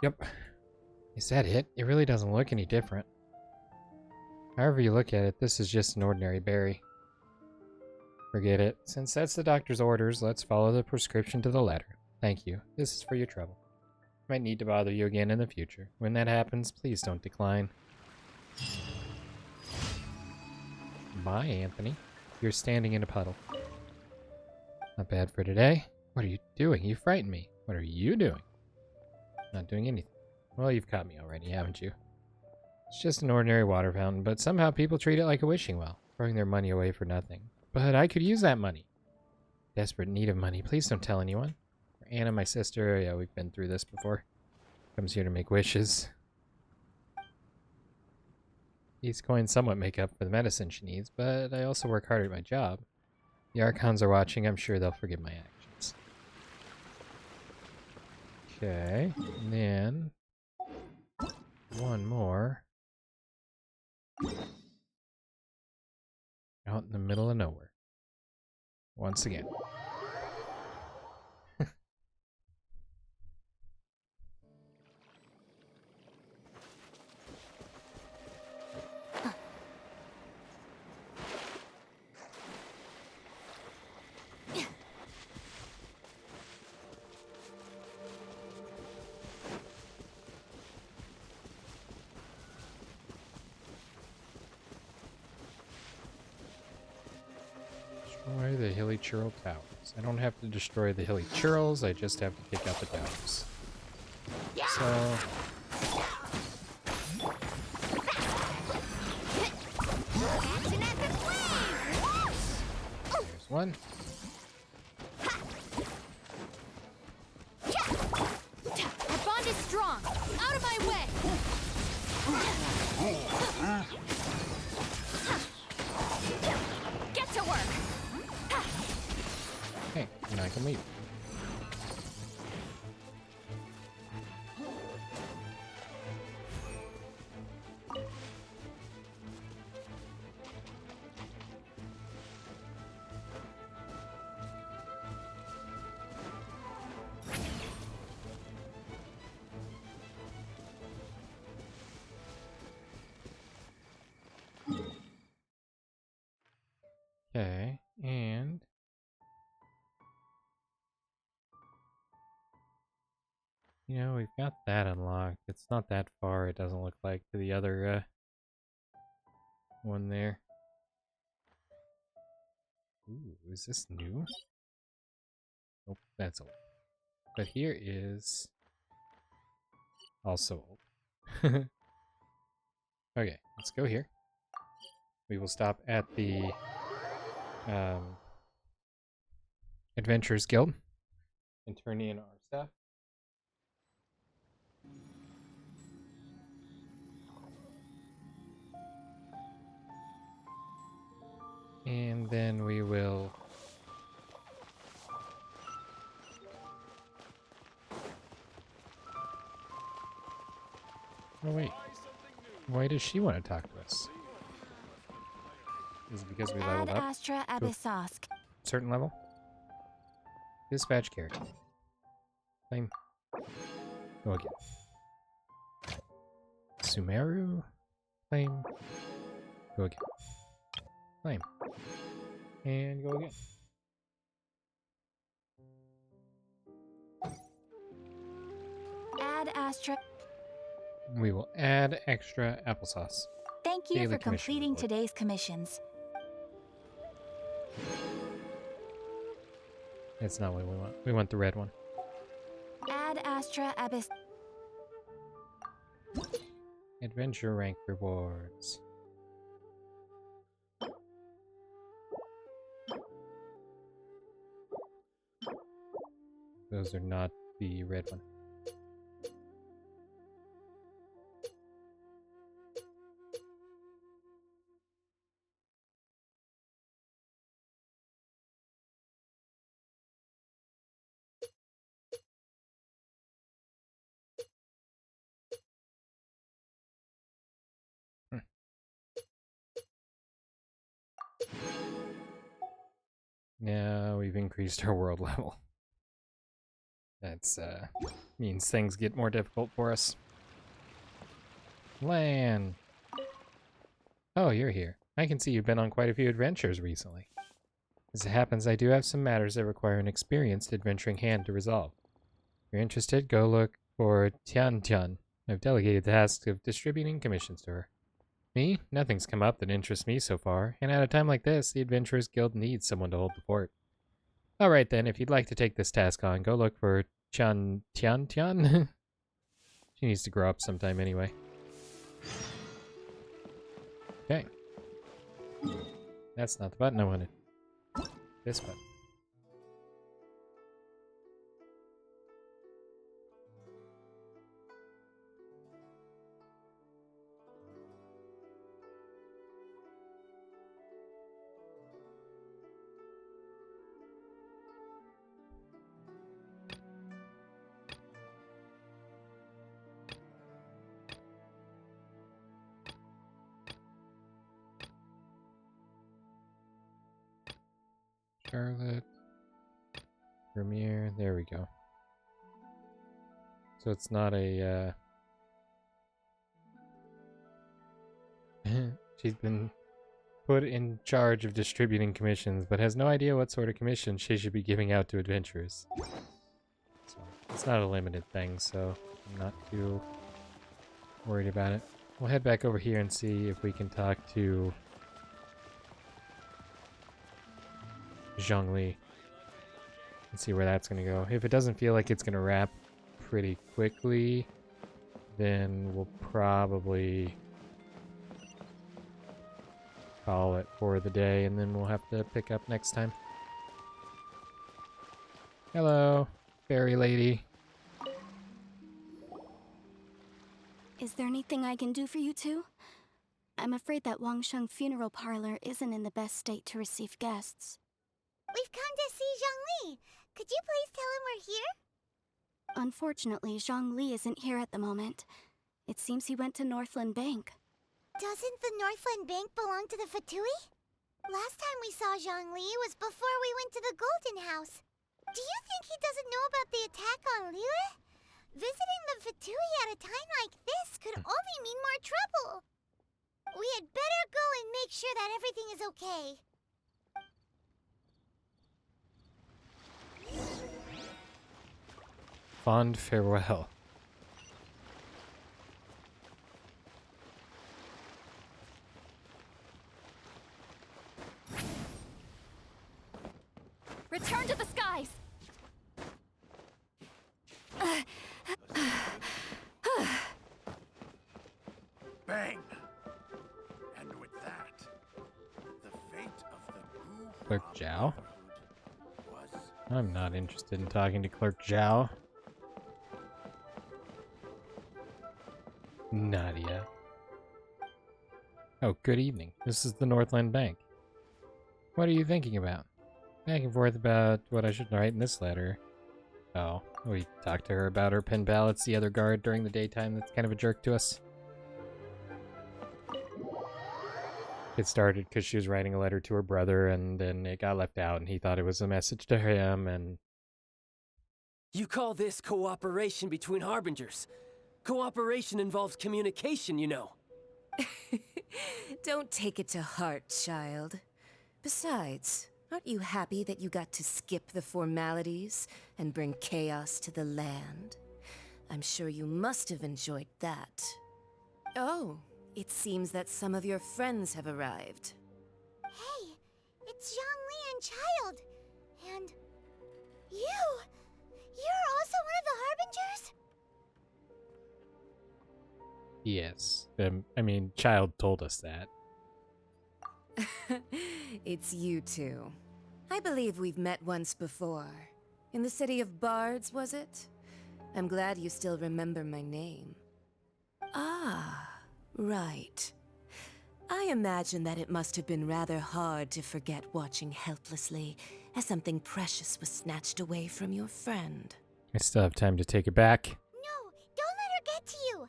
Yep. Is that it? It really doesn't look any different. However you look at it, this is just an ordinary berry. Forget it. Since that's the doctor's orders, let's follow the prescription to the letter. Thank you. This is for your trouble. I might need to bother you again in the future. When that happens, please don't decline. Bye, Anthony. You're standing in a puddle. Not bad for today. What are you doing? You frightened me. What are you doing? Not doing anything. Well, you've caught me already, haven't you? It's just an ordinary water fountain, but somehow people treat it like a wishing well, throwing their money away for nothing. But I could use that money. Desperate need of money. Please don't tell anyone. Anna, my sister, yeah, we've been through this before. Comes here to make wishes. These coins somewhat make up for the medicine she needs, but I also work hard at my job. The Archons are watching. I'm sure they'll forgive my actions. Okay, and then one more out in the middle of nowhere. Once again. Destroy the hilly churl towers. I don't have to destroy the hilly churls, I just have to take out the towers. So... there's one. Our bond is strong. Out of my way. Get to work. Okay, and I can leave. Okay, and you know, we've got that unlocked. It's not that far, it doesn't look like, to the other one there. Ooh, is this new? Nope, that's old. But here is also old. Okay, let's go here. We will stop at the Adventurers Guild and turn in our stuff. And then we will oh wait. Why does she want to talk to us? Is it because we leveled Ad up Astra to a Abyssosk. certain level? Dispatch character. Claim. Go again. Sumeru. Claim. Go again. Claim. And go again. Ad Astra. We will add extra applesauce. Thank you Daily for commission completing reward. today's commissions. That's not what we want. We want the red one. Ad Astra Abyss. Adventure rank rewards. Those are not the red one. Now we've increased our world level. That's means things get more difficult for us. Lan. Oh, you're here. I can see you've been on quite a few adventures recently. As it happens, I do have some matters that require an experienced adventuring hand to resolve. If you're interested, go look for Tian Tian. I've delegated the task of distributing commissions to her. Me? Nothing's come up that interests me so far, and at a time like this, the Adventurers Guild needs someone to hold the fort. Alright then, if you'd like to take this task on, go look for Tian Tian? She needs to grow up sometime anyway. Okay. That's not the button I wanted. This button. Scarlet. Premier. There we go. So it's not a, she's been put in charge of distributing commissions, but has no idea what sort of commission she should be giving out to adventurers. So it's not a limited thing, so I'm not too worried about it. We'll head back over here and see if we can talk to Zhongli and see where that's going to go. If it doesn't feel like it's going to wrap pretty quickly, then we'll probably call it for the day, and then we'll have to pick up next time. Hello, fairy lady. Is there anything I can do for you two? I'm afraid that Wangsheng Funeral Parlor isn't in the best state to receive guests. We've come to see Zhongli. Could you please tell him we're here? Unfortunately, Zhongli isn't here at the moment. It seems he went to Northland Bank. Doesn't the Northland Bank belong to the Fatui? Last time we saw Zhongli was before we went to the Golden House. Do you think he doesn't know about the attack on Liyue? Visiting the Fatui at a time like this could only mean more trouble. We had better go and make sure that everything is okay. Fond farewell. Return to the skies! Bang! And with that, the fate of the Gu Clerk Zhao? was... I'm not interested in talking to Clerk Zhao. Nadia. Oh, good evening. This is the Northland Bank. What are you thinking about? Back and forth about what I should write in this letter. Oh, we talked to her about her pen pal. It's the other guard during the daytime that's kind of a jerk to us. It started because she was writing a letter to her brother, and then it got left out, and he thought it was a message to him, and... You call this cooperation between harbingers? Cooperation involves communication, you know. Don't take it to heart, child. Besides, aren't you happy that you got to skip the formalities and bring chaos to the land? I'm sure you must have enjoyed that. Oh, it seems that some of your friends have arrived. Hey, it's Zhongli and Child. And you! You're also one of the Harbingers? Yes. I mean, Child told us that. It's you two. I believe we've met once before. In the city of Bards, was it? I'm glad you still remember my name. Ah, right. I imagine that it must have been rather hard to forget watching helplessly as something precious was snatched away from your friend. I still have time to take it back. No, don't let her get to you.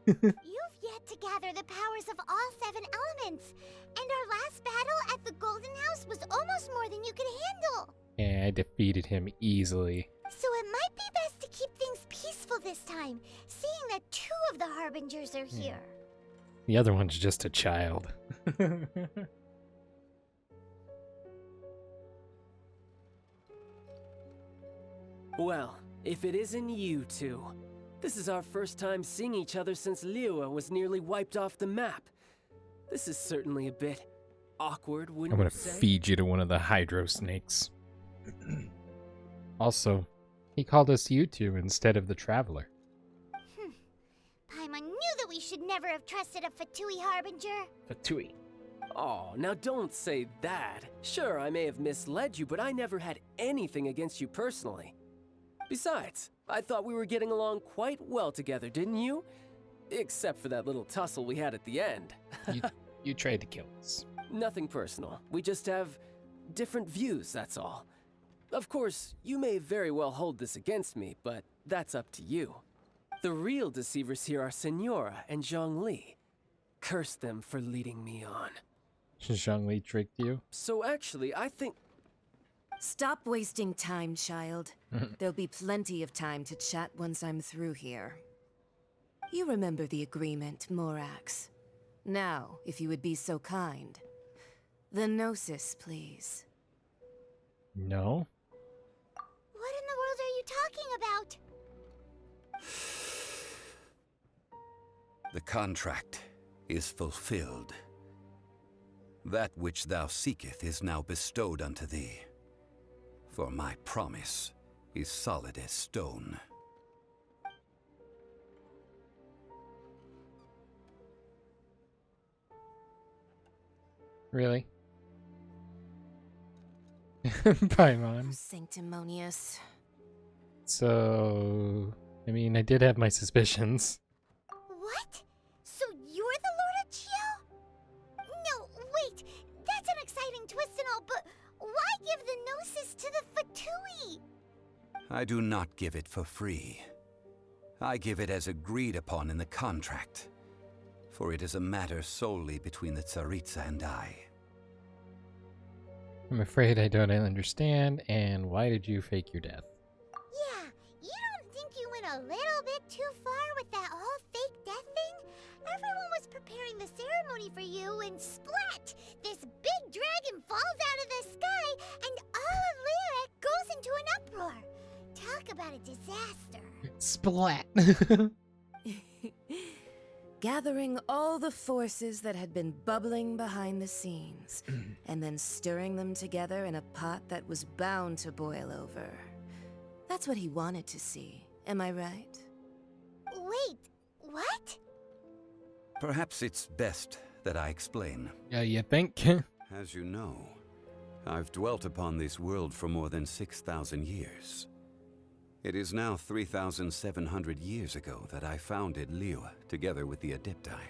You've yet to gather the powers of all 7 elements, and our last battle at the Golden House was almost more than you could handle. Yeah, I defeated him easily. So it might be best to keep things peaceful this time, seeing that 2 of the Harbingers are here. The other one's just a child. Well, if it isn't you two. This is our first time seeing each other since Liyue was nearly wiped off the map. This is certainly a bit awkward, wouldn't I'm gonna you say? feed you to one of the hydro snakes. Also, he called us you two instead of the traveler. Paimon knew that we should never have trusted a Fatui Harbinger. Fatui. Oh, now don't say that. Sure, I may have misled you, but I never had anything against you personally. Besides, I thought we were getting along quite well together, didn't you? Except for that little tussle we had at the end. You tried to kill us. Nothing personal. We just have different views, that's all. Of course, you may very well hold this against me, but that's up to you. The real deceivers here are Senora and Zhongli. Curse them for leading me on. Zhongli tricked you? So actually, I think... Stop wasting time, child. There'll be plenty of time to chat once I'm through here. You remember the agreement, Morax. Now, if you would be so kind. The Gnosis, please. No. What in the world are you talking about? The contract is fulfilled. That which thou seeketh is now bestowed unto thee. For my promise is solid as stone. Really? Paimon. Sanctimonious. So, I mean, I did have my suspicions. What? So you're the Lord of Chio? No, wait. That's an exciting twist and all, but why give the Gnosis to the Fatui? I do not give it for free. I give it as agreed upon in the contract. For it is a matter solely between the Tsaritsa and I. I'm afraid I don't understand, and why did you fake your death? Yeah, you don't think you went a little bit too far with that whole fake death thing? Everyone was preparing the ceremony for you, and splat! This big dragon falls out of the sky, and all of Lyric goes into an uproar. Talk about a disaster. Splat! Gathering all the forces that had been bubbling behind the scenes, and then stirring them together in a pot that was bound to boil over. That's what he wanted to see, am I right? Wait, what? Perhaps it's best that I explain. Yeah, you think? As you know, I've dwelt upon this world for more than 6,000 years. It is now 3,700 years ago that I founded Liyue together with the Adepti.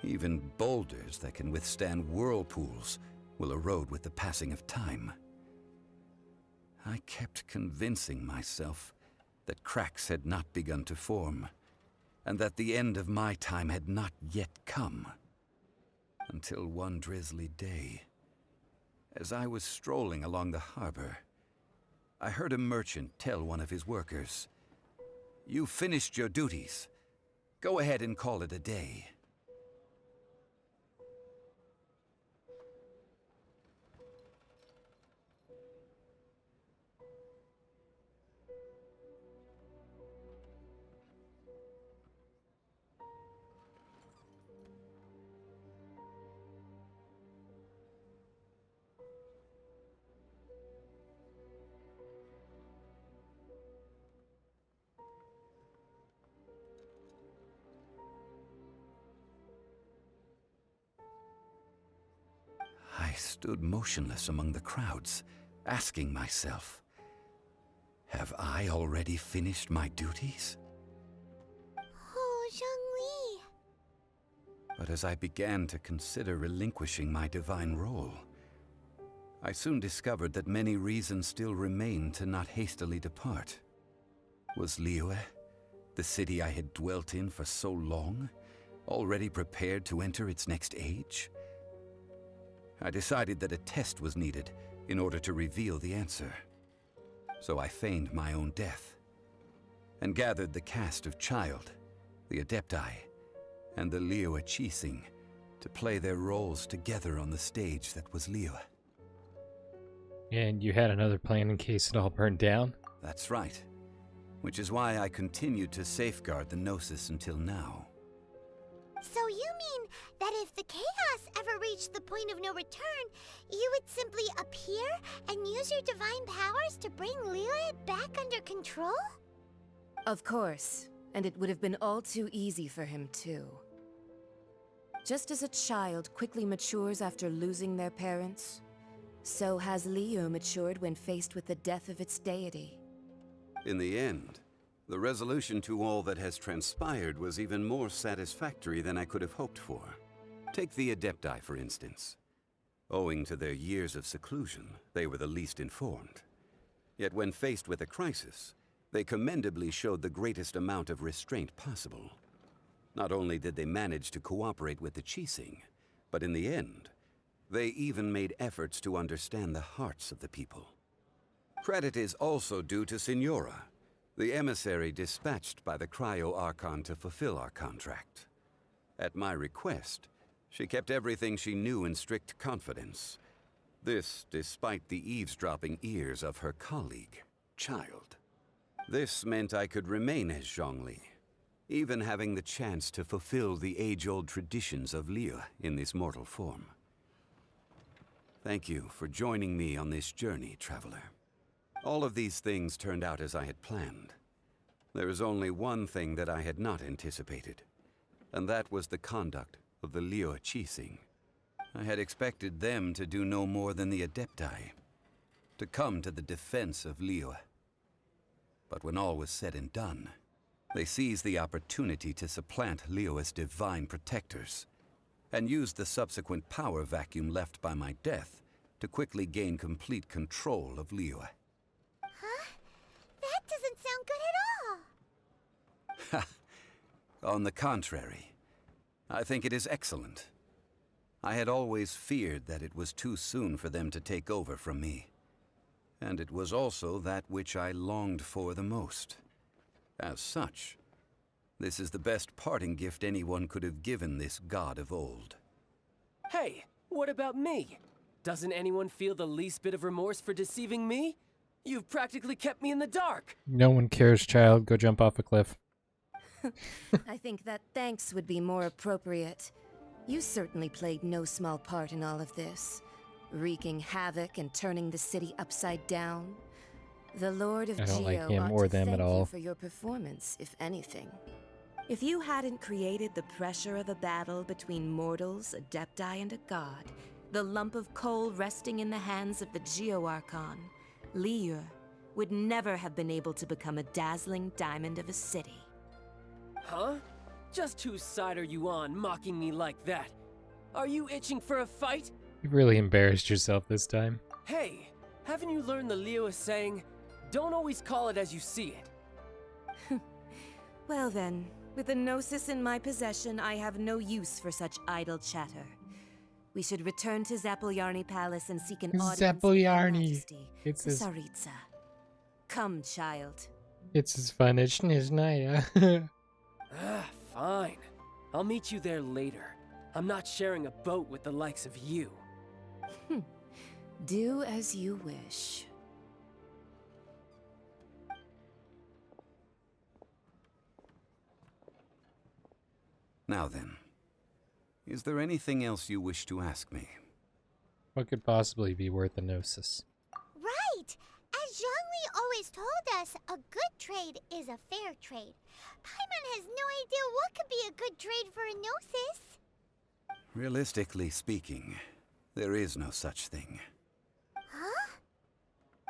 Even boulders that can withstand whirlpools will erode with the passing of time. I kept convincing myself that cracks had not begun to form, and that the end of my time had not yet come. Until one drizzly day, as I was strolling along the harbor, I heard a merchant tell one of his workers, "You've finished your duties. Go ahead and call it a day." I stood motionless among the crowds, asking myself, have I already finished my duties? Oh, Zhongli. But as I began to consider relinquishing my divine role, I soon discovered that many reasons still remained to not hastily depart. Was Liyue, the city I had dwelt in for so long, already prepared to enter its next age? I decided that a test was needed in order to reveal the answer. So I feigned my own death, and gathered the cast of Child, the Adepti, and the Liyue Qixing to play their roles together on the stage that was Liyue. And you had another plan in case it all burned down? That's right. Which is why I continued to safeguard the Gnosis until now. So you mean that if the chaos ever reached the point of no return, you would simply appear and use your divine powers to bring Liyue back under control? Of course, and it would have been all too easy for him too. Just as a child quickly matures after losing their parents, so has Liyue matured when faced with the death of its deity. In the end, the resolution to all that has transpired was even more satisfactory than I could have hoped for. Take the Adepti, for instance. Owing to their years of seclusion, they were the least informed. Yet when faced with a crisis, they commendably showed the greatest amount of restraint possible. Not only did they manage to cooperate with the Qixing, but in the end, they even made efforts to understand the hearts of the people. Credit is also due to Signora, the emissary dispatched by the Cryo Archon to fulfill our contract. At my request, she kept everything she knew in strict confidence. This despite the eavesdropping ears of her colleague, Child. This meant I could remain as Zhongli, even having the chance to fulfill the age-old traditions of Liyue in this mortal form. Thank you for joining me on this journey, Traveler. All of these things turned out as I had planned. There is only one thing that I had not anticipated, and that was the conduct of the Liyue Qixing. I had expected them to do no more than the Adepti, to come to the defense of Liyue. But when all was said and done, they seized the opportunity to supplant Liyue as divine protectors, and used the subsequent power vacuum left by my death to quickly gain complete control of Liyue. Huh? That doesn't sound good at all. On the contrary, I think it is excellent. I had always feared that it was too soon for them to take over from me. And it was also that which I longed for the most. As such, this is the best parting gift anyone could have given this god of old. Hey, what about me? Doesn't anyone feel the least bit of remorse for deceiving me? You've practically kept me in the dark. No one cares, Child. Go jump off a cliff. I think that thanks would be more appropriate. You certainly played no small part in all of this, wreaking havoc and turning the city upside down. The Lord of I don't like Geo him ought or to them thank at all. you for your performance, if anything. If you hadn't created the pressure of a battle between mortals, Adepti, and a god, the lump of coal resting in the hands of the Geo Archon, Liyue would never have been able to become a dazzling diamond of a city. Huh? Just whose side are you on, mocking me like that? Are you itching for a fight? You really embarrassed yourself this time. Hey, haven't you learned the Liyue saying, don't always call it as you see it? Well then, with the Gnosis in my possession, I have no use for such idle chatter. We should return to Zapoljarny Palace and seek an audience with Her Majesty, It's the as Tsaritsa. Come, child. it's as fun as Niznaya. Fine. I'll meet you there later. I'm not sharing a boat with the likes of you. Do as you wish. Now then, is there anything else you wish to ask me? What could possibly be worth a gnosis? Right! As Zhongli always told us, a good trade is a fair trade. Paimon has no idea what could be a good trade for a gnosis. Realistically speaking, there is no such thing. Huh?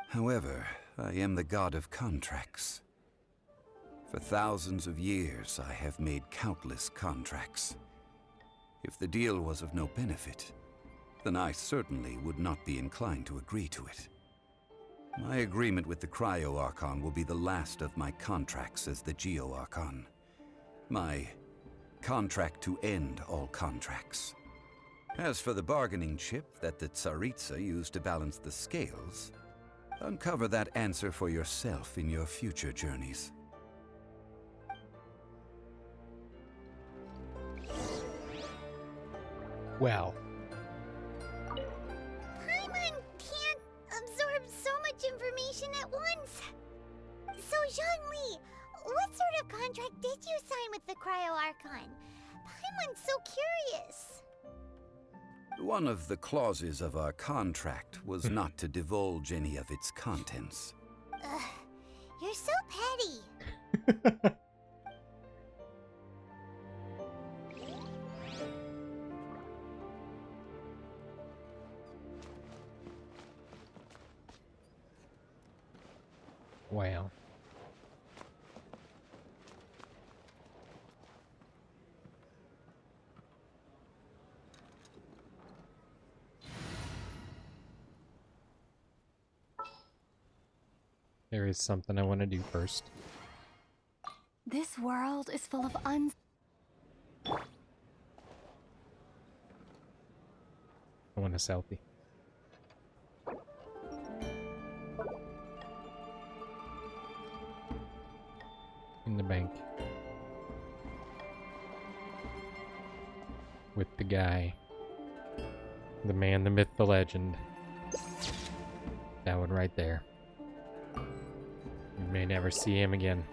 However, I am the god of contracts. For thousands of years, I have made countless contracts. If the deal was of no benefit, then I certainly would not be inclined to agree to it. My agreement with the Cryo Archon will be the last of my contracts as the Geo Archon. My contract to end all contracts. As for the bargaining chip that the Tsaritsa used to balance the scales, uncover that answer for yourself in your future journeys. Well. Paimon can't absorb so much information at once. So, Zhongli, what sort of contract did you sign with the Cryo Archon? Paimon's so curious. One of the clauses of our contract was not to divulge any of its contents. Ugh, you're so petty. Wow. There is something I want to do first. This world is full of I want a selfie. bank. With the guy. The man, the myth, the legend. That one right there. You may never see him again.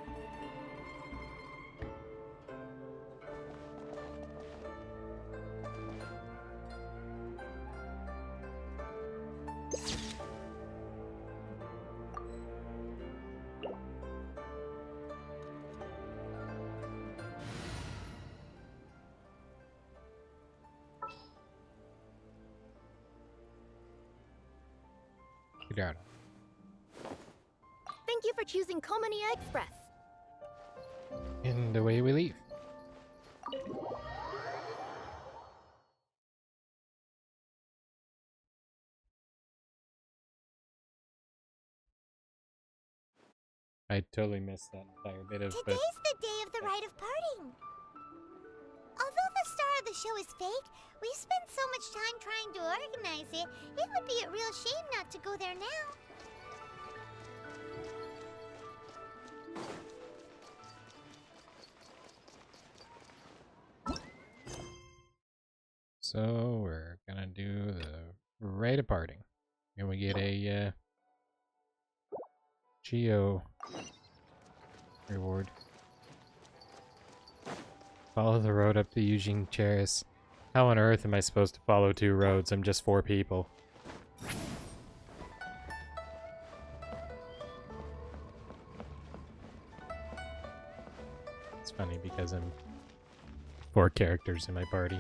Get Thank you for choosing Komania Express. And away we leave. I totally missed that entire bit of Today's the day of the rite of parting. Although the star of the show is fake, we spent so much time trying to organize it, it would be a real shame not to go there now. So we're gonna do the rite of parting. And we get a Geo reward. Follow the road up to Eugene Terrace. How on earth am I supposed to follow 2 roads? I'm just 4 people. It's funny because I'm 4 characters in my party.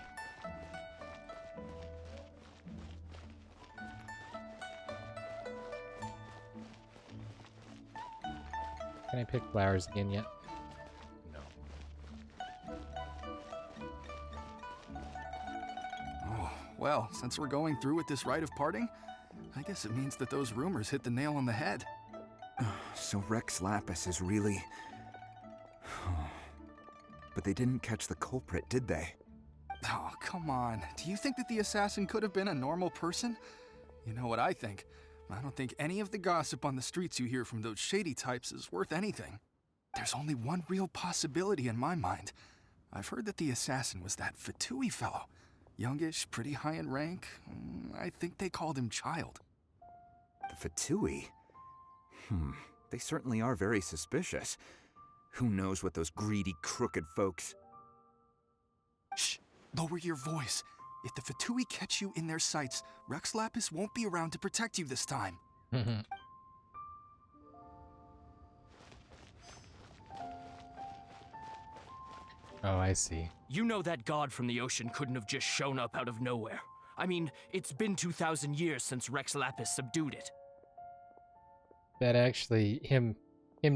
Can I pick flowers again yet? No. Oh, well, since we're going through with this rite of parting, I guess it means that those rumors hit the nail on the head. So Rex Lapis is really... But they didn't catch the culprit, did they? Oh, come on. Do you think that the assassin could have been a normal person? You know what I think? I don't think any of the gossip on the streets you hear from those shady types is worth anything. There's only one real possibility in my mind. I've heard that the assassin was that Fatui fellow. Youngish, pretty high in rank. I think they called him Child. The Fatui? They certainly are very suspicious. Who knows what those greedy, crooked folks... Shh! Lower your voice. If the Fatui catch you in their sights, Rex Lapis won't be around to protect you this time. Oh, I see. You know that god from the ocean couldn't have just shown up out of nowhere. I mean, it's been 2,000 years since Rex Lapis subdued it. That actually, him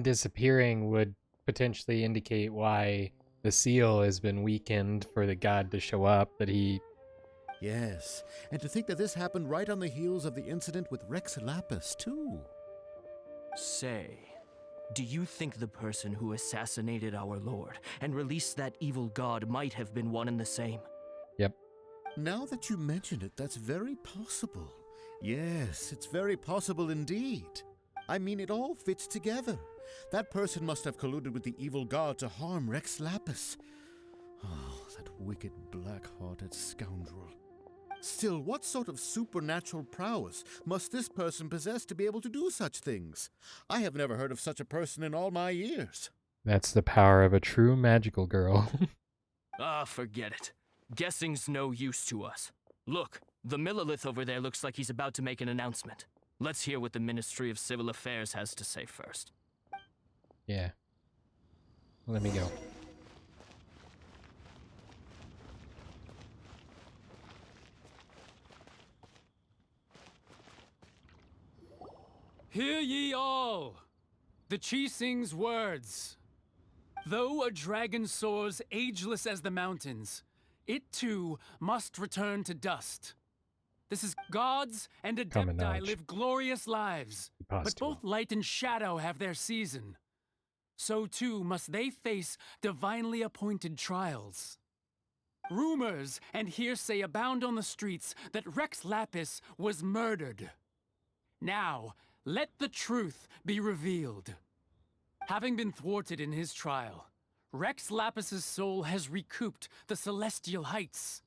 disappearing would potentially indicate why the seal has been weakened for the god to show up, that he... Yes, and to think that this happened right on the heels of the incident with Rex Lapis, too. Say, do you think the person who assassinated our lord and released that evil god might have been one and the same? Yep. Now that you mention it, that's very possible. Yes, it's very possible indeed. I mean, it all fits together. That person must have colluded with the evil god to harm Rex Lapis. Oh, that wicked, black-hearted scoundrel. Still, what sort of supernatural prowess must this person possess to be able to do such things? I have never heard of such a person in all my years. That's the power of a true magical girl. Forget it. Guessing's no use to us. Look, the Millilith over there looks like he's about to make an announcement. Let's hear what the Ministry of Civil Affairs has to say first. Yeah. Let me go. Hear ye all! The Chising's words. Though a dragon soars ageless as the mountains, it too must return to dust. This is gods and Adepti live glorious lives, but both light and shadow have their season. So too must they face divinely appointed trials. Rumors and hearsay abound on the streets that Rex Lapis was murdered. Now, let the truth be revealed. Having been thwarted in his trial, Rex Lapis's soul has recouped the celestial heights.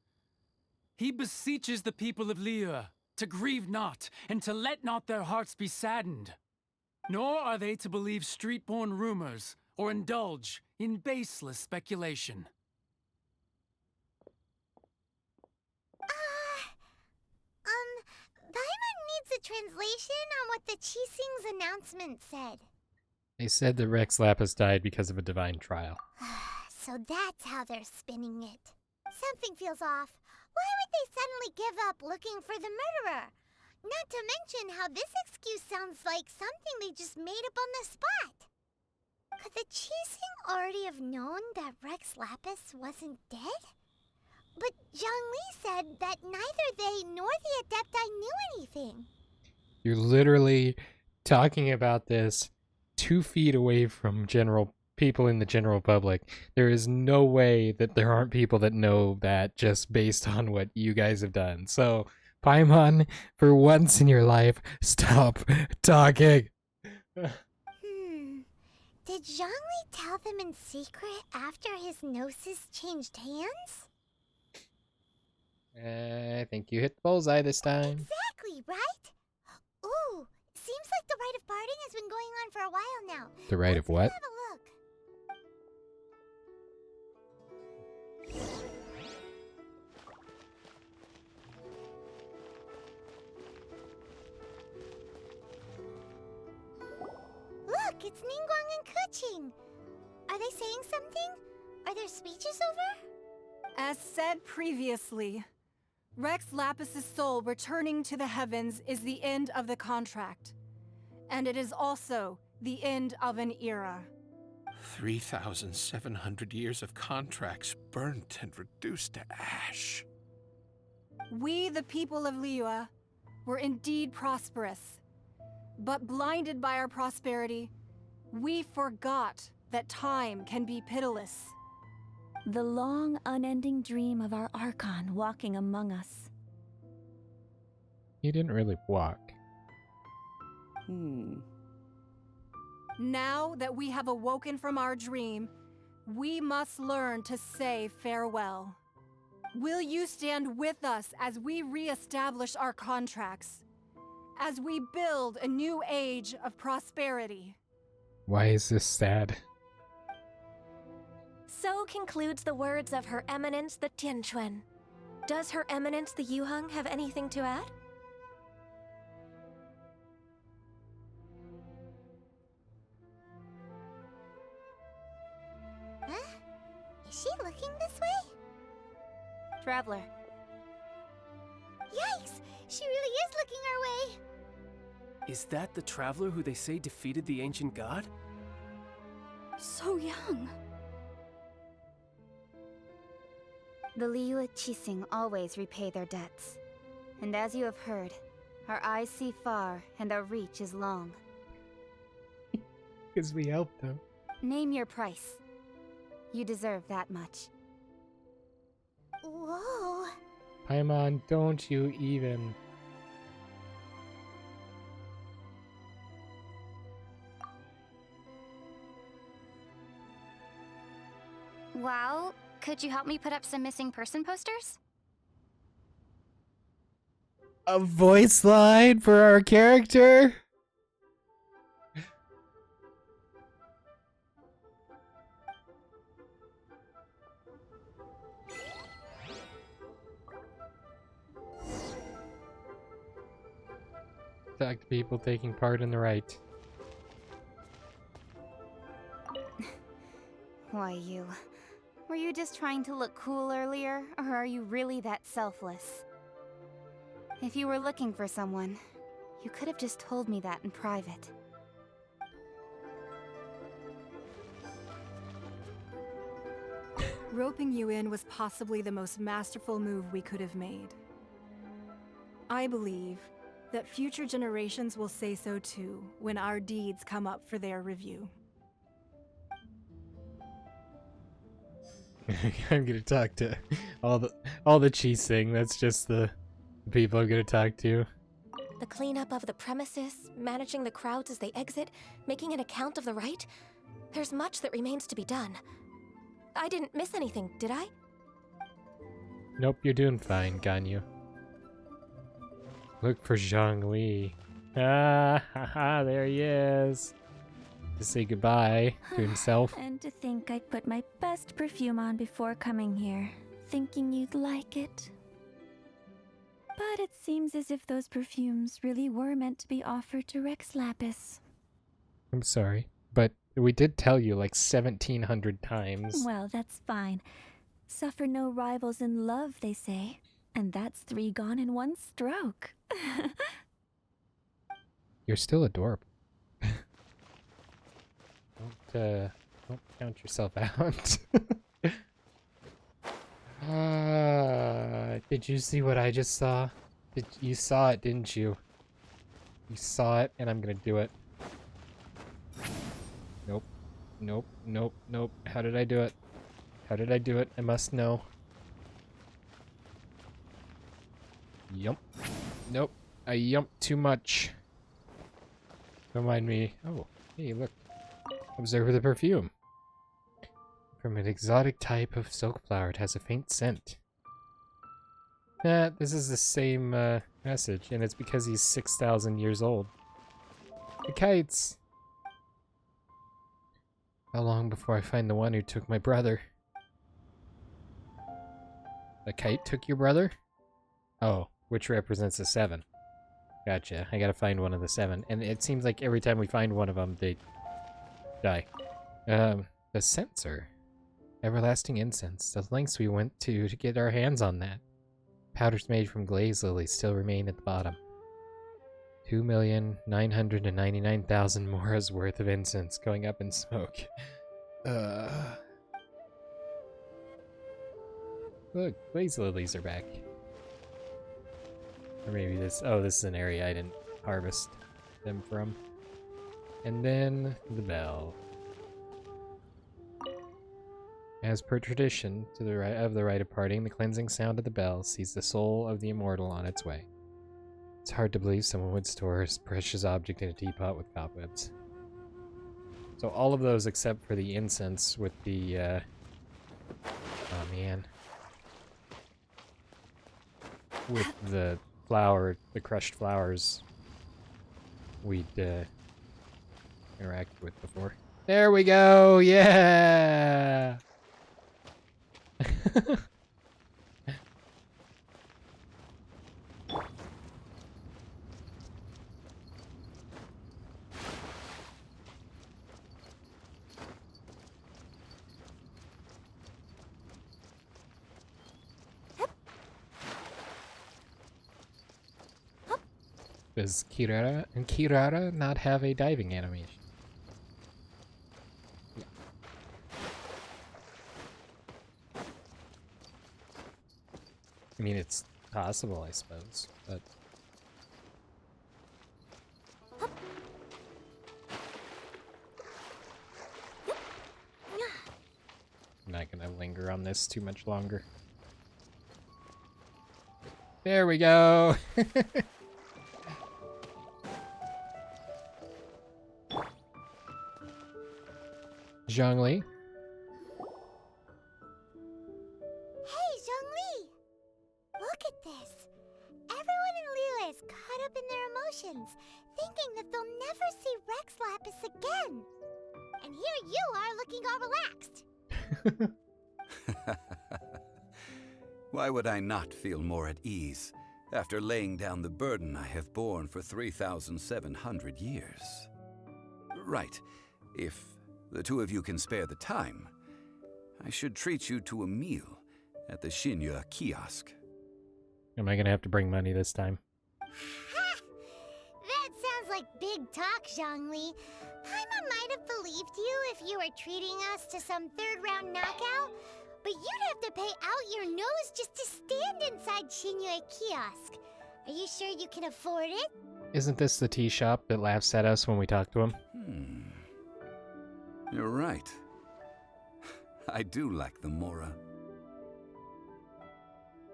He beseeches the people of Liyue to grieve not, and to let not their hearts be saddened. Nor are they to believe street-born rumors, or indulge in baseless speculation. Paimon needs a translation on what the Qixing's announcement said. They said that Rex Lapis died because of a divine trial. So that's how they're spinning it. Something feels off. Why would they suddenly give up looking for the murderer? Not to mention how this excuse sounds like something they just made up on the spot. Could the Qixing already have known that Rex Lapis wasn't dead? But Zhongli said that neither they nor the Adepti knew anything. You're literally talking about this 2 feet away from people in the general public. There is no way that there aren't people that know that just based on what you guys have done. So, Paimon, for once in your life, stop talking. Did Zhongli tell them in secret after his gnosis changed hands? I think you hit the bullseye this time. Exactly, right? Ooh, seems like the rite of parting has been going on for a while now. The rite of what? Have a look. Look, it's Ningguang and Keqing. Are they saying something? Are their speeches over? As said previously, Rex Lapis's soul returning to the heavens is the end of the contract. And it is also the end of an era. 3,700 years of contracts burnt and reduced to ash. We, the people of Liyue, were indeed prosperous. But blinded by our prosperity, we forgot that time can be pitiless. The long, unending dream of our Archon walking among us. He didn't really walk. Now that we have awoken from our dream, we must learn to say farewell. Will you stand with us as we re-establish our contracts? As we build a new age of prosperity? Why is this sad? So concludes the words of Her Eminence the Tianquan. Does Her Eminence the Yuheng have anything to add? Huh? Is she looking this way? Traveler. Yikes! She really is looking our way! Is that the traveler who they say defeated the ancient god? So young. The Liyue Qixing always repay their debts. And as you have heard, our eyes see far and our reach is long. Because we helped them. Name your price. You deserve that much. Whoa! Paimon, don't you even... Well, could you help me put up some missing person posters? A voice line for our character? Talk to people taking part in the rite. Why you? Were you just trying to look cool earlier, or are you really that selfless? If you were looking for someone, you could have just told me that in private. Roping you in was possibly the most masterful move we could have made. I believe that future generations will say so too when our deeds come up for their review. I'm gonna talk to all the Qixing. That's just the people I'm gonna talk to. The cleanup of the premises, managing the crowds as they exit, making an account of the rite? There's much that remains to be done. I didn't miss anything, did I? Nope, you're doing fine, Ganyu. Look for Zhongli. Ah, haha, there he is. To say goodbye to himself. And to think I'd put my best perfume on before coming here, thinking you'd like it. But it seems as if those perfumes really were meant to be offered to Rex Lapis. I'm sorry, but we did tell you like 1,700 times. Well, that's fine. Suffer no rivals in love, they say. And that's 3 gone in 1 stroke. You're still adorable. Don't count yourself out. Did you see what I just saw? You saw it, didn't you? You saw it, and I'm gonna do it. Nope. Nope. Nope. Nope. How did I do it? How did I do it? I must know. Yump. Nope. I yumped too much. Don't mind me. Oh, hey, look. Observe the perfume. From an exotic type of silk flower, it has a faint scent. This is the same message, and it's because he's 6,000 years old. The kites! How long before I find the one who took my brother? The kite took your brother? Oh, which represents a 7. Gotcha. I gotta find one of the 7. And it seems like every time we find one of them, they die. The censer. Everlasting incense. The lengths we went to get our hands on that. Powders made from glaze lilies still remain at the bottom. 2,999,000 moras worth of incense going up in smoke. Look, glaze lilies are back. Or maybe this... Oh, this is an area I didn't harvest them from. And then the bell. As per tradition, to the right of the rite of parting, the cleansing sound of the bell sees the soul of the immortal on its way. It's hard to believe someone would store a precious object in a teapot with cobwebs. So all of those except for the incense with the, oh man. With the flower, the crushed flowers we'd, interacted with before. There we go! Yeah! Does Kirara not have a diving animation? Yeah. I mean, it's possible, I suppose, but... I'm not gonna linger on this too much longer. There we go! Zhongli. Hey, Zhongli! Look at this. Everyone in Liyue is caught up in their emotions, thinking that they'll never see Rex Lapis again. And here you are looking all relaxed. Why would I not feel more at ease after laying down the burden I have borne for 3,700 years? Right. If the two of you can spare the time, I should treat you to a meal at the Shinya kiosk. Am I gonna have to bring money this time? Ha! That sounds like big talk, Zhongli. Paimon might have believed you if you were treating us to some third-round knockout, but you'd have to pay out your nose just to stand inside Shinya kiosk. Are you sure you can afford it? Isn't this the tea shop that laughs at us when we talk to him? You're right. I do lack the Mora.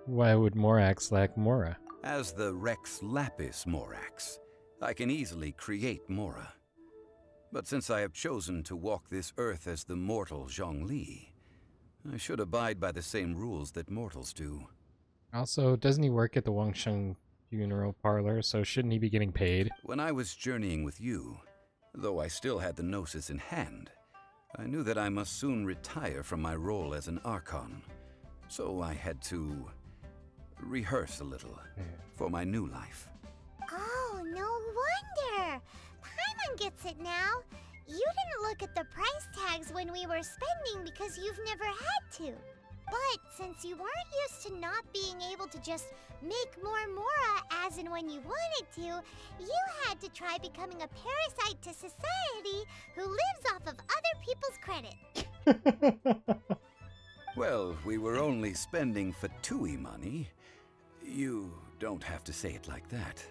Why would Morax lack Mora? As the Rex Lapis Morax, I can easily create Mora. But since I have chosen to walk this earth as the mortal Zhongli, I should abide by the same rules that mortals do. Also, doesn't he work at the Wangsheng funeral parlor, so shouldn't he be getting paid? When I was journeying with you, though I still had the Gnosis in hand, I knew that I must soon retire from my role as an Archon. So I had to rehearse a little for my new life. Oh, no wonder! Paimon gets it now. You didn't look at the price tags when we were spending because you've never had to. But since you weren't used to not being able to just make more Mora as and when you wanted to, you had to try becoming a parasite to society who lives off of other people's credit. Well, we were only spending Fatui money. You don't have to say it like that.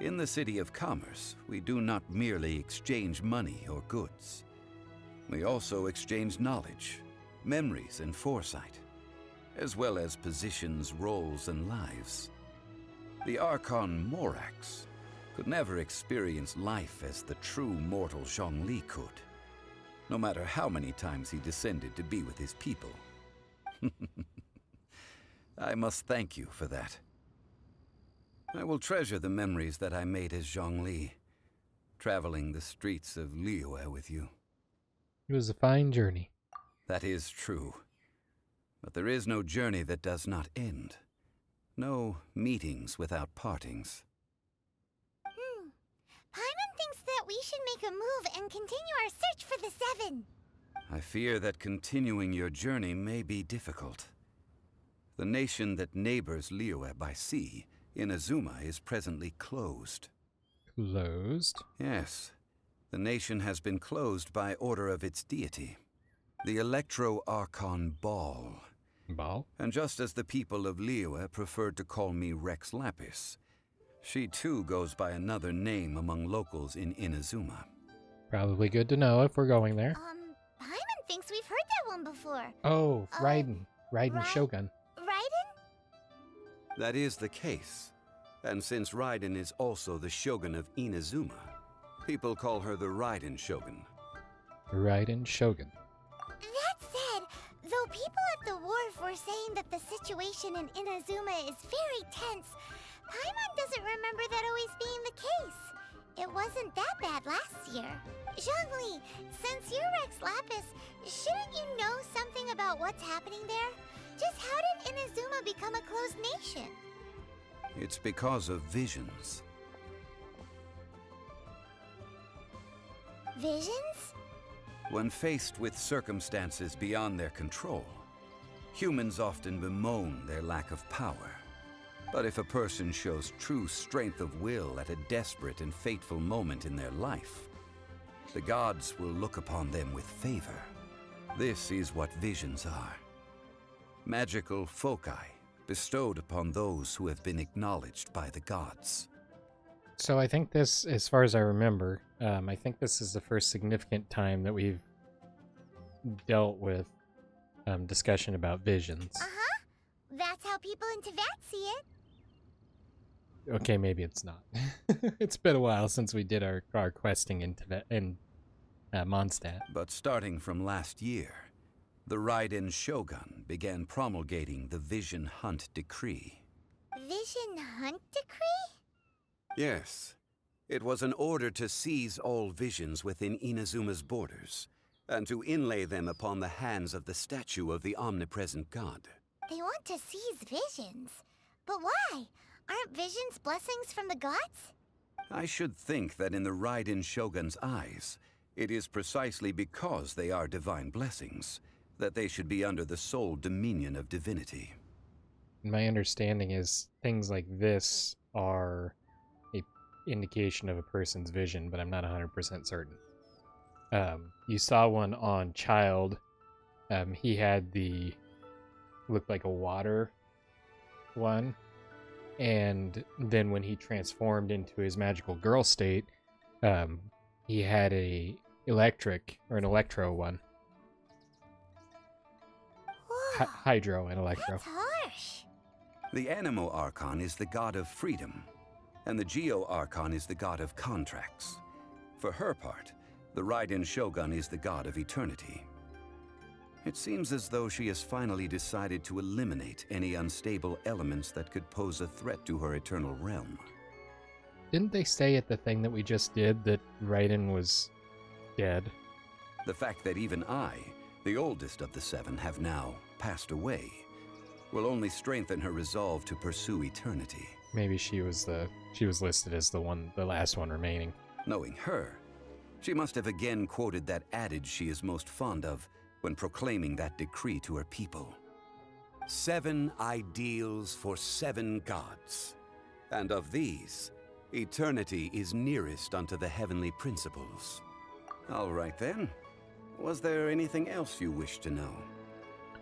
In the City of Commerce, we do not merely exchange money or goods. We also exchange knowledge, memories, and foresight, as well as positions, roles, and lives. The Archon Morax could never experience life as the true mortal Zhongli could, no matter how many times he descended to be with his people. I must thank you for that. I will treasure the memories that I made as Zhongli, traveling the streets of Liyue with you. It was a fine journey. That is true. But there is no journey that does not end. No meetings without partings. Paimon thinks that we should make a move and continue our search for the Seven. I fear that continuing your journey may be difficult. The nation that neighbors Liyue by sea, Inazuma, is presently closed. Closed? Yes. The nation has been closed by order of its deity, the Electro-Archon Ball. Ball? And just as the people of Liyue preferred to call me Rex Lapis, she too goes by another name among locals in Inazuma. Probably good to know if we're going there. Paimon thinks we've heard that one before. Oh, Raiden. Raiden Shogun. Raiden? That is the case. And since Raiden is also the Shogun of Inazuma, people call her the Raiden Shogun. Raiden Shogun. That said, though people at the wharf were saying that the situation in Inazuma is very tense, Paimon doesn't remember that always being the case. It wasn't that bad last year. Zhongli, since you're Rex Lapis, shouldn't you know something about what's happening there? Just how did Inazuma become a closed nation? It's because of visions. Visions? When faced with circumstances beyond their control, humans often bemoan their lack of power. But if a person shows true strength of will at a desperate and fateful moment in their life, the gods will look upon them with favor. This is what visions are. Magical foci bestowed upon those who have been acknowledged by the gods. So I think this, as far as I remember, I think this is the first significant time that we've dealt with discussion about visions. Uh-huh. That's how people in Teyvat see it. Okay, maybe it's not. It's been a while since we did our questing in Teyvat and Mondstadt. But starting from last year, the Raiden Shogun began promulgating the Vision Hunt Decree. Vision Hunt Decree? Yes. It was an order to seize all visions within Inazuma's borders, and to inlay them upon the hands of the statue of the omnipresent god. They want to seize visions. But why? Aren't visions blessings from the gods? I should think that in the Raiden Shogun's eyes, it is precisely because they are divine blessings that they should be under the sole dominion of divinity. My understanding is things like this are a indication of a person's vision, but I'm not 100% certain. You saw one on Child. He had the looked like a water one, and then when he transformed into his magical girl state, he had an electro one. Hydro and electro. That's harsh. The Animo Archon is the god of freedom, and the Geo Archon is the god of contracts. For her part, the Raiden Shogun is the god of eternity. It seems as though she has finally decided to eliminate any unstable elements that could pose a threat to her eternal realm. Didn't they say at the thing that we just did that Raiden was dead? The fact that even I, the oldest of the seven, have now passed away will only strengthen her resolve to pursue eternity. Maybe she was listed as the last one remaining. Knowing her, she must have again quoted that adage she is most fond of when proclaiming that decree to her people. 7 ideals for 7 gods, and of these, eternity is nearest unto the heavenly principles. All right then. Was there anything else you wish to know?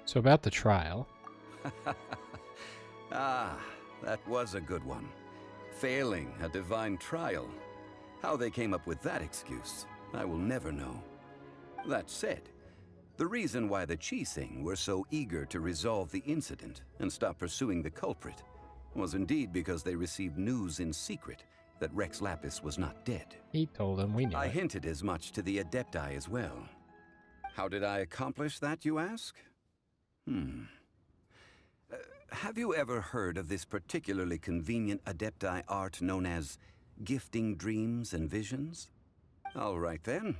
So about the trial. Ah, that was a good one. Failing a divine trial. How they came up with that excuse, I will never know. That said, the reason why the Qixing were so eager to resolve the incident and stop pursuing the culprit was indeed because they received news in secret that Rex Lapis was not dead. He told them, we knew I it. hinted as much to the Adepti as well. How did I accomplish that, you ask? Have you ever heard of this particularly convenient Adepti art known as gifting dreams and visions? All right then.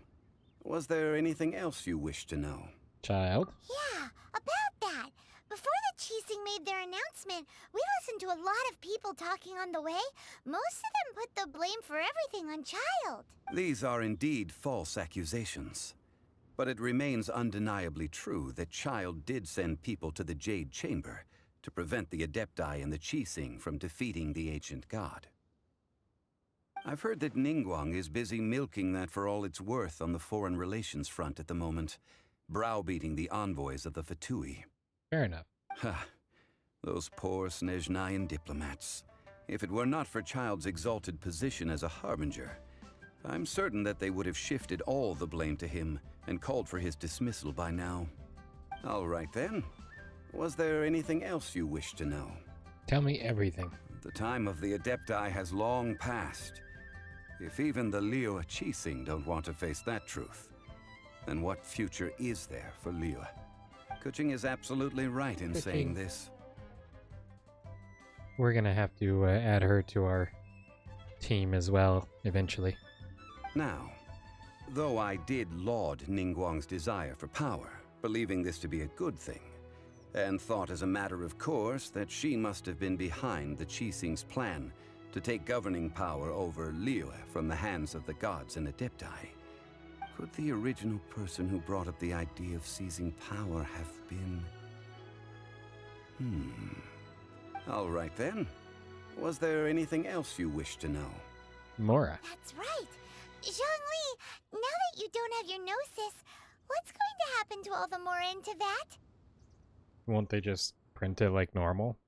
Was there anything else you wish to know? Child? Yeah, about that. Before the Qixing made their announcement, we listened to a lot of people talking on the way. Most of them put the blame for everything on Child. These are indeed false accusations. But it remains undeniably true that Child did send people to the Jade Chamber to prevent the Adepti and the Qixing from defeating the ancient god. I've heard that Ningguang is busy milking that for all it's worth on the foreign relations front at the moment, browbeating the envoys of the Fatui. Fair enough. Ha! Those poor Snezhnayan diplomats. If it were not for Child's exalted position as a harbinger, I'm certain that they would have shifted all the blame to him and called for his dismissal by now. All right then. Was there anything else you wish to know? Tell me everything. The time of the Adepti has long passed. If even the Liyue Qixing don't want to face that truth, then what future is there for Liyue? Kuching is absolutely right in saying this. We're gonna have to add her to our team as well, eventually. Now, though I did laud Ningguang's desire for power, believing this to be a good thing, and thought as a matter of course that she must have been behind the Qixing's plan to take governing power over Liyue from the hands of the gods and Adepti, could the original person who brought up the idea of seizing power have been... All right then. Was there anything else you wish to know? Mora. That's right. Zhongli, now that you don't have your gnosis, what's going to happen to all the Mora in Teyvat? Won't they just print it like normal?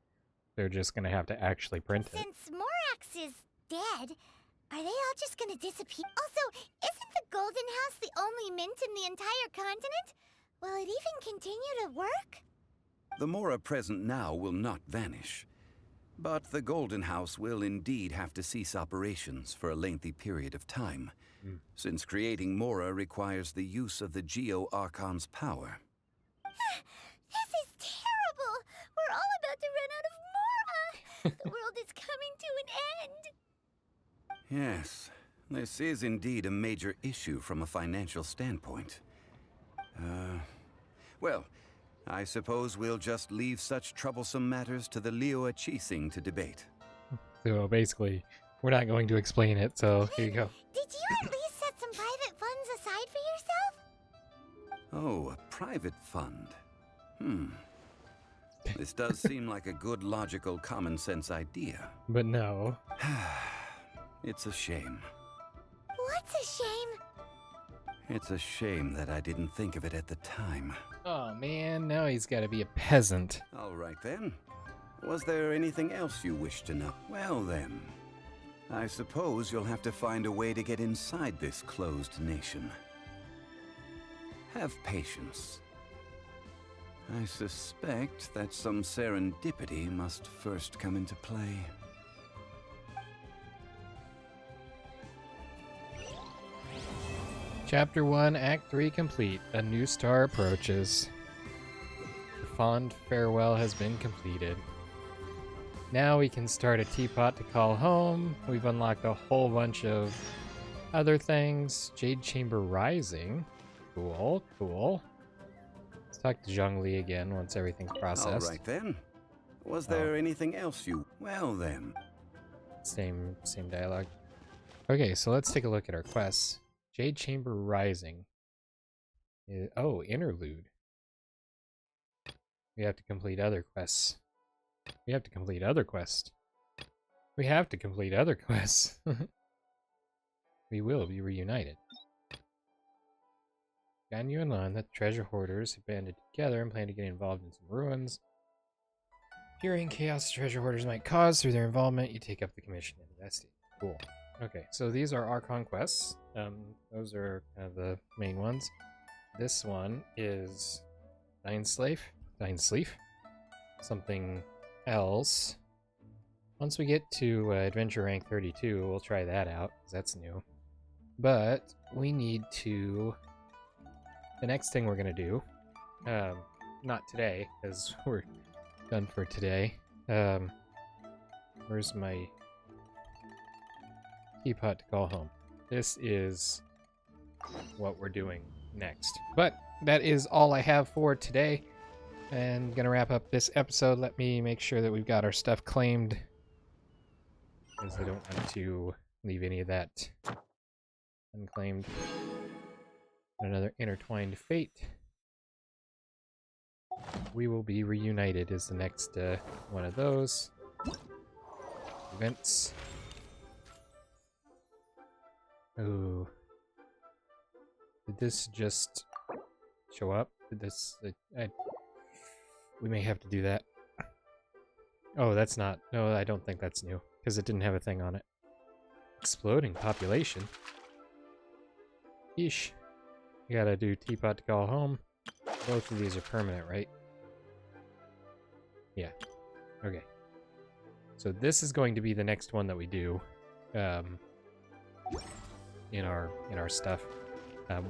They're just gonna have to actually print it. Since Morax is dead, are they all just gonna disappear? Also, isn't the Golden House the only mint in the entire continent? Will it even continue to work? The Mora present now will not vanish. But the Golden House will indeed have to cease operations for a lengthy period of time, since creating Mora requires the use of the Geo-Archon's power. This is terrible! We're all about to run out of Mora! The world is coming to an end! Yes, this is indeed a major issue from a financial standpoint. Well, I suppose we'll just leave such troublesome matters to the Liyue Qixing to debate. So basically, we're not going to explain it, so here you go. Did you at least set some private funds aside for yourself? Oh, a private fund. This does seem like a good, logical, common-sense idea. But no. It's a shame. What's a shame? It's a shame that I didn't think of it at the time. Oh man, now he's gotta be a peasant. All right then. Was there anything else you wish to know? Well then, I suppose you'll have to find a way to get inside this closed nation. Have patience. I suspect that some serendipity must first come into play. Chapter 1, Act 3 complete. A new star approaches. fond farewell has been completed. Now we can start a teapot to call home. We've unlocked a whole bunch of other things. Jade Chamber Rising. Cool, cool. Let's talk to Zhongli again once everything's processed. All right then. Was there anything else you... Well then. Same dialogue. Okay, so let's take a look at our quests. Jade Chamber Rising. Oh, Interlude. We have to complete other quests. We have to complete other quests. We have to complete other quests. We will be reunited. Ganyu and Lan, the treasure hoarders, have banded together and plan to get involved in some ruins. Fearing chaos the treasure hoarders might cause through their involvement, you take up the commission and investigate. Cool. Okay, so these are our conquests. Those are kind of the main ones. This one is Nine Sleef. Something else. Once we get to Adventure Rank 32, we'll try that out, because that's new. But we need to... The next thing we're going to do, not today, because we're done for today. Where's my teapot to call home? This is what we're doing next. But that is all I have for today. And gonna wrap up this episode. Let me make sure that we've got our stuff claimed, because I don't want to leave any of that unclaimed. Another intertwined fate. We will be reunited is the next one of those events. Ooh. Did this just show up? Did this... we may have to do that. Oh, that's not... No, I don't think that's new, because it didn't have a thing on it. Exploding population? Yeesh. You gotta do teapot to call home. Both of these are permanent, right? Yeah. Okay. So this is going to be the next one that we do in our stuff.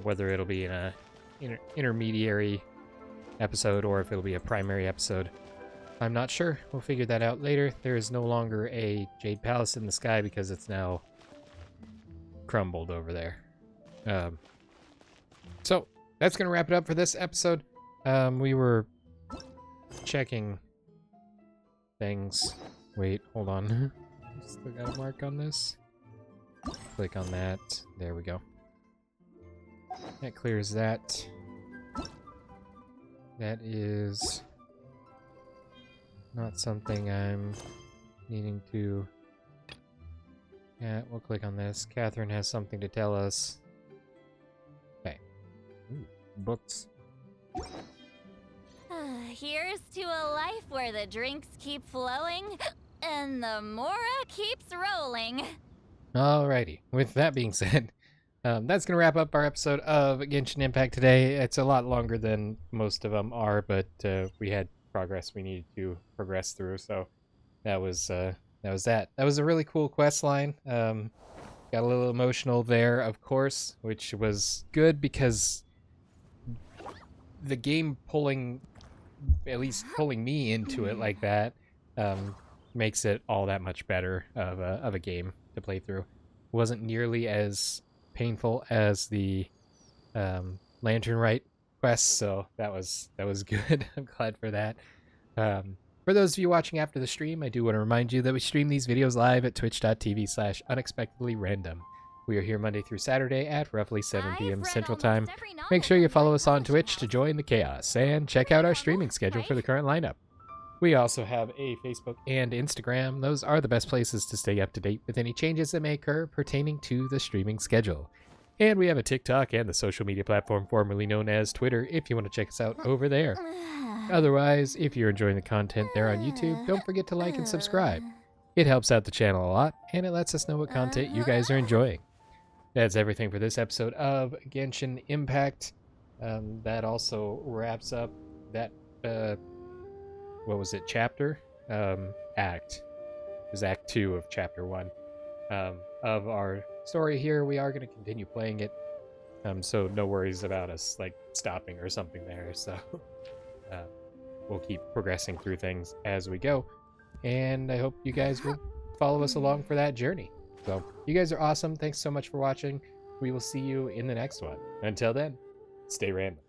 Whether it'll be in a intermediary episode or if it'll be a primary episode, I'm not sure. We'll figure that out later. There is no longer a Jade Palace in the sky because it's now crumbled over there. So that's gonna wrap it up for this episode. We were checking things. Wait, hold on. Still got a mark on this. Click on that. There we go. That clears that. That is not something I'm needing to... Yeah, we'll click on this. Catherine has something to tell us. Okay. Ooh, books. Here's to a life where the drinks keep flowing and the Mora keeps rolling. Alrighty. With that being said, that's going to wrap up our episode of Genshin Impact today. It's a lot longer than most of them are, but we had progress we needed to progress through, so that was that. That was a really cool quest line. Got a little emotional there, of course, which was good because the game at least pulling me into it like that, makes it all that much better of a game to play through. It wasn't nearly as painful as the Lantern Rite quest, so that was good. I'm glad for that. For those of you watching after the stream, I do want to remind you that we stream these videos live at twitch.tv/unexpectedlyrandom. We are here Monday through Saturday at roughly 7 p.m. Central Time. Make sure you follow us on Twitch to join the chaos, and check out our streaming schedule for the current lineup. We also have a Facebook and Instagram. Those are the best places to stay up to date with any changes that may occur pertaining to the streaming schedule. And we have a TikTok and the social media platform formerly known as Twitter if you want to check us out over there. Otherwise, if you're enjoying the content there on YouTube, don't forget to like and subscribe. It helps out the channel a lot, and it lets us know what content you guys are enjoying. That's everything for this episode of Genshin Impact. That also wraps up that, what was it, chapter? Act. It was Act 2 of Chapter 1 of our story here. We are going to continue playing it, so no worries about us, like, stopping or something there, so... we'll keep progressing through things as we go. And I hope you guys will follow us along for that journey. So, you guys are awesome. Thanks so much for watching. We will see you in the next one. Until then, stay random.